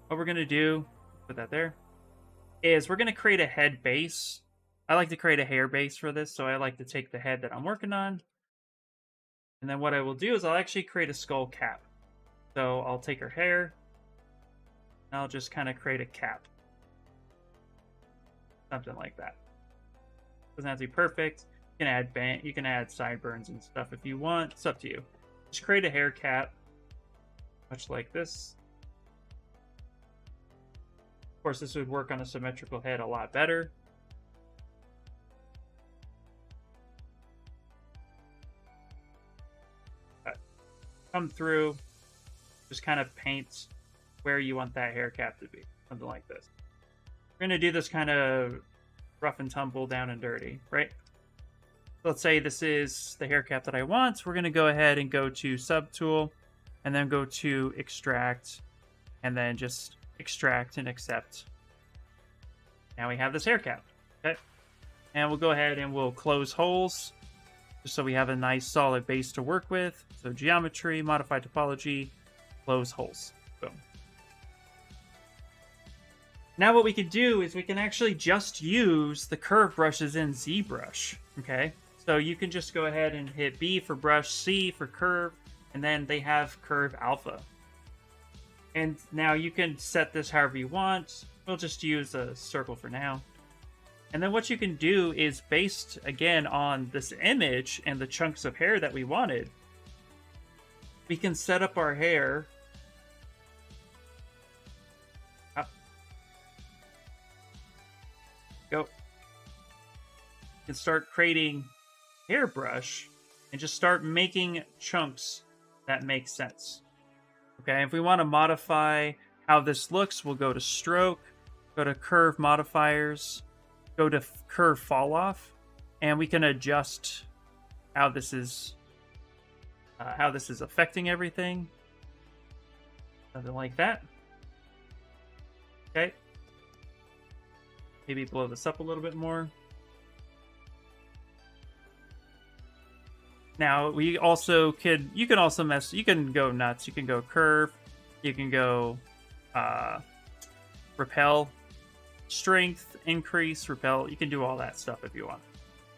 What we're going to do, put that there, is we're going to create a head base. I like to create a hair base for this, so I like to take the head that I'm working on, and then what I will do is I'll actually create a skull cap. So I'll take her hair, and I'll just kind of create a cap. Something like that. Doesn't have to be perfect. You can add sideburns and stuff if you want. It's up to you. Just create a hair cap, much like this. Of course, this would work on a symmetrical head a lot better. Come through, just kind of paint where you want that hair cap to be. Something like this. We're going to do this kind of rough and tumble, down and dirty, right? So let's say this is the hair cap that I want. We're going to go ahead and go to Subtool, and then go to Extract, and then just extract and accept. Now we have this hair cap, okay? And we'll go ahead and we'll close holes, just so we have a nice solid base to work with. So geometry, modify topology, close holes. Boom. Now what we can do is we can actually just use the curve brushes in ZBrush, okay? So you can just go ahead and hit B for brush, C for curve, and then they have curve alpha. And now you can set this however you want. We'll just use a circle for now. And then what you can do is, based again on this image and the chunks of hair that we wanted, we can set up our hair up. Go. You can start creating hairbrush and just start making chunks that make sense. Okay, if we want to modify how this looks, we'll go to stroke, go to curve modifiers, go to curve fall off, and we can adjust how this is affecting everything. Something like that. Okay. Maybe blow this up a little bit more. Now we also you can go nuts. You can go curve, you can go repel, strength, increase, repel. You can do all that stuff if you want.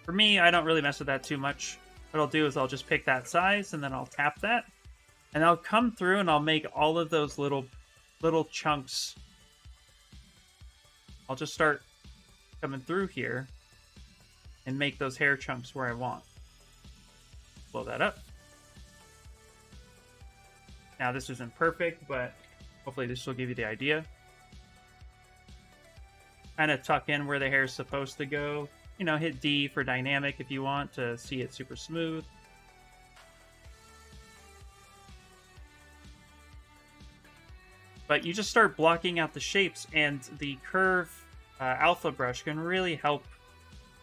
For me, I don't really mess with that too much. What I'll do is I'll just pick that size and then I'll tap that, and I'll come through and I'll make all of those little chunks. I'll just start coming through here and make those hair chunks where I want. Blow that up. Now this isn't perfect, but hopefully this will give you the idea. Kind of tuck in where the hair is supposed to go. You know, hit D for dynamic if you want to see it super smooth. But you just start blocking out the shapes, and the curve alpha brush can really help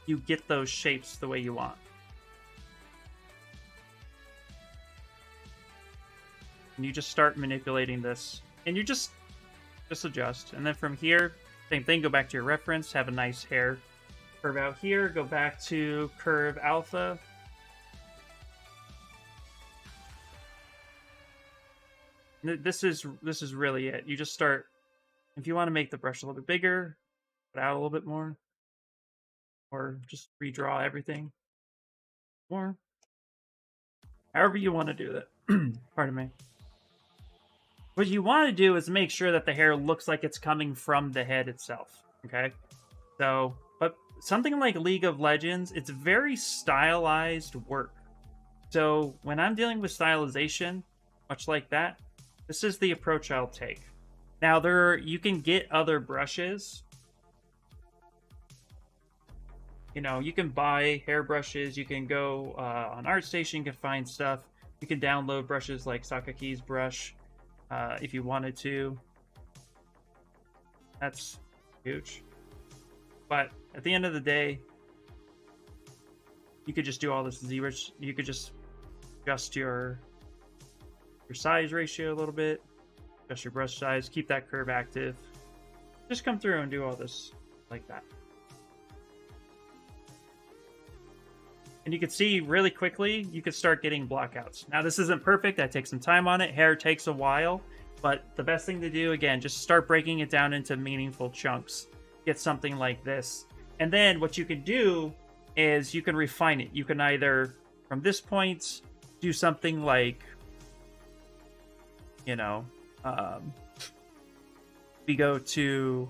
you get those shapes the way you want. And you just start manipulating this, and you just adjust. And then from here, same thing, go back to your reference, have a nice hair curve out here, go back to curve alpha. This is really it. You just start, if you want to make the brush a little bit bigger, put out a little bit more, or just redraw everything more. However you want to do that. Pardon me. What you want to do is make sure that the hair looks like it's coming from the head itself, okay? So, but something like League of Legends, it's very stylized work. So when I'm dealing with stylization, much like that, this is the approach I'll take. Now, you can get other brushes. You know, you can buy hair brushes. You can go on ArtStation, you can find stuff. You can download brushes like Sakaki's brush. If you wanted to. That's huge. But at the end of the day, you could just do all this ZBrush. You could just adjust your size ratio a little bit, adjust your brush size, keep that curve active. Just come through and do all this like that. And you can see really quickly, you could start getting blockouts. Now this isn't perfect, that takes some time on it. Hair takes a while, but the best thing to do, again, just start breaking it down into meaningful chunks. Get something like this. And then what you can do is you can refine it. You can either, from this point, do something like, you know, we go to,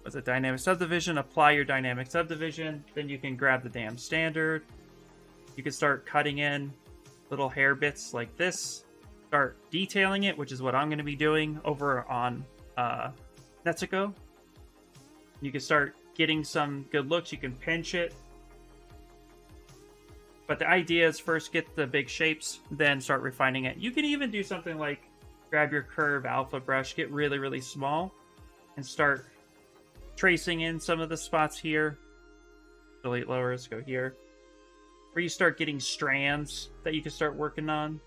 what's it, dynamic subdivision, apply your dynamic subdivision, then you can grab the damn standard. You can start cutting in little hair bits like this, start detailing it, which is what I'm going to be doing over on Netsuko. You can start getting some good looks. You can pinch it. But the idea is first get the big shapes, then start refining it. You can even do something like grab your curve alpha brush, get really, really small, and start tracing in some of the spots here. Delete lowers, go here. Where you start getting strands that you can start working on.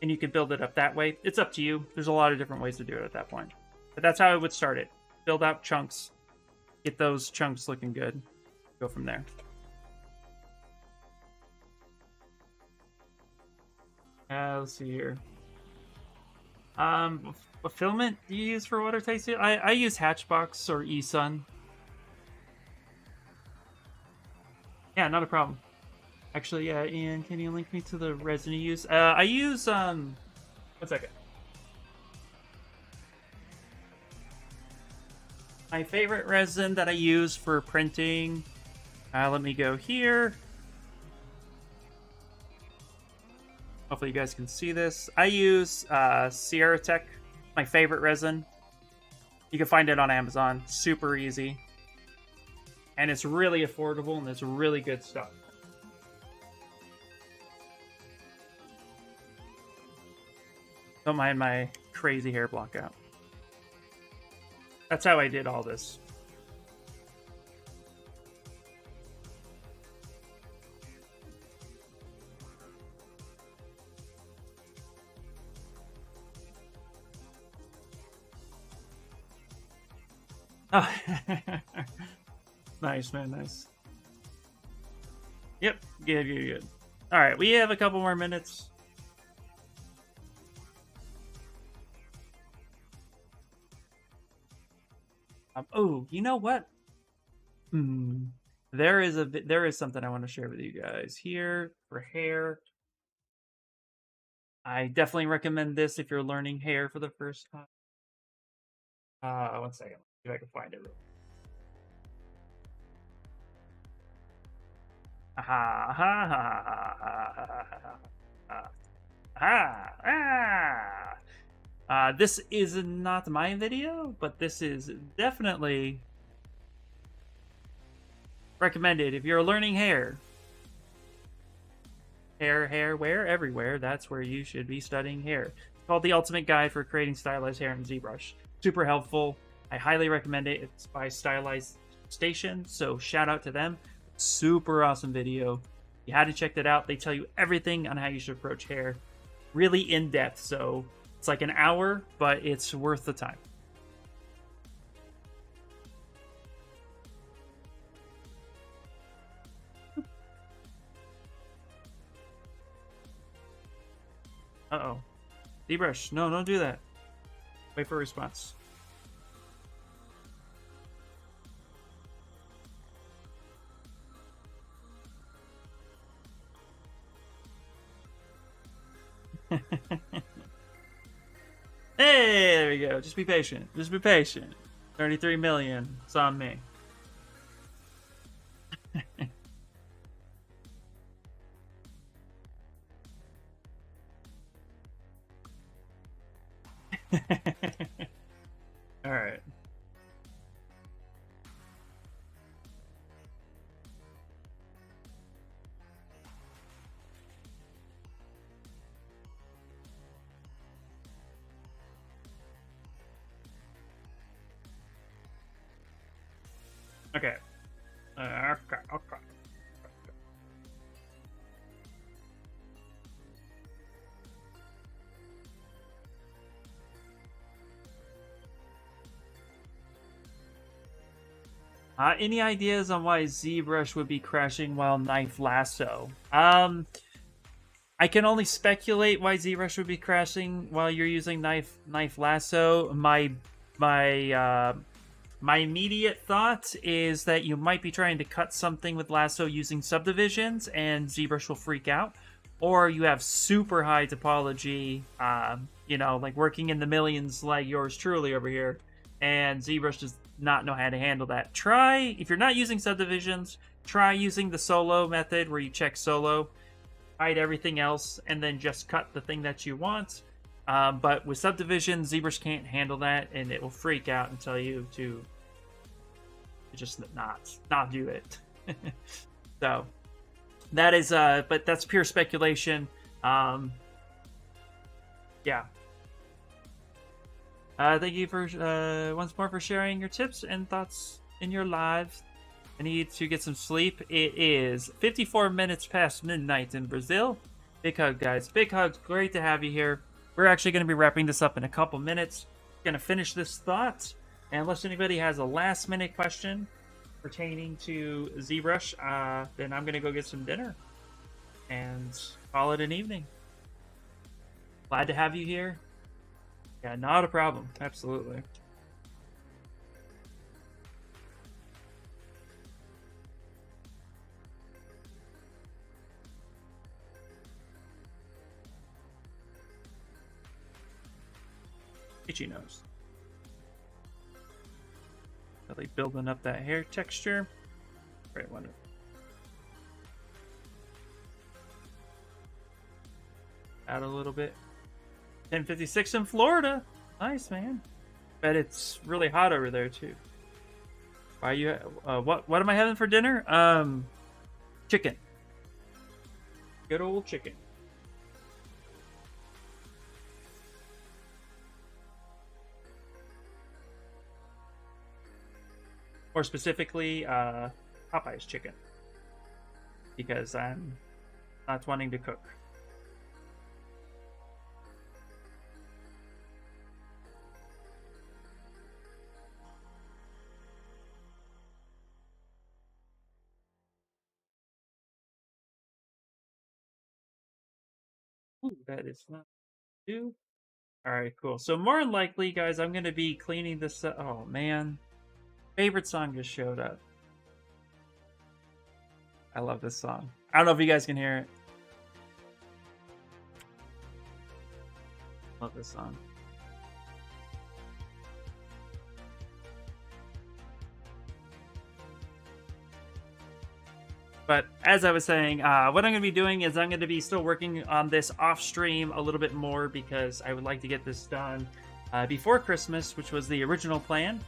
And you can build it up that way. It's up to you. There's a lot of different ways to do it at that point. But that's how I would start it. Build out chunks. Get those chunks looking good. Go from there. Let's see here. What filament do you use for water tasting? I use Hatchbox or eSun. Yeah, not a problem. Actually, yeah, Ian, can you link me to the resin you use? I use, 1 second. My favorite resin that I use for printing, let me go here. Hopefully you guys can see this. I use Sierra Tech, my favorite resin. You can find it on Amazon, super easy. And it's really affordable and it's really good stuff. Don't mind my crazy hair block out. That's how I did all this. Oh. Nice, man, nice. Yep, good. All right, we have a couple more minutes. Oh, you know what? There is something I want to share with you guys here for hair. I definitely recommend this if you're learning hair for the first time. 1 second. Let's see if I can find it. This is not my video, but this is definitely recommended if you're learning hair. Hair, where? Everywhere. That's where you should be studying hair. It's called The Ultimate Guide for Creating Stylized Hair in ZBrush. Super helpful. I highly recommend it. It's by Stylized Station, so shout out to them. Super awesome video. You hadn't checked it out. They tell you everything on how you should approach hair. Really in-depth, so it's like an hour, but it's worth the time. Uh-oh. ZBrush, no, don't do that. Wait for a response. Hey, there we go. Just be patient. Just be patient. 33 million. It's on me. All right. Okay. Okay. Any ideas on why ZBrush would be crashing while Knife Lasso? I can only speculate why ZBrush would be crashing while you're using Knife Lasso. My My immediate thought is that you might be trying to cut something with lasso using subdivisions, and ZBrush will freak out. Or you have super high topology, you know, like working in the millions like yours truly over here, and ZBrush does not know how to handle that. Try, if you're not using subdivisions, try using the solo method where you check solo, hide everything else, and then just cut the thing that you want. But with subdivisions, ZBrush can't handle that, and it will freak out and tell you to just not do it. So that is, but that's pure speculation. Yeah. Thank you for once more for sharing your tips and thoughts in your lives. I need to get some sleep. It is 54 minutes past midnight in Brazil. Big hug, guys. Big hugs. Great to have you here. We're actually going to be wrapping this up in a couple minutes. Going to finish this thought. And unless anybody has a last-minute question pertaining to ZBrush, then I'm going to go get some dinner and call it an evening. Glad to have you here. Yeah, not a problem. Absolutely. Itchy nose. Really building up that hair texture. Very wonderful. Add a little bit. 10:56 in Florida. Nice, man. Bet it's really hot over there too. Why are you? What am I having for dinner? Chicken. Good old chicken. More specifically, Popeye's chicken. Because I'm not wanting to cook. Ooh, that is not do. Alright, cool. So more than likely, guys, I'm going to be cleaning this up. Oh, man. Favorite song just showed up. I love this song. I don't know if you guys can hear it. Love this song. But as I was saying, what I'm going to be doing is I'm going to be still working on this off stream a little bit more because I would like to get this done before Christmas, which was the original plan.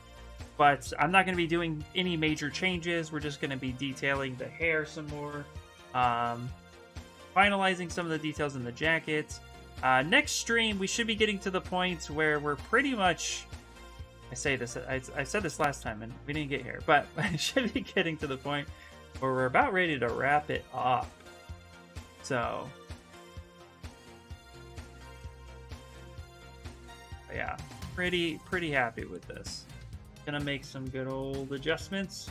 But I'm not going to be doing any major changes. We're just going to be detailing the hair some more. Finalizing some of the details in the jacket. Next stream, we should be getting to the point where we're pretty much... I said this last time and we didn't get here. But I should be getting to the point where we're about ready to wrap it up. So... yeah, pretty happy with this. Gonna make some good old adjustments.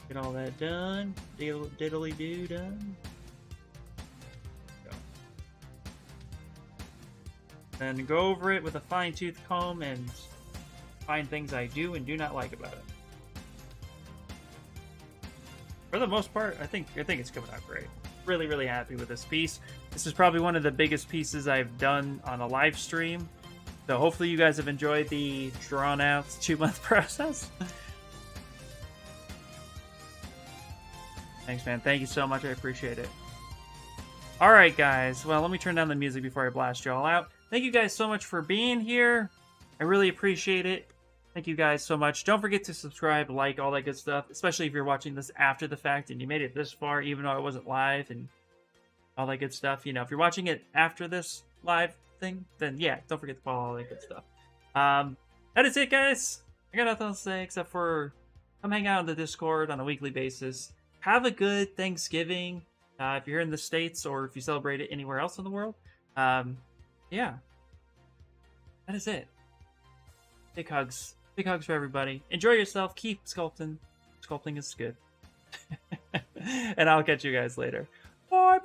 Get all that done. Diddly do done. Go. Then go over it with a fine-tooth comb and find things I do and do not like about it. For the most part, I think it's coming out great. Really happy with this piece. This is probably one of the biggest pieces I've done on a live stream. So hopefully you guys have enjoyed the drawn-out 2-month process. Thanks, man. Thank you so much. I appreciate it. All right, guys. Well, let me turn down the music before I blast you all out. Thank you guys so much for being here. I really appreciate it. Thank you guys so much. Don't forget to subscribe, like, all that good stuff, especially if you're watching this after the fact and you made it this far, even though I wasn't live and all that good stuff. You know, if you're watching it after this live thing, then yeah, don't forget to follow all that good stuff. That is it, guys. I got nothing else to say except for come hang out on the Discord on a weekly basis. Have a good Thanksgiving if you're in the States or if you celebrate it anywhere else in the world. Yeah, that is it. Big hugs for everybody. Enjoy yourself. Keep sculpting. Sculpting is good. And I'll catch you guys later. Bye.